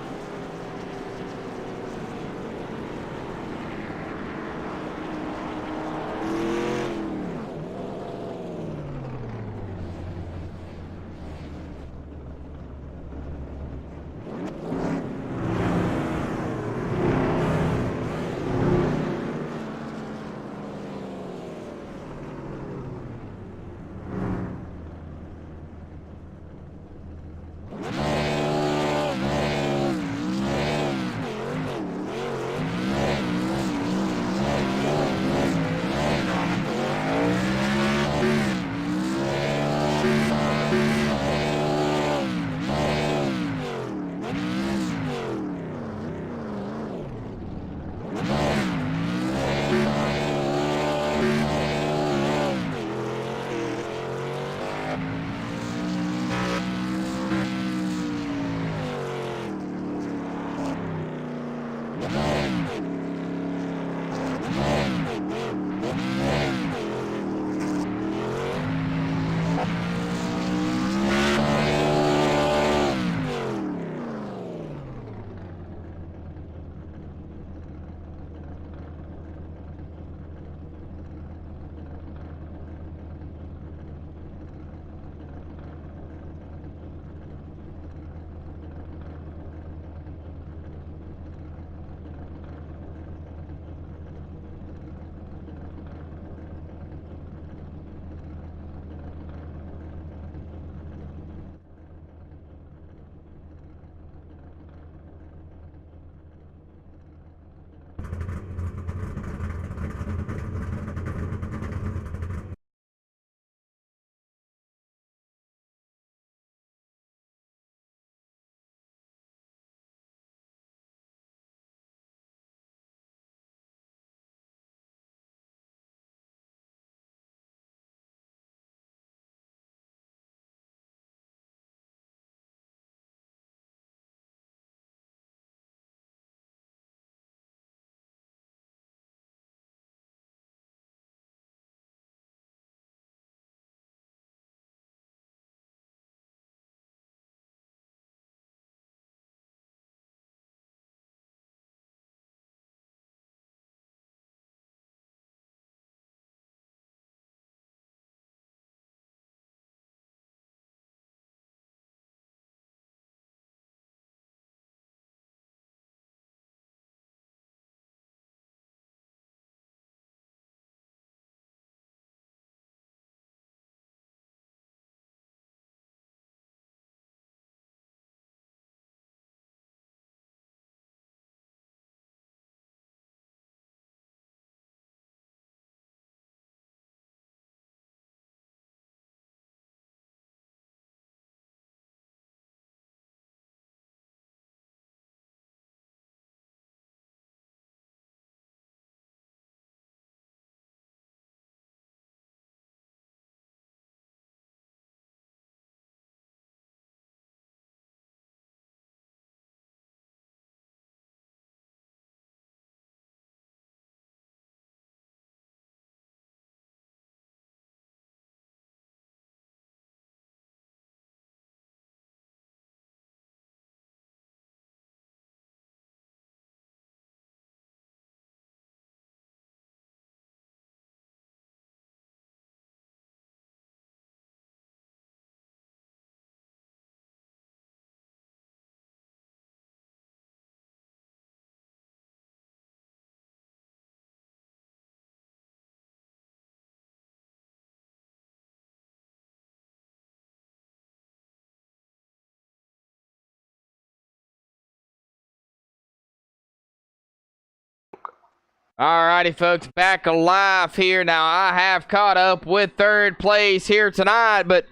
Alrighty, folks, back alive here. Now, I have caught up with third place here tonight, but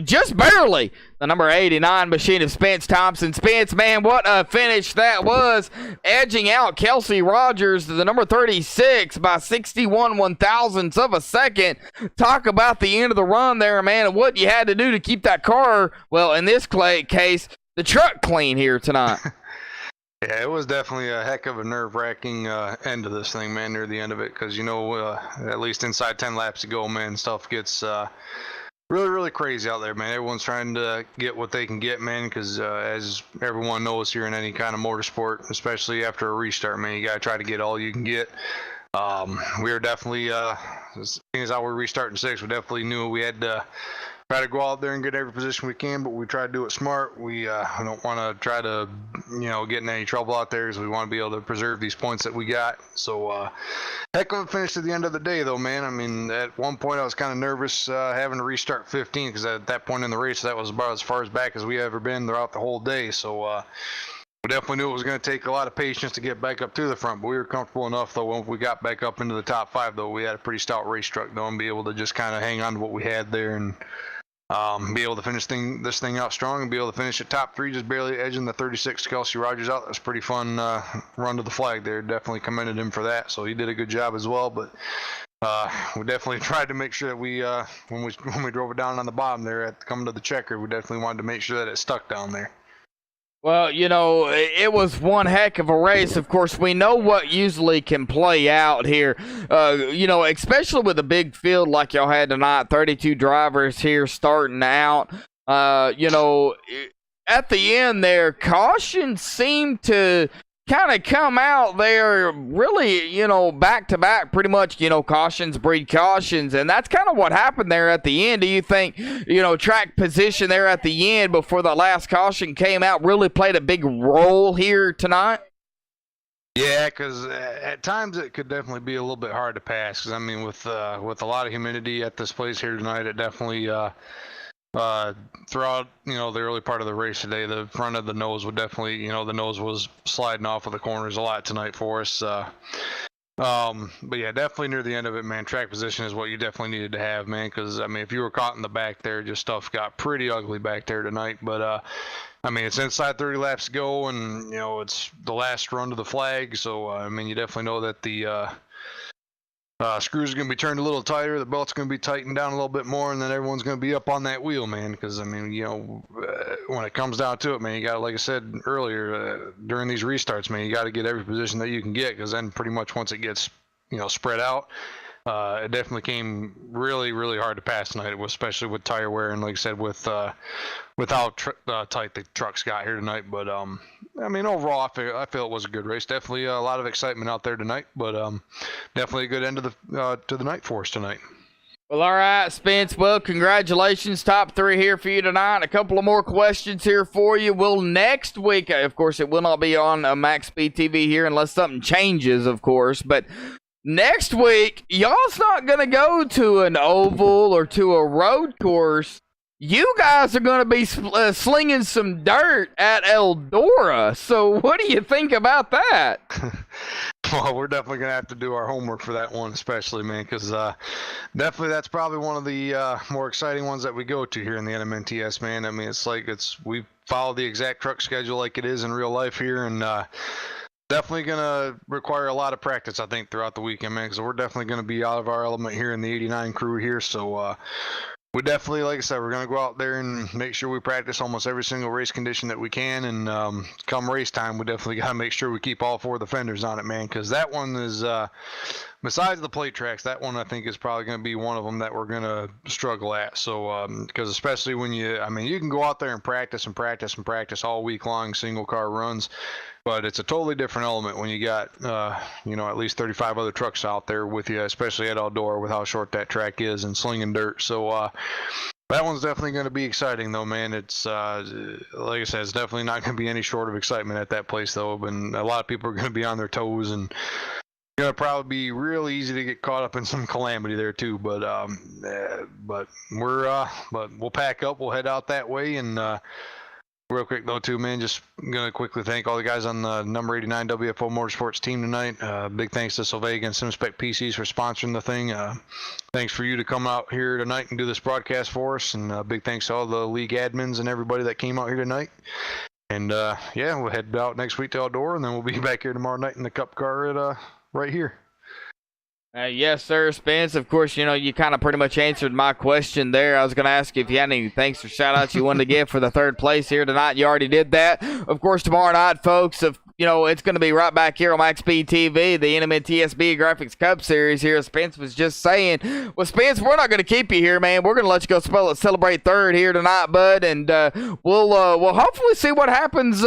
just barely. The number 89 machine of Spence Thompson. Spence, man, what a finish that was. Edging out Kelsey Rogers, the number 36, by 61 one-thousandths of a second. Talk about the end of the run there, man, and what you had to do to keep that car, well, in this case, the truck clean here tonight. Yeah, it was definitely a heck of a nerve-wracking end of this thing, man, near the end of it, because, at least inside 10 laps to go, man, stuff gets really, really crazy out there, man. Everyone's trying to get what they can get, man, because as everyone knows here in any kind of motorsport, especially after a restart, man, you got to try to get all you can get. We were definitely, as soon as how we're restarting 6, we definitely knew we had to try to go out there and get every position we can, but we try to do it smart. We don't want to try to, get in any trouble out there, because we want to be able to preserve these points that we got. So, heck of a finish at the end of the day, though, man. I mean, at one point I was kind of nervous having to restart 15, because at that point in the race, that was about as far as back as we ever been throughout the whole day. So, we definitely knew it was going to take a lot of patience to get back up to the front, but we were comfortable enough, though, when we got back up into the top 5, though. We had a pretty stout race truck, though, and be able to just kind of hang on to what we had there and be able to finish this thing out strong and be able to finish at top 3, just barely edging the 36 Kelsey Rogers out. That was a pretty fun run to the flag there. Definitely commended him for that, so he did a good job as well. But we definitely tried to make sure that we, when we drove it down on the bottom there coming to the checker, we definitely wanted to make sure that it stuck down there. Well, it was one heck of a race. Of course, we know what usually can play out here, especially with a big field like y'all had tonight, 32 drivers here starting out. At the end there, caution seemed to kind of come out there really, back to back, pretty much, cautions breed cautions. And that's kind of what happened there at the end. Do you think, track position there at the end before the last caution came out really played a big role here tonight? Yeah, because at times it could definitely be a little bit hard to pass. Because, I mean, with a lot of humidity at this place here tonight, it definitely throughout the early part of the race today, the front of the nose would definitely, the nose was sliding off of the corners a lot tonight for us. But yeah, definitely near the end of it, man, track position is what you definitely needed to have, man, because I mean, if you were caught in the back there, just stuff got pretty ugly back there tonight. But I mean, it's inside 30 laps to go, and it's the last run to the flag, so I mean, you definitely know that the screws are going to be turned a little tighter, the belt's going to be tightened down a little bit more, and then everyone's going to be up on that wheel, man, because, I mean, when it comes down to it, man, you got to, like I said earlier, during these restarts, man, you got to get every position that you can get, because then pretty much once it gets, spread out, it definitely came really, really hard to pass tonight, especially with tire wear, and like I said, with how tight the trucks got here tonight. But I mean, overall, I feel it was a good race. Definitely a lot of excitement out there tonight, but definitely a good end of to the night for us tonight. Well, all right, Spence. Well, congratulations. Top 3 here for you tonight. A couple of more questions here for you. Will next week, of course, it will not be on MaxSpeedTV here unless something changes, of course, but next week, y'all's not going to go to an oval or to a road course. You guys are going to be slinging some dirt at Eldora. So what do you think about that? Well, we're definitely going to have to do our homework for that one, especially, man, because definitely that's probably one of the more exciting ones that we go to here in the NMNTS, man. I mean, we follow the exact truck schedule like it is in real life here, and definitely going to require a lot of practice, I think, throughout the weekend, man, because we're definitely going to be out of our element here in the 89 crew here. So we definitely, like I said, we're going to go out there and make sure we practice almost every single race condition that we can. And come race time, we definitely got to make sure we keep all 4 of the fenders on it, man, because that one is, besides the plate tracks, that one I think is probably going to be one of them that we're going to struggle at. So, because especially when you can go out there and practice all week long, single car runs. But it's a totally different element when you got, at least 35 other trucks out there with you, especially at Eldora with how short that track is and slinging dirt. So that one's definitely going to be exciting, though, man. It's, like I said, it's definitely not going to be any short of excitement at that place, though. And a lot of people are going to be on their toes and going to probably be real easy to get caught up in some calamity there, too. But we'll pack up. We'll head out that way and Real quick though, too, man, just gonna quickly thank all the guys on the number 89 WFO Motorsports team tonight. Big thanks to Sylvega and SimSpec PCs for sponsoring the thing. Thanks for you to come out here tonight and do this broadcast for us, and big thanks to all the league admins and everybody that came out here tonight. And yeah, we'll head out next week to Eldora, and then we'll be back here tomorrow night in the Cup car at right here. Yes, sir, Spence. Of course, you know, you kind of pretty much answered my question there. I was going to ask you if you had any thanks or shout-outs you wanted to give for the third place here tonight. You already did that. Of course, tomorrow night, folks, you know, it's going to be right back here on MaxSpeedTV, the NMN TSB Graphics Cup Series here. Spence was just saying, well, Spence, we're not going to keep you here, man. We're going to let you go celebrate third here tonight, bud, and we'll hopefully see what happens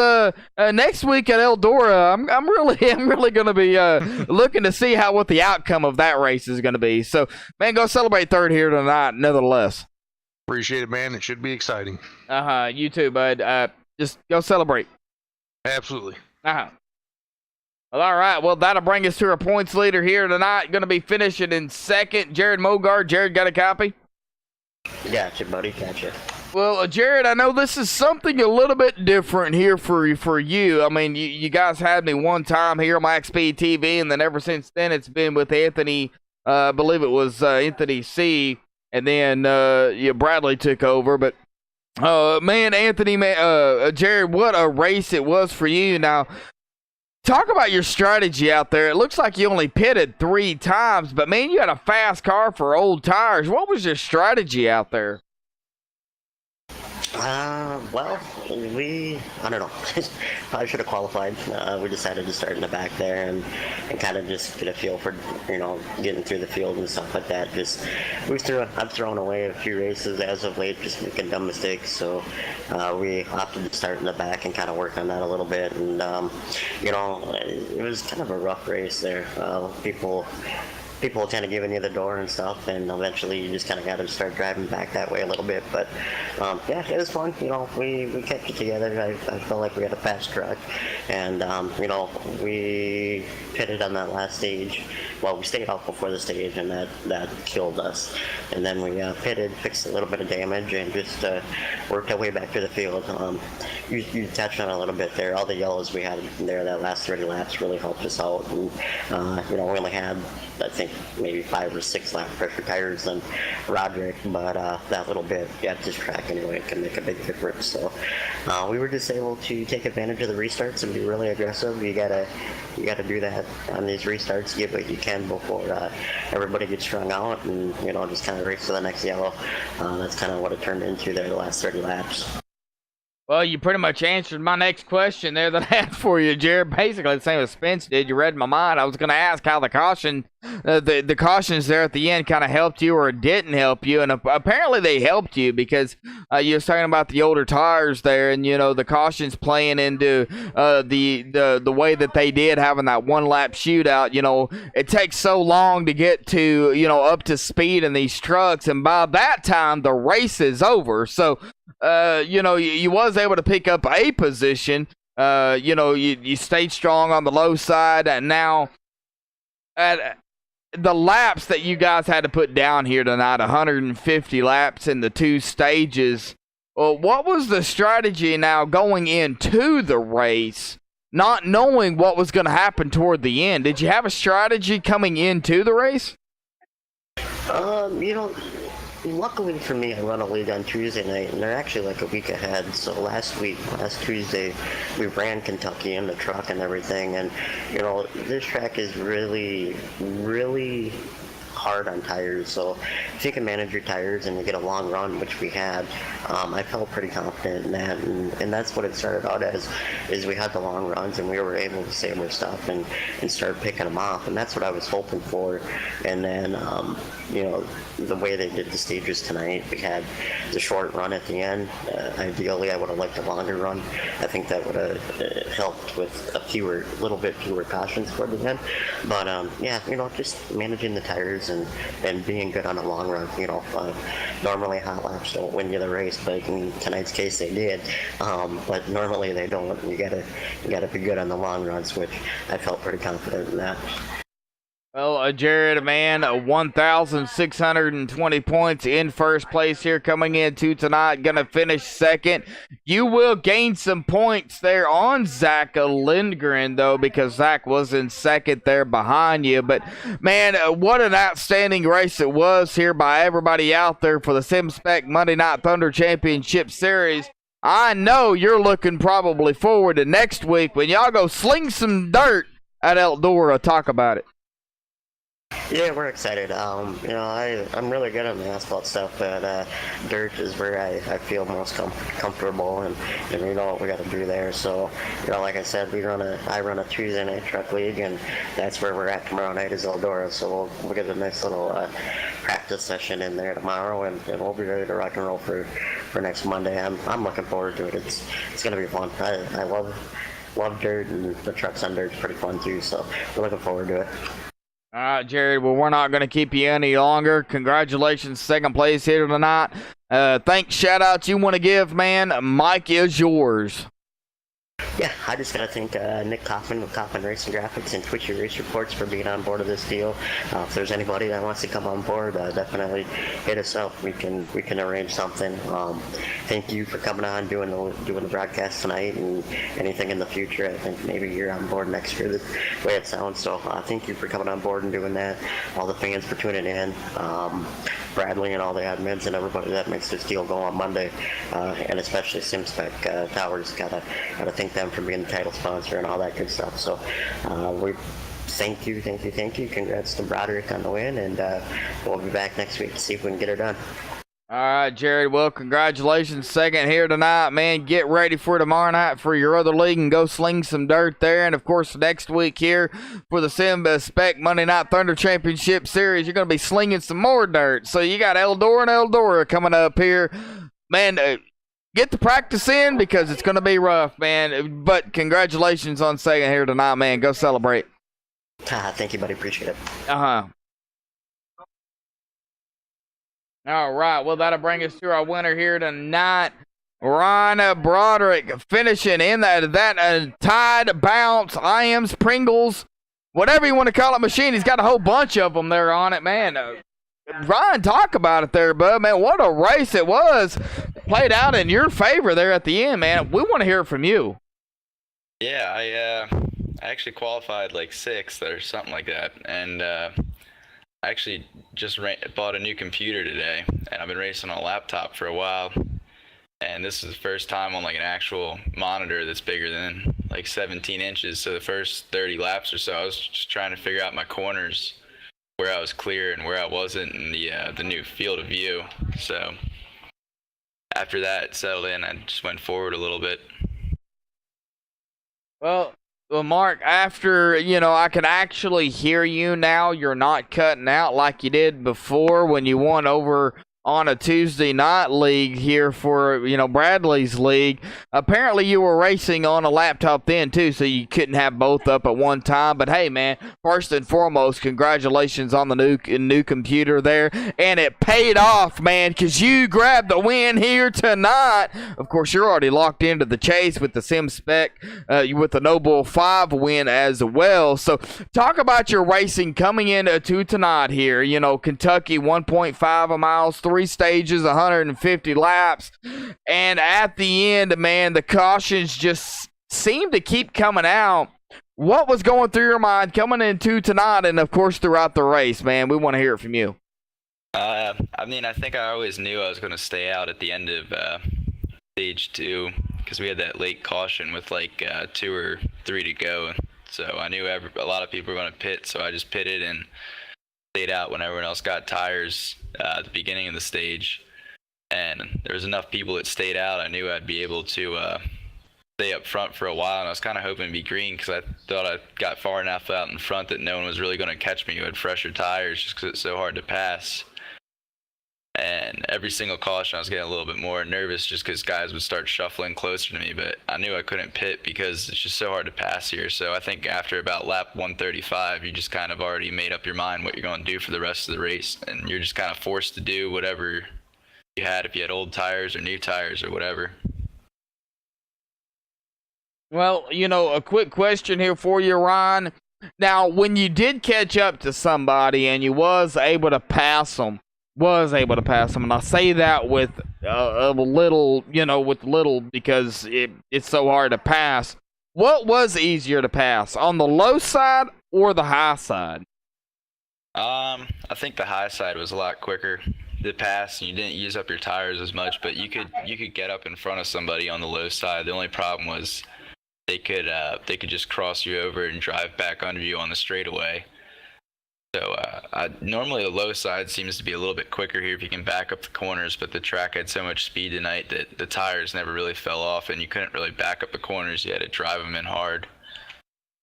next week at Eldora. I'm really going to be looking to see what the outcome of that race is going to be. So, man, go celebrate third here tonight, nevertheless. Appreciate it, man. It should be exciting. You too, bud. Just go celebrate. Absolutely. Well, all right. Well, that'll bring us to our points leader here tonight. Going to be finishing in second, Jared Mogard. Jared, got a copy? Gotcha, buddy. Gotcha. Well, Jared, I know this is something a little bit different here for you. I mean, you guys had me one time here on MaxSpeedTV, and then ever since then it's been with Anthony. I believe it was Anthony C. And then Bradley took over, but. Man, Anthony, Jared, what a race it was for you. Now, talk about your strategy out there. It looks like you only pitted 3 times, but man, you had a fast car for old tires. What was your strategy out there? Well, I don't know. Probably should have qualified. We decided to start in the back there and kind of just get a feel for, you know, getting through the field and stuff like that. I've thrown away a few races as of late, just making dumb mistakes. So we opted to start in the back and kind of work on that a little bit. And, you know, it was kind of a rough race there. People kind of giving you the door and stuff, and eventually you just kind of got to start driving back that way a little bit. But yeah, it was fun. You know, we kept it together. I felt like we had a fast truck, and you know, we pitted on that last stage. Well, we stayed out before the stage, and that killed us. And then we pitted, fixed a little bit of damage, and just worked our way back to the field. You touched on it a little bit there. All the yellows we had there that last 30 laps really helped us out. And you know, we only had, I think, maybe 5 or 6 lap pressure tires than Roderick, but that little bit at this track anyway can make a big difference. So we were just able to take advantage of the restarts and be really aggressive. You gotta do that on these restarts, give what you can before everybody gets strung out, and you know, just kind of race to the next yellow. That's kind of what it turned into there the last 30 laps. Well, you pretty much answered my next question there that I had for you, Jared. Basically the same as Spence did. You read my mind. I was going to ask how the cautions there at the end kind of helped you or didn't help you, and apparently they helped you because you were talking about the older tires there, and you know, the cautions playing into the way that they did, having that 1 lap shootout. You know, it takes so long to get to, you know, up to speed in these trucks, and by that time the race is over. So you know, you was able to pick up a position. You know, you stayed strong on the low side, and now at the laps that you guys had to put down here tonight, 150 laps in the 2 stages. Well, what was the strategy now going into the race, not knowing what was going to happen toward the end? Did you have a strategy coming into the race? You know, luckily for me, I run a league on Tuesday night, and they're actually like a week ahead. So last Tuesday, we ran Kentucky in the truck and everything. And, you know, this track is really, really hard on tires. So if you can manage your tires and you get a long run, which we had, I felt pretty confident in that. And that's what it started out as, is we had the long runs and we were able to save our stuff and start picking them off. And that's what I was hoping for. And then, you know, the way they did the stages tonight, we had the short run at the end. Ideally, I would have liked a longer run. I think that would have helped with a little bit fewer cautions toward the end. But yeah, you know, just managing the tires and being good on a long run. You know, normally hot laps don't win you the race, but in tonight's case they did. But normally they don't. You gotta be good on the long runs, which I felt pretty confident in that. Well, Jared, man, 1,620 points in first place here coming into tonight. Going to finish second. You will gain some points there on Zach Lindgren, though, because Zach was in second there behind you. But, man, what an outstanding race it was here by everybody out there for the SimSpec Monday Night Thunder Championship Series. I know you're looking probably forward to next week when y'all go sling some dirt at Eldora. Talk about it. Yeah, we're excited. I'm really good on the asphalt stuff, but dirt is where I feel most comfortable, and we know what we got to do there. So, like I said, I run a Tuesday night truck league, and that's where we're at tomorrow night is Eldora. So we'll get a nice little practice session in there tomorrow, and we'll be ready to rock and roll for next Monday. I'm looking forward to it. It's gonna be fun. I love dirt, and the trucks on dirt is pretty fun too. So we're looking forward to it. All right, Jared, well, we're not going to keep you any longer. Congratulations, second place here tonight. Thanks, shout-outs you want to give, man. Mike is yours. Yeah, I just got to thank Nick Kaufman with Kaufman Racing Graphics and Twitchy Race Reports for being on board of this deal. If there's anybody that wants to come on board, definitely hit us up. We can arrange something. Thank you for coming on, doing the broadcast tonight, and anything in the future. I think maybe you're on board next year, the way it sounds. So thank you for coming on board and doing that. All the fans for tuning in. Bradley and all the admins and everybody that makes this deal go on Monday, and especially SimSpec Towers. Gotta thank them for being the title sponsor and all that good stuff. So we thank you. Congrats to Broderick on the win, and we'll be back next week to see if we can get her done. All right, Jared, well, congratulations, second here tonight, man. Get ready for tomorrow night for your other league and go sling some dirt there. And, of course, next week here for the SimSpec Monday Night Thunder Championship Series, you're going to be slinging some more dirt. So you got Eldora coming up here. Man, get the practice in because it's going to be rough, man. But congratulations on second here tonight, man. Go celebrate. Thank you, buddy. Appreciate it. Uh-huh. All right, well, that'll bring us to our winner here tonight. Ron Broderick finishing in that Tide, Bounce, IAMS, Pringles, whatever you want to call it, machine. He's got a whole bunch of them there on it, man. Ryan, talk about it there, bud. Man, what a race it was. Played out in your favor there at the end, man. We want to hear from you. Yeah, I actually qualified like 6th or something like that, and I actually just bought a new computer today, and I've been racing on a laptop for a while, and this is the first time on like an actual monitor that's bigger than like 17 inches. So the first 30 laps or so, I was just trying to figure out my corners, where I was clear and where I wasn't, and the new field of view. So after that it settled in, I just went forward a little bit. Well, Mark, after, I can actually hear you now. You're not cutting out like you did before when you won over on a Tuesday night league here for, Bradley's league. Apparently you were racing on a laptop then too, so you couldn't have both up at one time. But hey, man, first and foremost, congratulations on the new computer there. And it paid off, man, because you grabbed the win here tonight. Of course, you're already locked into the chase with the SimSpec, with the Noble 5 win as well. So talk about your racing coming into tonight here. Kentucky 1.5 miles, 3 stages, 150 laps, and at the end, man, the cautions just seem to keep coming out. What was going through your mind coming into tonight, and of course throughout the race, man? We want to hear it from you. I think I always knew I was going to stay out at the end of stage 2 because we had that late caution with like 2 or 3 to go. So I knew a lot of people were going to pit, so I just pitted and stayed out when everyone else got tires at the beginning of the stage. And there was enough people that stayed out, I knew I'd be able to stay up front for a while, and I was kind of hoping to be green because I thought I got far enough out in front that no one was really going to catch me who had fresher tires just because it's so hard to pass. And every single caution I was getting a little bit more nervous just because guys would start shuffling closer to me, but I knew I couldn't pit because it's just so hard to pass here. So I think after about lap 135, you just kind of already made up your mind what you're going to do for the rest of the race, and you're just kind of forced to do whatever you had, if you had old tires or new tires or whatever. Well, a quick question here for you, Ryan. Now, when you did catch up to somebody and you was able to pass them, and I say that with a little, with little because it's so hard to pass. What was easier to pass, on the low side or the high side? I think the high side was a lot quicker to pass, and you didn't use up your tires as much, but you could get up in front of somebody on the low side. The only problem was they could just cross you over and drive back under you on the straightaway. So normally the low side seems to be a little bit quicker here if you can back up the corners, but the track had so much speed tonight that the tires never really fell off, and you couldn't really back up the corners. You had to drive them in hard,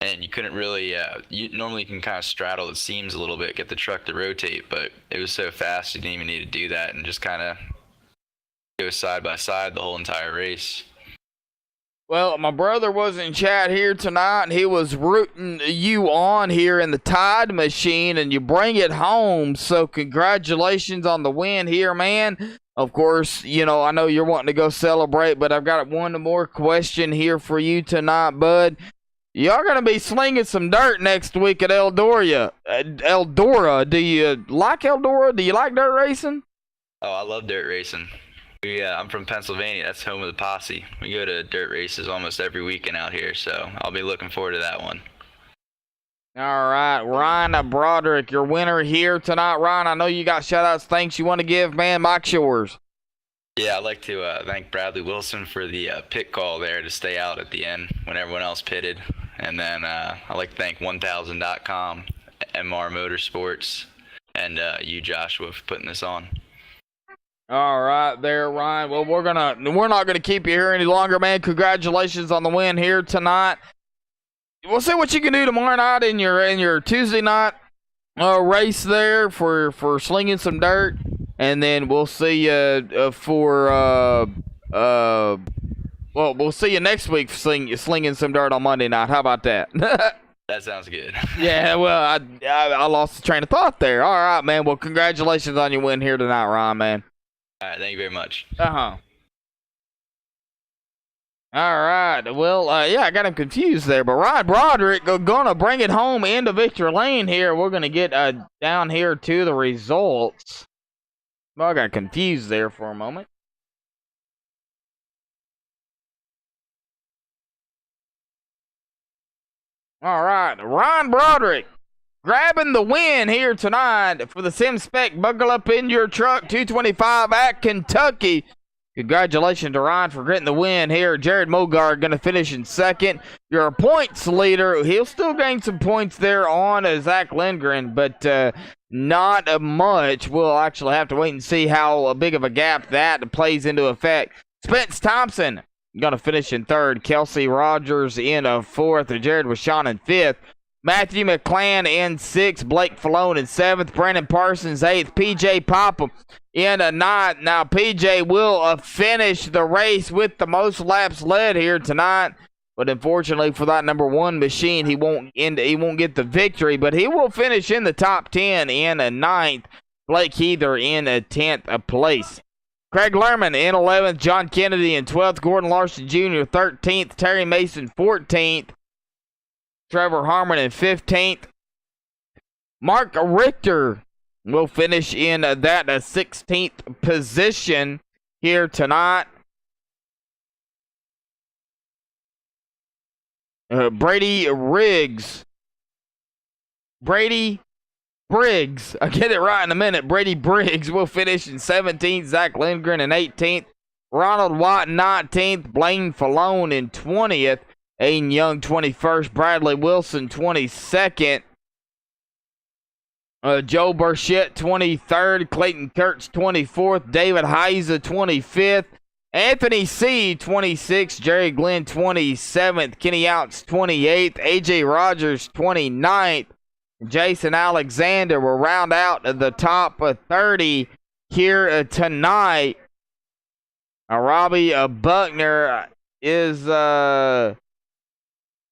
and you couldn't really you normally can kind of straddle the seams a little bit, get the truck to rotate, but it was so fast you didn't even need to do that, and just kind of go side by side the whole entire race. Well, my brother was in chat here tonight, and he was rooting you on here in the Tide Machine, and you bring it home. So congratulations on the win here, man. Of course, I know you're wanting to go celebrate, but I've got one more question here for you tonight, bud. Y'all going to be slinging some dirt next week at Eldora. Do you like Eldora? Do you like dirt racing? Oh, I love dirt racing. I'm from Pennsylvania. That's home of the posse. We go to dirt races almost every weekend out here, so I'll be looking forward to that one. All right, Ryan Broderick, your winner here tonight. Ryan, I know you got shout-outs, thanks you want to give, man. Mike's yours. Yeah, I'd like to thank Bradley Wilson for the pit call there to stay out at the end when everyone else pitted. And then I'd like to thank 1000.com, MR Motorsports, and you, Joshua, for putting this on. All right, there, Ryan. Well, we're not gonna keep you here any longer, man. Congratulations on the win here tonight. We'll see what you can do tomorrow night in your Tuesday night race there for slinging some dirt, and then we'll see you we'll see you next week slinging some dirt on Monday night. How about that? That sounds good. Yeah, well, I lost the train of thought there. All right, man. Well, congratulations on your win here tonight, Ryan, man. All right, thank you very much. All right. Well, yeah, I got him confused there, but Ryan Broderick gonna bring it home into victory lane here. We're gonna get down here to the results. Well, I got confused there for a moment. All right, Ryan Broderick grabbing the win here tonight for the Sim Spec Buckle Up in Your Truck 225 at Kentucky. Congratulations to Ryan for getting the win here. Jared Mogard going to finish in second. Your points leader, he'll still gain some points there on Zach Lindgren, but not much. We'll actually have to wait and see how big of a gap that plays into effect. Spence Thompson going to finish in third. Kelsey Rogers in fourth. Jared Wishon in fifth. Matthew McClan in sixth, Blake Falone in seventh, Brandon Parsons eighth, PJ Popham in ninth. Now PJ will finish the race with the most laps led here tonight, but unfortunately for that number one machine, he won't get the victory, but he will finish in the top 10 in ninth. Blake Heather in 10th place. Craig Lerman in 11th, John Kennedy in 12th, Gordon Larson Jr. 13th, Terry Mason 14th. Trevor Harmon in 15th. Mark Richter will finish in that 16th position here tonight. Brady Briggs, I'll get it right in a minute. Brady Briggs will finish in 17th. Zach Lindgren in 18th. Ronald Watt in 19th. Blaine Falone in 20th. Aiden Young 21st, Bradley Wilson 22nd, Joe Burchett 23rd, Clayton Kurtz 24th, David Heiser 25th, Anthony C 26th, Jerry Glenn 27th, Kenny Outs 28th, AJ Rogers 29th, Jason Alexander will round out the top 30 here tonight. Robbie Buckner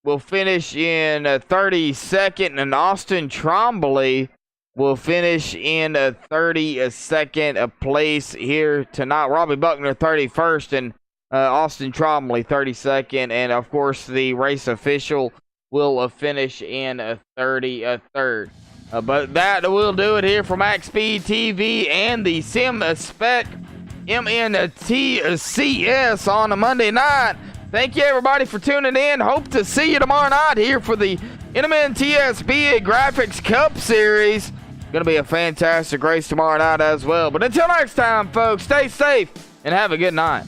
will finish in 32nd, and Austin Trombley will finish in 32nd place here tonight. Robbie Buckner 31st, and Austin Trombley 32nd, and of course the race official will finish in 33rd. But that will do it here for MaxSpeedTV and the Sim Spec MNTCS on a Monday night. Thank you, everybody, for tuning in. Hope to see you tomorrow night here for the NMNTSB Graphics Cup Series. Going to be a fantastic race tomorrow night as well. But until next time, folks, stay safe and have a good night.